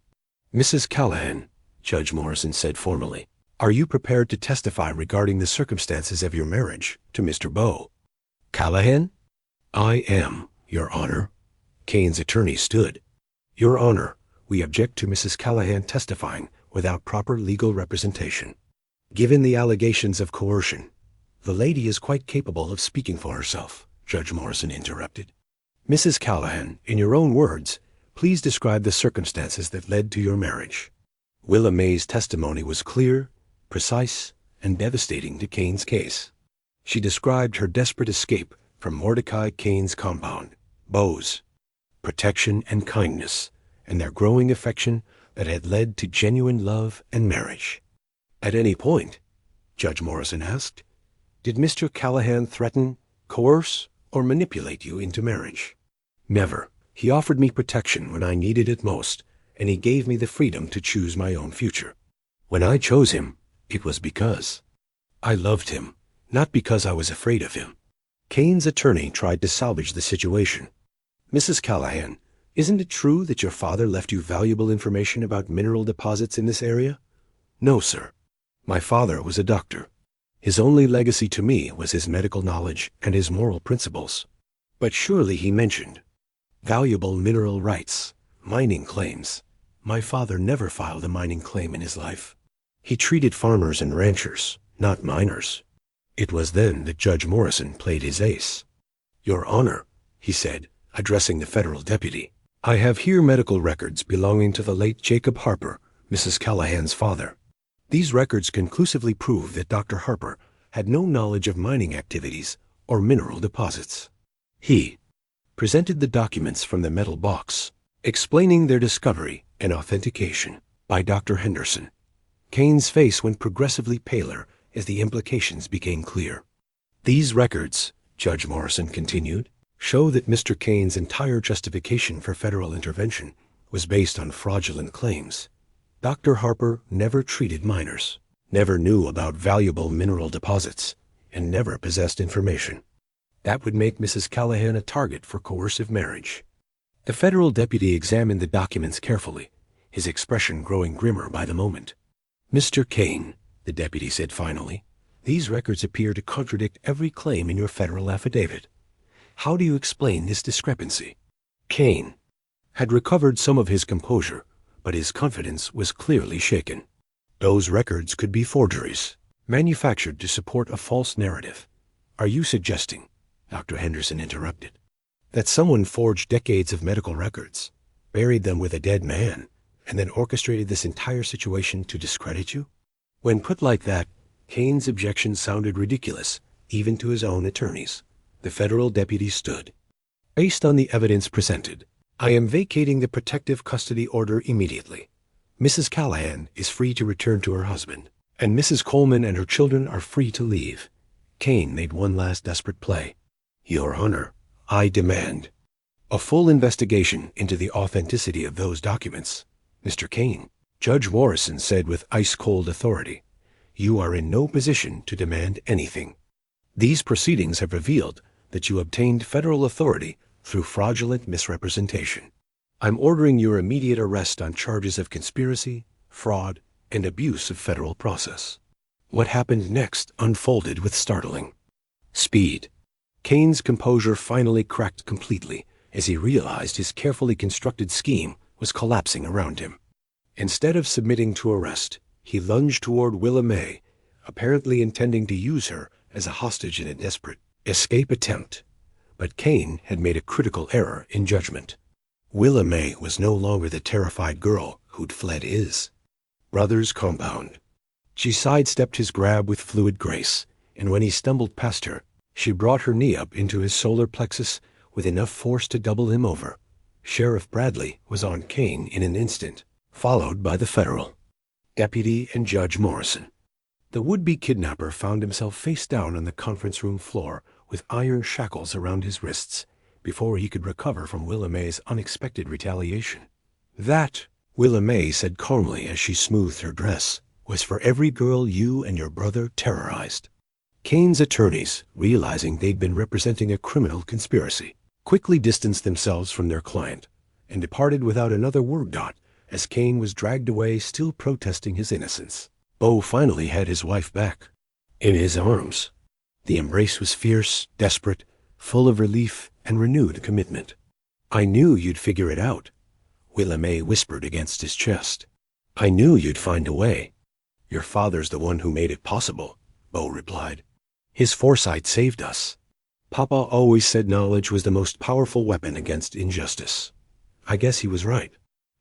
Mrs. Callahan, Judge Morrison said formally, are you prepared to testify regarding the circumstances of your marriage to Mr. Beau Callahan? I am, Your Honor. Kane's attorney stood. Your Honor, we object to Mrs. Callahan testifying without proper legal representation. Given the allegations of coercion, the lady is quite capable of speaking for herself, Judge Morrison interrupted. Mrs. Callahan, in your own words, please describe the circumstances that led to your marriage. Willa May's testimony was clear, precise, and devastating to Kane's case. She described her desperate escape from Mordecai Kane's compound, Beau's protection and kindness, and their growing affection that had led to genuine love and marriage. At any point, Judge Morrison asked, did Mr. Callahan threaten, coerce, or manipulate you into marriage? Never. He offered me protection when I needed it most, and he gave me the freedom to choose my own future. When I chose him, it was because I loved him, not because I was afraid of him. Kane's attorney tried to salvage the situation. Mrs. Callahan, isn't it true that your father left you valuable information about mineral deposits in this area? No, sir. My father was a doctor. His only legacy to me was his medical knowledge and his moral principles. But surely he mentioned valuable mineral rights, mining claims. My father never filed a mining claim in his life. He treated farmers and ranchers, not miners. It was then that Judge Morrison played his ace. "Your Honor," he said, addressing the federal deputy, "I have here medical records belonging to the late Jacob Harper, Mrs. Callahan's father. These records conclusively prove that Dr. Harper had no knowledge of mining activities or mineral deposits." He presented the documents from the metal box, explaining their discovery and authentication by Dr. Henderson. Kane's face went progressively paler as the implications became clear. "These records," Judge Morrison continued, "show that Mr. Kane's entire justification for federal intervention was based on fraudulent claims. Dr. Harper never treated miners, never knew about valuable mineral deposits, and never possessed information that would make Mrs. Callahan a target for coercive marriage." The federal deputy examined the documents carefully, his expression growing grimmer by the moment. "Mr. Kane," the deputy said finally, "these records appear to contradict every claim in your federal affidavit. How do you explain this discrepancy?" Kane had recovered some of his composure, but his confidence was clearly shaken. "Those records could be forgeries, manufactured to support a false narrative." "Are you suggesting," Dr. Henderson interrupted, "that someone forged decades of medical records, buried them with a dead man, and then orchestrated this entire situation to discredit you?" When put like that, Kane's objection sounded ridiculous, even to his own attorneys. The federal deputy stood. "Based on the evidence presented, I am vacating the protective custody order immediately. Mrs. Callahan is free to return to her husband, and Mrs. Coleman and her children are free to leave." Kane made one last desperate play. "Your Honor, I demand a full investigation into the authenticity of those documents." "Mr. Kane," Judge Morrison said with ice-cold authority, "you are in no position to demand anything. These proceedings have revealed that you obtained federal authority through fraudulent misrepresentation. I'm ordering your immediate arrest on charges of conspiracy, fraud, and abuse of federal process." What happened next unfolded with startling speed. Kane's composure finally cracked completely as he realized his carefully constructed scheme was collapsing around him. Instead of submitting to arrest, he lunged toward Willa May, apparently intending to use her as a hostage in a desperate escape attempt. But Kane had made a critical error in judgment. Willa May was no longer the terrified girl who'd fled his brother's compound. She sidestepped his grab with fluid grace, and when he stumbled past her, she brought her knee up into his solar plexus with enough force to double him over. Sheriff Bradley was on Kane in an instant, followed by the federal deputy and Judge Morrison. The would-be kidnapper found himself face down on the conference room floor with iron shackles around his wrists before he could recover from Willa May's unexpected retaliation. "That," Willa May said calmly as she smoothed her dress, "was for every girl you and your brother terrorized." Kane's attorneys, realizing they'd been representing a criminal conspiracy, quickly distanced themselves from their client and departed without another word dot as Kane was dragged away, still protesting his innocence. Beau finally had his wife back in his arms. The embrace was fierce, desperate, full of relief and renewed commitment. "I knew you'd figure it out," Willa May whispered against his chest. "I knew you'd find a way." "Your father's the one who made it possible," Beau replied. "His foresight saved us. Papa always said knowledge was the most powerful weapon against injustice." "I guess he was right."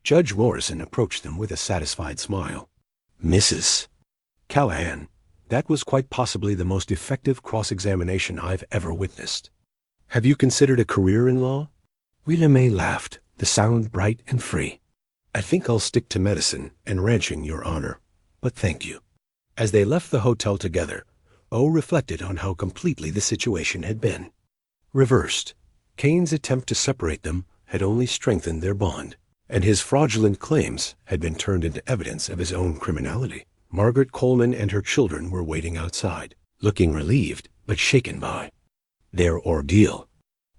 Judge Morrison approached them with a satisfied smile. "Mrs. Callahan, that was quite possibly the most effective cross-examination I've ever witnessed. Have you considered a career in law?" Willa May laughed, the sound bright and free. "I think I'll stick to medicine and ranching, Your Honor. But thank you." As they left the hotel together, Beau reflected on how completely the situation had been reversed. Kane's attempt to separate them had only strengthened their bond, and his fraudulent claims had been turned into evidence of his own criminality. Margaret Coleman and her children were waiting outside, looking relieved but shaken by their ordeal.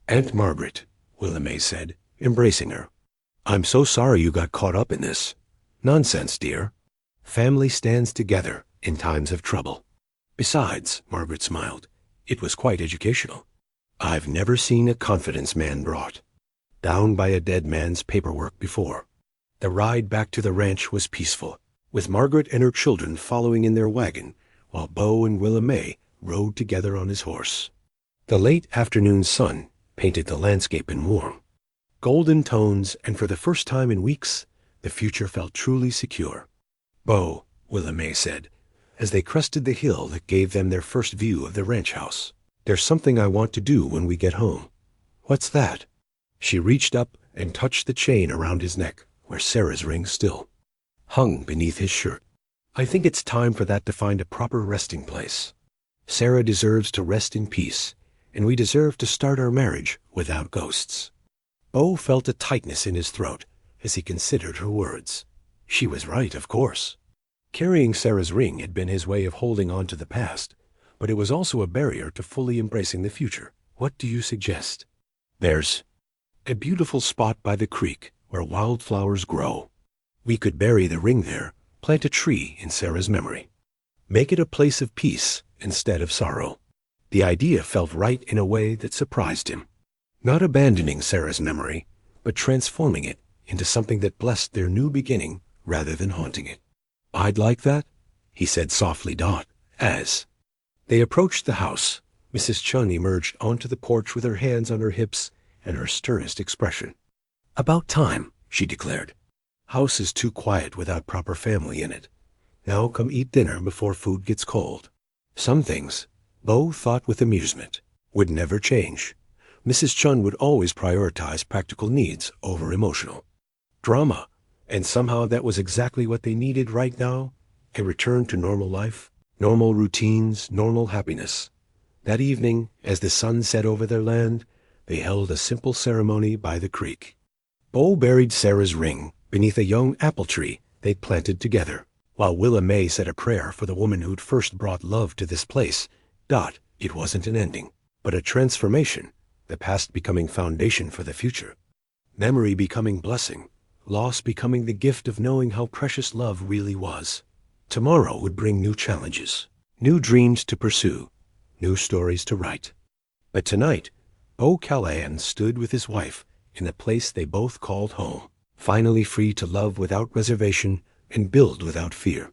"Aunt Margaret," Willa May said, embracing her, "I'm so sorry you got caught up in this." "Nonsense, dear. Family stands together in times of trouble." "Besides," Margaret smiled, "it was quite educational. I've never seen a confidence man brought down by a dead man's paperwork before." The ride back to the ranch was peaceful, with Margaret and her children following in their wagon, while Beau and Willa May rode together on his horse. The late afternoon sun painted the landscape in warm, golden tones, and for the first time in weeks, the future felt truly secure. "Beau," May said, as they crested the hill that gave them their first view of the ranch house, "there's something I want to do when we get home." "What's that?" She reached up and touched the chain around his neck, where Sarah's ring still hung beneath his shirt. "I think it's time for that to find a proper resting place. Sarah deserves to rest in peace, and we deserve to start our marriage without ghosts." Beau felt a tightness in his throat as he considered her words. She was right, of course. Carrying Sarah's ring had been his way of holding on to the past, but it was also a barrier to fully embracing the future. "What do you suggest?" "There's a beautiful spot by the creek where wildflowers grow. We could bury the ring there, plant a tree in Sarah's memory. Make it a place of peace instead of sorrow." The idea felt right in a way that surprised him. Not abandoning Sarah's memory, but transforming it into something that blessed their new beginning rather than haunting it. "I'd like that," he said softly, as they approached the house. Mrs. Chun emerged onto the porch with her hands on her hips and her sternest expression. "About time," she declared. "House is too quiet without proper family in it. Now come eat dinner before food gets cold." Some things, Beau thought with amusement, would never change. Mrs. Chun would always prioritize practical needs over emotional drama, and somehow that was exactly what they needed right now, a return to normal life, normal routines, normal happiness. That evening, as the sun set over their land, they held a simple ceremony by the creek. Beau buried Sarah's ring beneath a young apple tree they'd planted together, while May said a prayer for the woman who'd first brought love to this place. It wasn't an ending, but a transformation, the past becoming foundation for the future. Memory becoming blessing, loss becoming the gift of knowing how precious love really was. Tomorrow would bring new challenges, new dreams to pursue, new stories to write. But tonight, Beau Callahan stood with his wife in the place they both called home, finally free to love without reservation and build without fear.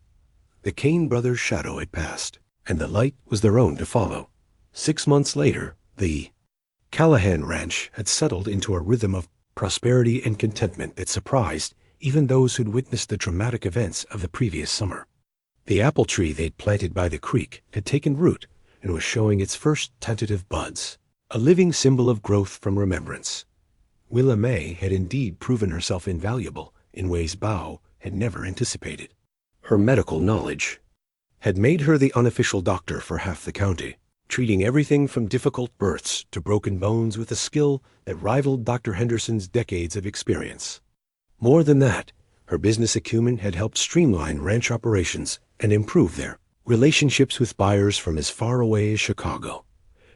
The Kane brothers' shadow had passed, and the light was their own to follow. 6 months later, the Callahan Ranch had settled into a rhythm of prosperity and contentment that surprised even those who'd witnessed the dramatic events of the previous summer. The apple tree they'd planted by the creek had taken root and was showing its first tentative buds, a living symbol of growth from remembrance. May had indeed proven herself invaluable in ways Beau had never anticipated. Her medical knowledge had made her the unofficial doctor for half the county, treating everything from difficult births to broken bones with a skill that rivaled Dr. Henderson's decades of experience. More than that, her business acumen had helped streamline ranch operations and improve their relationships with buyers from as far away as Chicago.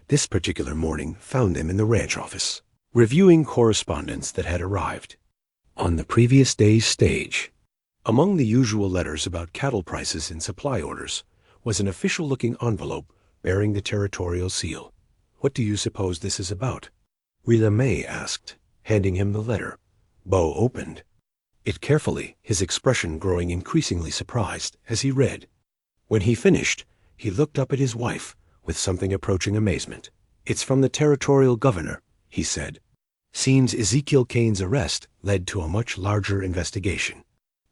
This particular morning found them in the ranch office, reviewing correspondence that had arrived on the previous day's stage. Among the usual letters about cattle prices and supply orders was an official-looking envelope bearing the territorial seal. "What do you suppose this is about?" May asked, handing him the letter. Beau opened it carefully, his expression growing increasingly surprised as he read. When he finished, he looked up at his wife with something approaching amazement. "It's from the territorial governor," he said. "Seems Ezekiel Kane's arrest led to a much larger investigation.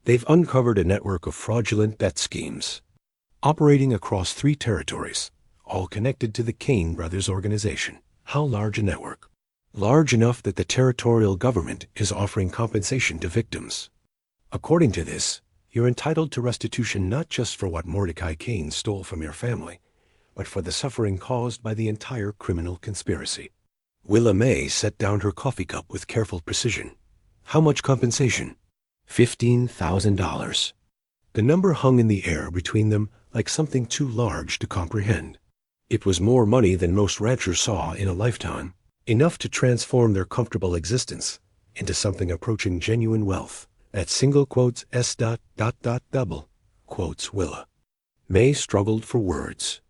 They've uncovered a network of fraudulent debt schemes operating across 3 territories, all connected to the Kane brothers organization." "How large a network?" "Large enough that the territorial government is offering compensation to victims. According to this, you're entitled to restitution not just for what Mordecai Kane stole from your family, but for the suffering caused by the entire criminal conspiracy." May set down her coffee cup with careful precision. "How much compensation?" $15,000. The number hung in the air between them like something too large to comprehend. It was more money than most ranchers saw in a lifetime, enough to transform their comfortable existence into something approaching genuine wealth. At single quotes S. double quotes Willa. May struggled for words.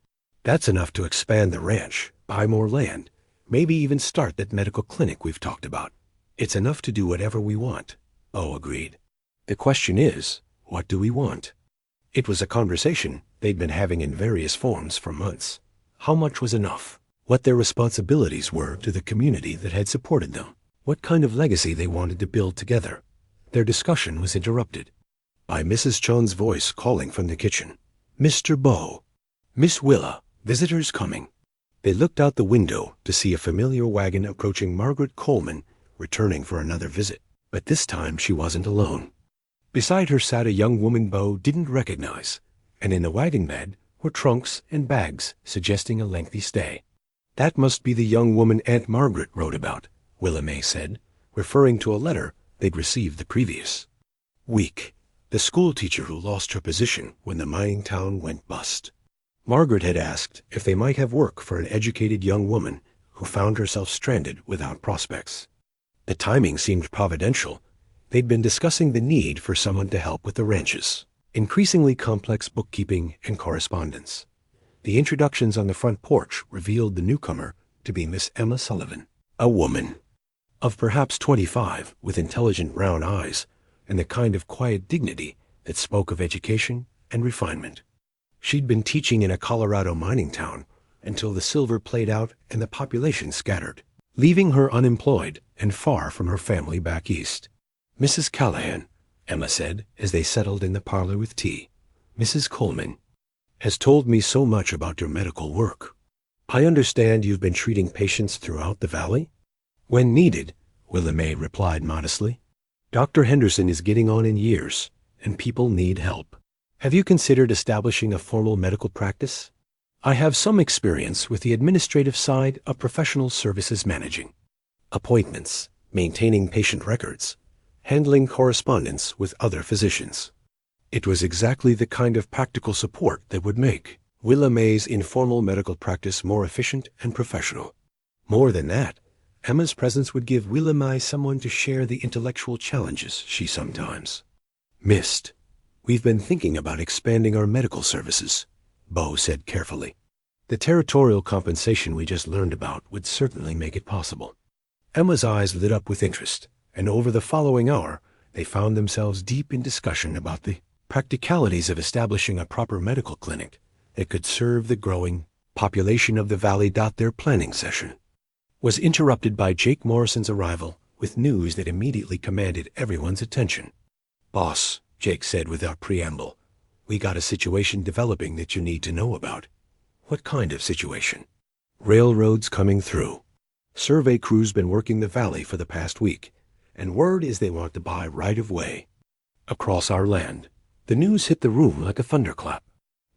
"That's enough to expand the ranch, buy more land, maybe even start that medical clinic we've talked about. It's enough to do whatever we want," Beau agreed. "The question is, what do we want?" It was a conversation they'd been having in various forms for months. How much was enough? What their responsibilities were to the community that had supported them? What kind of legacy they wanted to build together? Their discussion was interrupted by Mrs. Chun's voice calling from the kitchen. "Mr. Beau, Miss Willa, visitors coming." They looked out the window to see a familiar wagon approaching Margaret Coleman, returning for another visit. But this time she wasn't alone. Beside her sat a young woman Beau didn't recognize, and in the wagon bed were trunks and bags suggesting a lengthy stay. "That must be the young woman Aunt Margaret wrote about," Willa May said, referring to a letter they'd received the previous week. The school teacher who lost her position when the mining town went bust. Margaret had asked if they might have work for an educated young woman who found herself stranded without prospects. The timing seemed providential. They'd been discussing the need for someone to help with the ranch's increasingly complex bookkeeping and correspondence. The introductions on the front porch revealed the newcomer to be Miss Emma Sullivan, a woman of perhaps 25, with intelligent brown eyes and the kind of quiet dignity that spoke of education and refinement. She'd been teaching in a Colorado mining town until the silver played out and the population scattered, leaving her unemployed and far from her family back east. "Mrs. Callahan," Emma said as they settled in the parlor with tea, "Mrs. Coleman has told me so much about your medical work. I understand you've been treating patients throughout the valley?" "When needed," Willa May replied modestly. "Dr. Henderson is getting on in years, and people need help. Have you considered establishing a formal medical practice? I have some experience with the administrative side of professional services managing appointments, maintaining patient records, handling correspondence with other physicians." It was exactly the kind of practical support that would make Willa May's informal medical practice more efficient and professional. More than that, Emma's presence would give Willa May someone to share the intellectual challenges she sometimes missed. "We've been thinking about expanding our medical services," Beau said carefully. "The territorial compensation we just learned about would certainly make it possible." Emma's eyes lit up with interest, and over the following hour they found themselves deep in discussion about the practicalities of establishing a proper medical clinic that could serve the growing population of the valley. Their planning session was interrupted by Jake Morrison's arrival with news that immediately commanded everyone's attention. "Boss," Jake said without preamble, "we got a situation developing that you need to know about." "What kind of situation?" "Railroads coming through. Survey crews been working the valley for the past week, and word is they want to buy right of way across our land." The news hit the room like a thunderclap.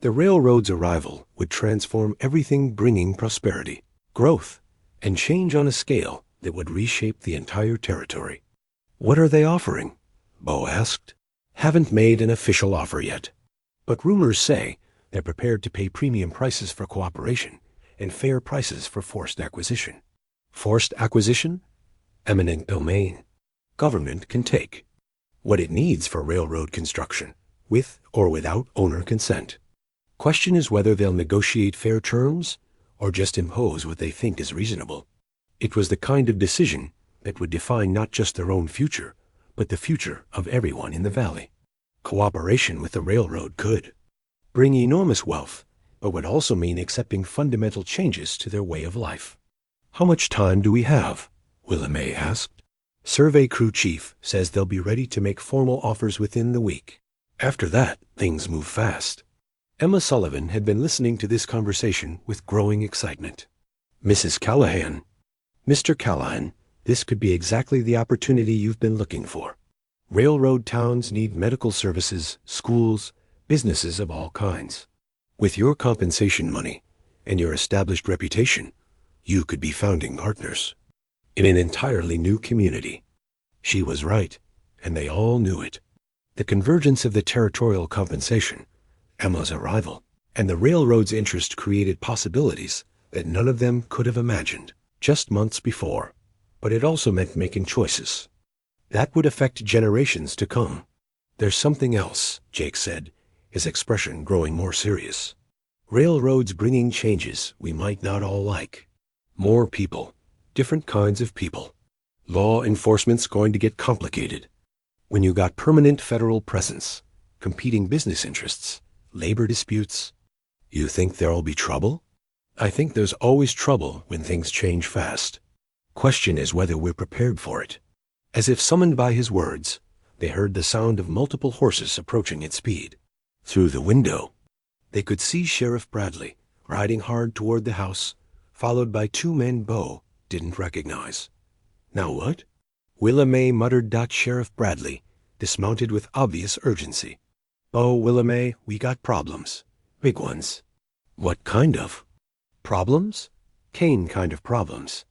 The railroad's arrival would transform everything, bringing prosperity, growth, and change on a scale that would reshape the entire territory. "What are they offering?" Beau asked. "Haven't made an official offer yet, but rumors say they're prepared to pay premium prices for cooperation and fair prices for forced acquisition." "Forced acquisition? Eminent domain. Government can take what it needs for railroad construction, with or without owner consent. Question is whether they'll negotiate fair terms or just impose what they think is reasonable." It was the kind of decision that would define not just their own future, but the future of everyone in the valley. Cooperation with the railroad could bring enormous wealth, but would also mean accepting fundamental changes to their way of life. "How much time do we have?" Willa May asked. "Survey crew chief says they'll be ready to make formal offers within the week. After that, things move fast." Emma Sullivan had been listening to this conversation with growing excitement. "Mrs. Callahan, Mr. Callahan, this could be exactly the opportunity you've been looking for. Railroad towns need medical services, schools, businesses of all kinds. With your compensation money and your established reputation, you could be founding partners in an entirely new community." She was right, and they all knew it. The convergence of the territorial compensation, Emma's arrival, and the railroad's interest created possibilities that none of them could have imagined just months before. But it also meant making choices that would affect generations to come. "There's something else," Jake said, his expression growing more serious. "Railroads bringing changes we might not all like. More people, different kinds of people. Law enforcement's going to get complicated. When you got permanent federal presence, competing business interests, labor disputes, you think there'll be trouble?" I think there's always trouble when things change fast. Question is whether we're prepared for it. As if summoned by his words, they heard the sound of multiple horses approaching at speed. Through the window, they could see Sheriff Bradley riding hard toward the house, followed by two men Beau didn't recognize. Now what? Willa May muttered. Sheriff Bradley dismounted with obvious urgency. "Oh, Willa May, we got problems. Big ones." "What kind of problems?" "Kane kind of problems.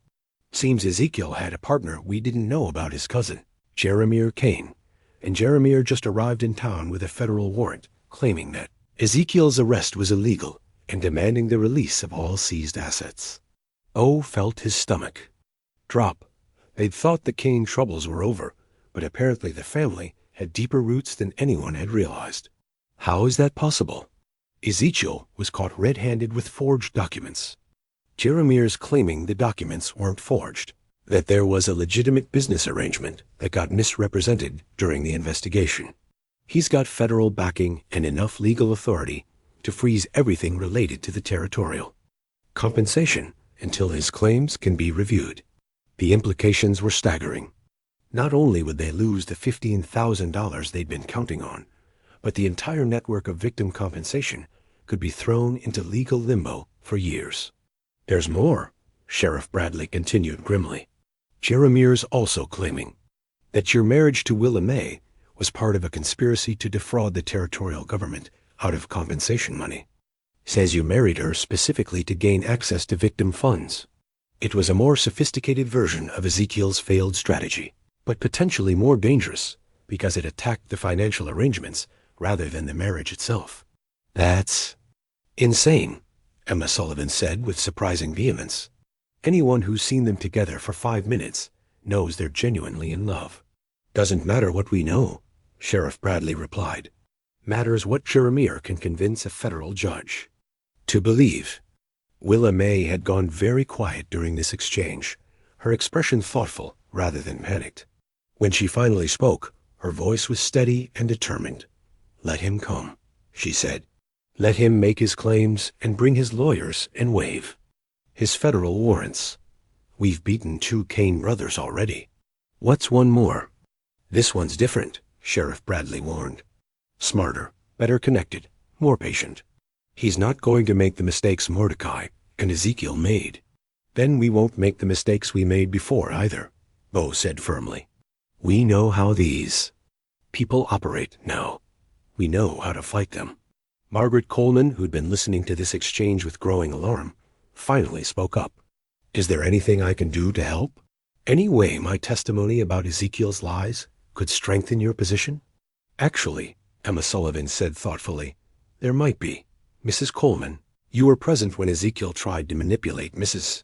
Seems Ezekiel had a partner we didn't know about, his cousin, Jeremiah Kane, and Jeremiah just arrived in town with a federal warrant claiming that Ezekiel's arrest was illegal and demanding the release of all seized assets." O felt his stomach drop. They'd thought the Kane troubles were over, but apparently the family had deeper roots than anyone had realized. How is that possible? Ezekiel was caught red-handed with forged documents. Jeremiah's claiming the documents weren't forged, that there was a legitimate business arrangement that got misrepresented during the investigation. He's got federal backing and enough legal authority to freeze everything related to the territorial compensation until his claims can be reviewed. The implications were staggering. Not only would they lose the $15,000 they'd been counting on, but the entire network of victim compensation could be thrown into legal limbo for years. "There's more," Sheriff Bradley continued grimly. "Jeremiah's also claiming that your marriage to Willa May was part of a conspiracy to defraud the territorial government out of compensation money. Says you married her specifically to gain access to victim funds. It was a more sophisticated version of Ezekiel's failed strategy, but potentially more dangerous because it attacked the financial arrangements rather than the marriage itself." "That's insane," Emma Sullivan said with surprising vehemence. "Anyone who's seen them together for 5 minutes knows they're genuinely in love." "Doesn't matter what we know," Sheriff Bradley replied. "Matters what Jeremiah can convince a federal judge to believe." Willa May had gone very quiet during this exchange, her expression thoughtful rather than panicked. When she finally spoke, her voice was steady and determined. "Let him come," she said. "Let him make his claims and bring his lawyers and waive his federal warrants. We've beaten 2 Kane brothers already. What's one more?" "This one's different," Sheriff Bradley warned. "Smarter, better connected, more patient. He's not going to make the mistakes Mordecai and Ezekiel made. Then we won't make the mistakes we made before either," Beau said firmly. "We know how these people operate now. We know how to fight them." Margaret Coleman, who'd been listening to this exchange with growing alarm, finally spoke up. "Is there anything I can do to help? Any way my testimony about Ezekiel's lies could strengthen your position?" "Actually," Emma Sullivan said thoughtfully, "there might be. Mrs. Coleman, you were present when Ezekiel tried to manipulate Mrs.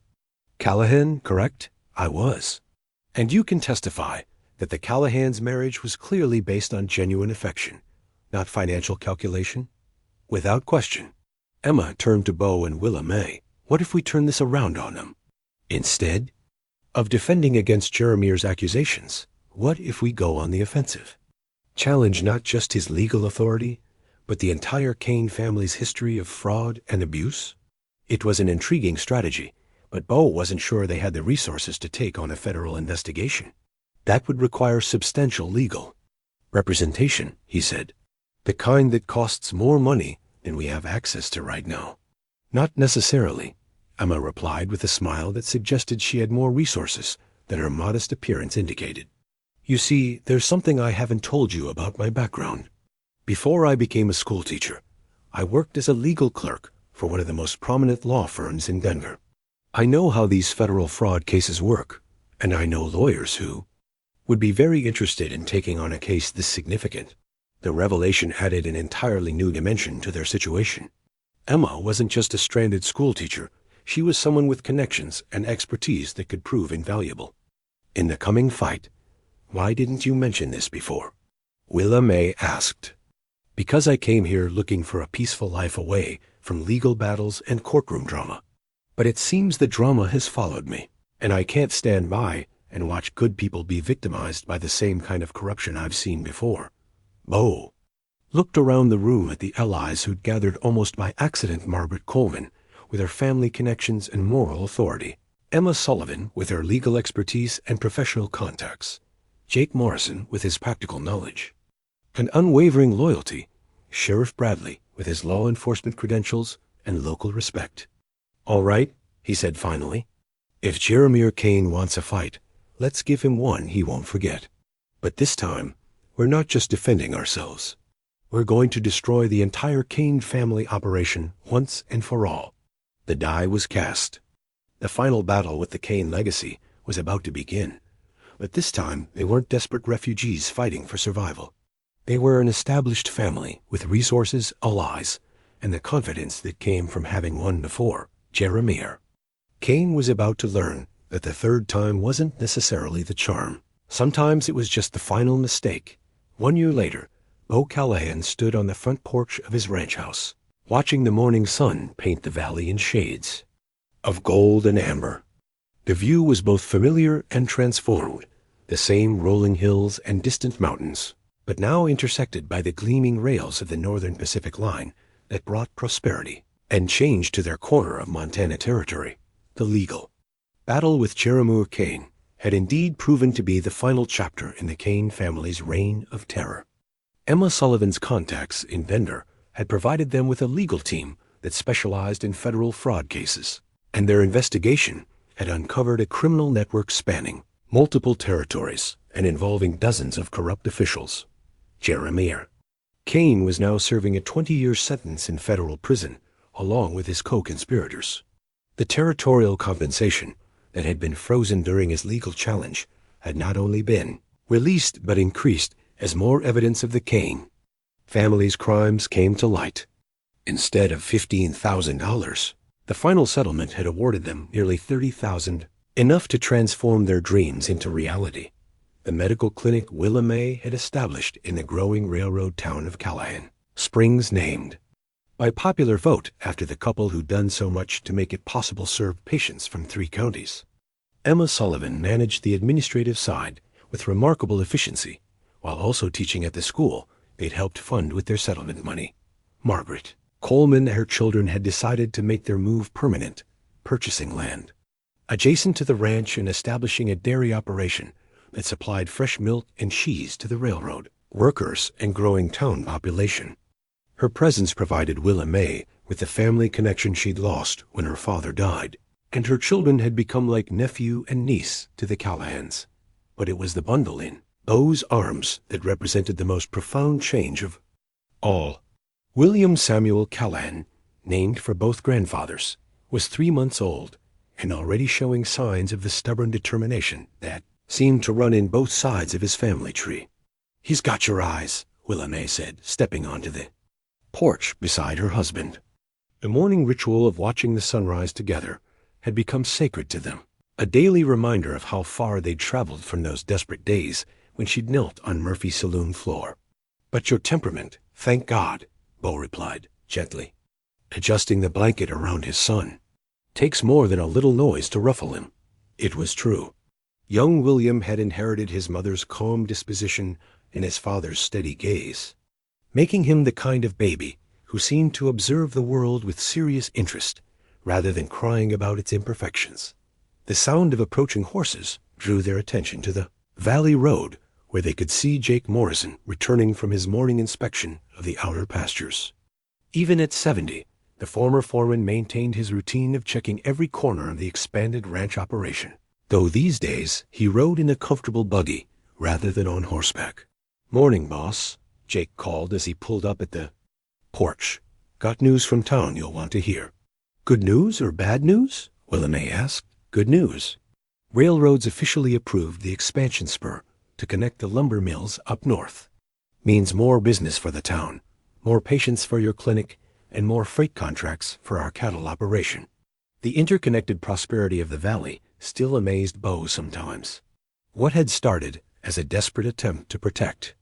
Callahan, correct?" "I was." "And you can testify that the Callahan's marriage was clearly based on genuine affection, not financial calculation?" "Without question." Emma turned to Beau and Willa May. "What if we turn this around on them? Instead of defending against Jeremiah's accusations, what if we go on the offensive? Challenge not just his legal authority, but the entire Kane family's history of fraud and abuse?" It was an intriguing strategy, but Beau wasn't sure they had the resources to take on a federal investigation. "That would require substantial legal representation," he said. "The kind that costs more money than we have access to right now." "Not necessarily," Emma replied with a smile that suggested she had more resources than her modest appearance indicated. "You see, there's something I haven't told you about my background. Before I became a schoolteacher, I worked as a legal clerk for one of the most prominent law firms in Denver. I know how these federal fraud cases work, and I know lawyers who would be very interested in taking on a case this significant." The revelation added an entirely new dimension to their situation. Emma wasn't just a stranded schoolteacher. She was someone with connections and expertise that could prove invaluable. "In the coming fight, why didn't you mention this before?" Willa May asked. "Because I came here looking for a peaceful life away from legal battles and courtroom drama. But it seems the drama has followed me, and I can't stand by and watch good people be victimized by the same kind of corruption I've seen before." Beau looked around the room at the allies who'd gathered almost by accident. Margaret Coleman with her family connections and moral authority, Emma Sullivan with her legal expertise and professional contacts, Jake Morrison with his practical knowledge, and unwavering loyalty, Sheriff Bradley with his law enforcement credentials and local respect. "All right," he said finally. "If Jeremiah Kane wants a fight, let's give him one he won't forget. But this time, we're not just defending ourselves. We're going to destroy the entire Kane family operation once and for all." The die was cast. The final battle with the Kane legacy was about to begin. But this time, they weren't desperate refugees fighting for survival. They were an established family with resources, allies, and the confidence that came from having won before, Jeremiah. Kane was about to learn that the third time wasn't necessarily the charm. Sometimes it was just the final mistake. 1 year later, Beau Callahan stood on the front porch of his ranch house, watching the morning sun paint the valley in shades of gold and amber. The view was both familiar and transformed, the same rolling hills and distant mountains, but now intersected by the gleaming rails of the Northern Pacific Line that brought prosperity and change to their corner of Montana Territory, the legal. Battle with Jeremiah Kane had indeed proven to be the final chapter in the Kane family's reign of terror. Emma Sullivan's contacts in Bender had provided them with a legal team that specialized in federal fraud cases, and their investigation had uncovered a criminal network spanning multiple territories and involving dozens of corrupt officials. Jeremiah Kane was now serving a 20-year sentence in federal prison, along with his co-conspirators. The territorial compensation that had been frozen during his legal challenge had not only been released but increased as more evidence of the Kane family's crimes came to light. Instead of $15,000, the final settlement had awarded them nearly $30,000, enough to transform their dreams into reality. The medical clinic Willa May had established in the growing railroad town of Callahan, Springs named by popular vote after the couple who'd done so much to make it possible serve patients from 3 counties. Emma Sullivan managed the administrative side with remarkable efficiency, while also teaching at the school they'd helped fund with their settlement money. Margaret Coleman and her children had decided to make their move permanent, purchasing land adjacent to the ranch and establishing a dairy operation that supplied fresh milk and cheese to the railroad, workers, and growing town population. Her presence provided Willa May with the family connection she'd lost when her father died, and her children had become like nephew and niece to the Callahans. But it was the bundle in Beau's arms that represented the most profound change of all. William Samuel Callahan, named for both grandfathers, was 3 months old and already showing signs of the stubborn determination that seemed to run in both sides of his family tree. "He's got your eyes," Willa May said, stepping onto the porch beside her husband. The morning ritual of watching the sunrise together had become sacred to them, a daily reminder of how far they'd traveled from those desperate days when she'd knelt on Murphy's saloon floor. "But your temperament, thank God," Beau replied, gently, adjusting the blanket around his son. "Takes more than a little noise to ruffle him." It was true. Young William had inherited his mother's calm disposition and his father's steady gaze, making him the kind of baby who seemed to observe the world with serious interest rather than crying about its imperfections. The sound of approaching horses drew their attention to the valley road, where they could see Jake Morrison returning from his morning inspection of the outer pastures. Even at 70, the former foreman maintained his routine of checking every corner of the expanded ranch operation, though these days he rode in a comfortable buggy rather than on horseback. "Morning, boss," Jake called as he pulled up at the porch. "Got news from town you'll want to hear." "Good news or bad news?" Willa May asked. "Good news. Railroads officially approved the expansion spur to connect the lumber mills up north. Means more business for the town, more patients for your clinic, and more freight contracts for our cattle operation." The interconnected prosperity of the valley still amazed Beau sometimes. What had started as a desperate attempt to protect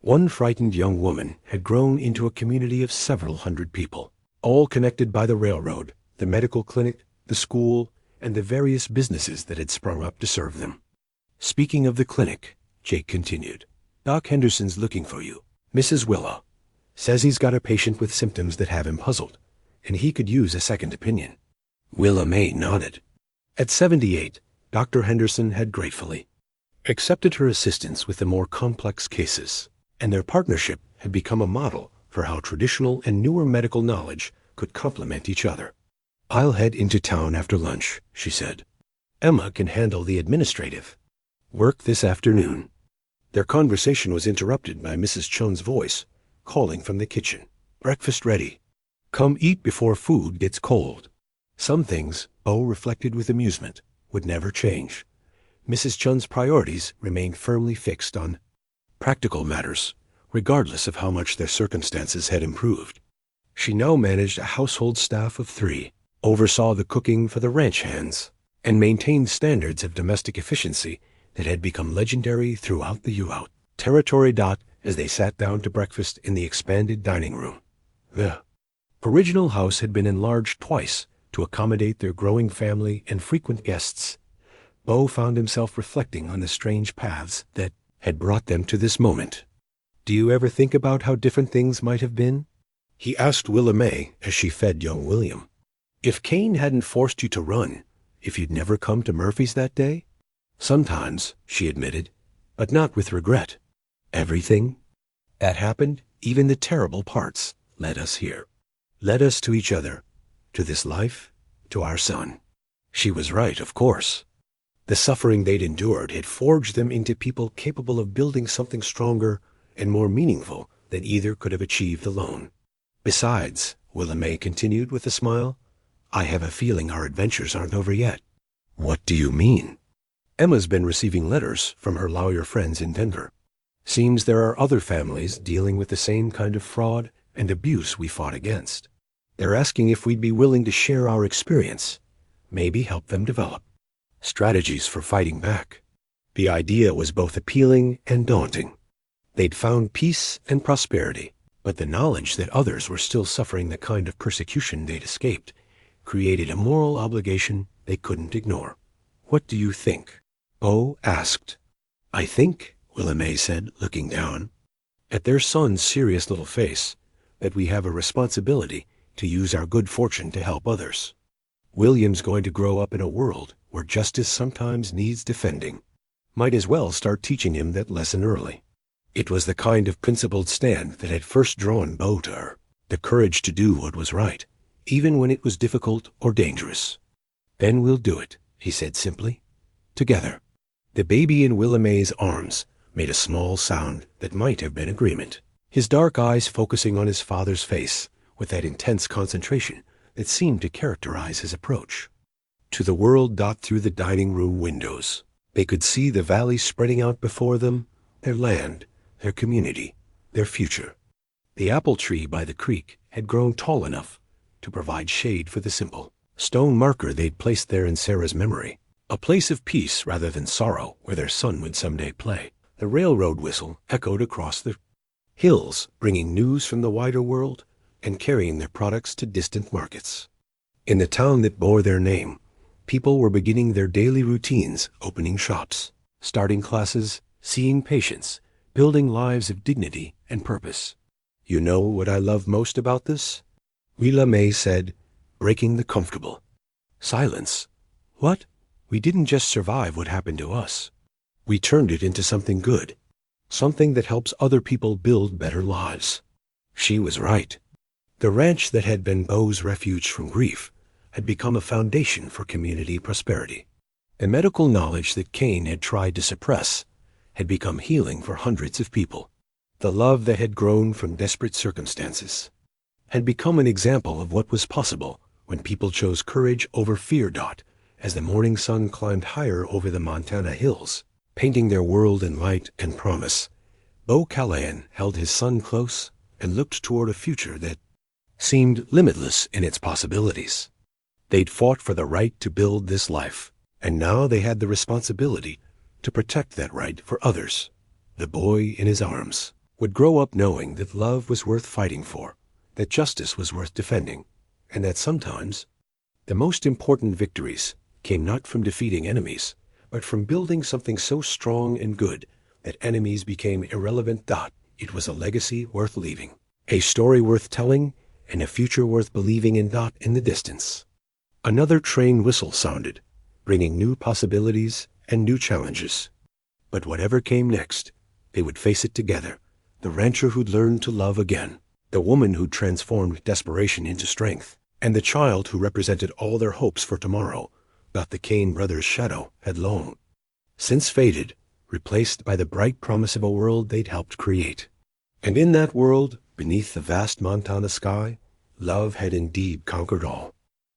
one frightened young woman had grown into a community of several hundred people, all connected by the railroad, the medical clinic, the school, and the various businesses that had sprung up to serve them. "Speaking of the clinic," Jake continued, "Doc Henderson's looking for you. Mrs. Willa says he's got a patient with symptoms that have him puzzled, and he could use a second opinion. Willa May nodded. At 78, Dr. Henderson had gratefully accepted her assistance with the more complex cases, and their partnership had become a model for how traditional and newer medical knowledge could complement each other. "I'll head into town after lunch," she said. "Emma can handle the administrative work this afternoon." Their conversation was interrupted by Mrs. Chun's voice, calling from the kitchen. "Breakfast ready. Come eat before food gets cold." Some things, Beau reflected with amusement, would never change. Mrs. Chun's priorities remained firmly fixed on practical matters, regardless of how much their circumstances had improved. She now managed a household staff of 3, oversaw the cooking for the ranch hands, and maintained standards of domestic efficiency that had become legendary throughout the U-Out territory. As they sat down to breakfast in the expanded dining room, the original house had been enlarged twice to accommodate their growing family and frequent guests. Beau found himself reflecting on the strange paths that had brought them to this moment. "Do you ever think about how different things might have been?" he asked Willa May as she fed young William. "If Kane hadn't forced you to run, if you'd never come to Murphy's that day?" "Sometimes," she admitted, "but not with regret. Everything that happened, even the terrible parts, led us here. Led us to each other, to this life, to our son." She was right, of course. The suffering they'd endured had forged them into people capable of building something stronger and more meaningful than either could have achieved alone. "Besides," Willa May continued with a smile, "I have a feeling our adventures aren't over yet." "What do you mean?" "Emma's been receiving letters from her lawyer friends in Denver. Seems there are other families dealing with the same kind of fraud and abuse we fought against. They're asking if we'd be willing to share our experience, maybe help them develop strategies for fighting back." The idea was both appealing and daunting. They'd found peace and prosperity, but the knowledge that others were still suffering the kind of persecution they'd escaped created a moral obligation they couldn't ignore. "What do you think?" Beau asked. "I think," Willa May said, looking down at their son's serious little face, "that we have a responsibility to use our good fortune to help others. William's going to grow up in a world where justice sometimes needs defending. Might as well start teaching him that lesson early." It was the kind of principled stand that had first drawn Beau to her, the courage to do what was right, even when it was difficult or dangerous. "Then we'll do it," he said simply. "Together." The baby in Willa May's arms made a small sound that might have been agreement, his dark eyes focusing on his father's face with that intense concentration that seemed to characterize his approach. To the world through the dining room windows, they could see the valley spreading out before them, their land, their community, their future. The apple tree by the creek had grown tall enough to provide shade for the simple stone marker they'd placed there in Sarah's memory, a place of peace rather than sorrow where their son would someday play. The railroad whistle echoed across the hills, bringing news from the wider world and carrying their products to distant markets. In the town that bore their name, people were beginning their daily routines, opening shops, starting classes, seeing patients, building lives of dignity and purpose. "You know what I love most about this?" Willa May said, breaking the comfortable silence. "What?" "We didn't just survive what happened to us. We turned it into something good, something that helps other people build better lives." She was right. The ranch that had been Beau's refuge from grief had become a foundation for community prosperity. The medical knowledge that Kane had tried to suppress had become healing for hundreds of people. The love that had grown from desperate circumstances had become an example of what was possible when people chose courage over fear. As the morning sun climbed higher over the Montana hills, painting their world in light and promise, Beau Callahan held his son close and looked toward a future that seemed limitless in its possibilities. They'd fought for the right to build this life, and now they had the responsibility to protect that right for others. The boy in his arms would grow up knowing that love was worth fighting for, that justice was worth defending, and that sometimes the most important victories came not from defeating enemies, but from building something so strong and good that enemies became irrelevant. It was a legacy worth leaving, a story worth telling, and a future worth believing in. In the distance, Another train whistle sounded, bringing new possibilities and new challenges. But whatever came next, they would face it together. The rancher who'd learned to love again, the woman who'd transformed desperation into strength, and the child who represented all their hopes for tomorrow, but the Kane brothers' shadow had long since faded, replaced by the bright promise of a world they'd helped create. And in that world, beneath the vast Montana sky, love had indeed conquered all.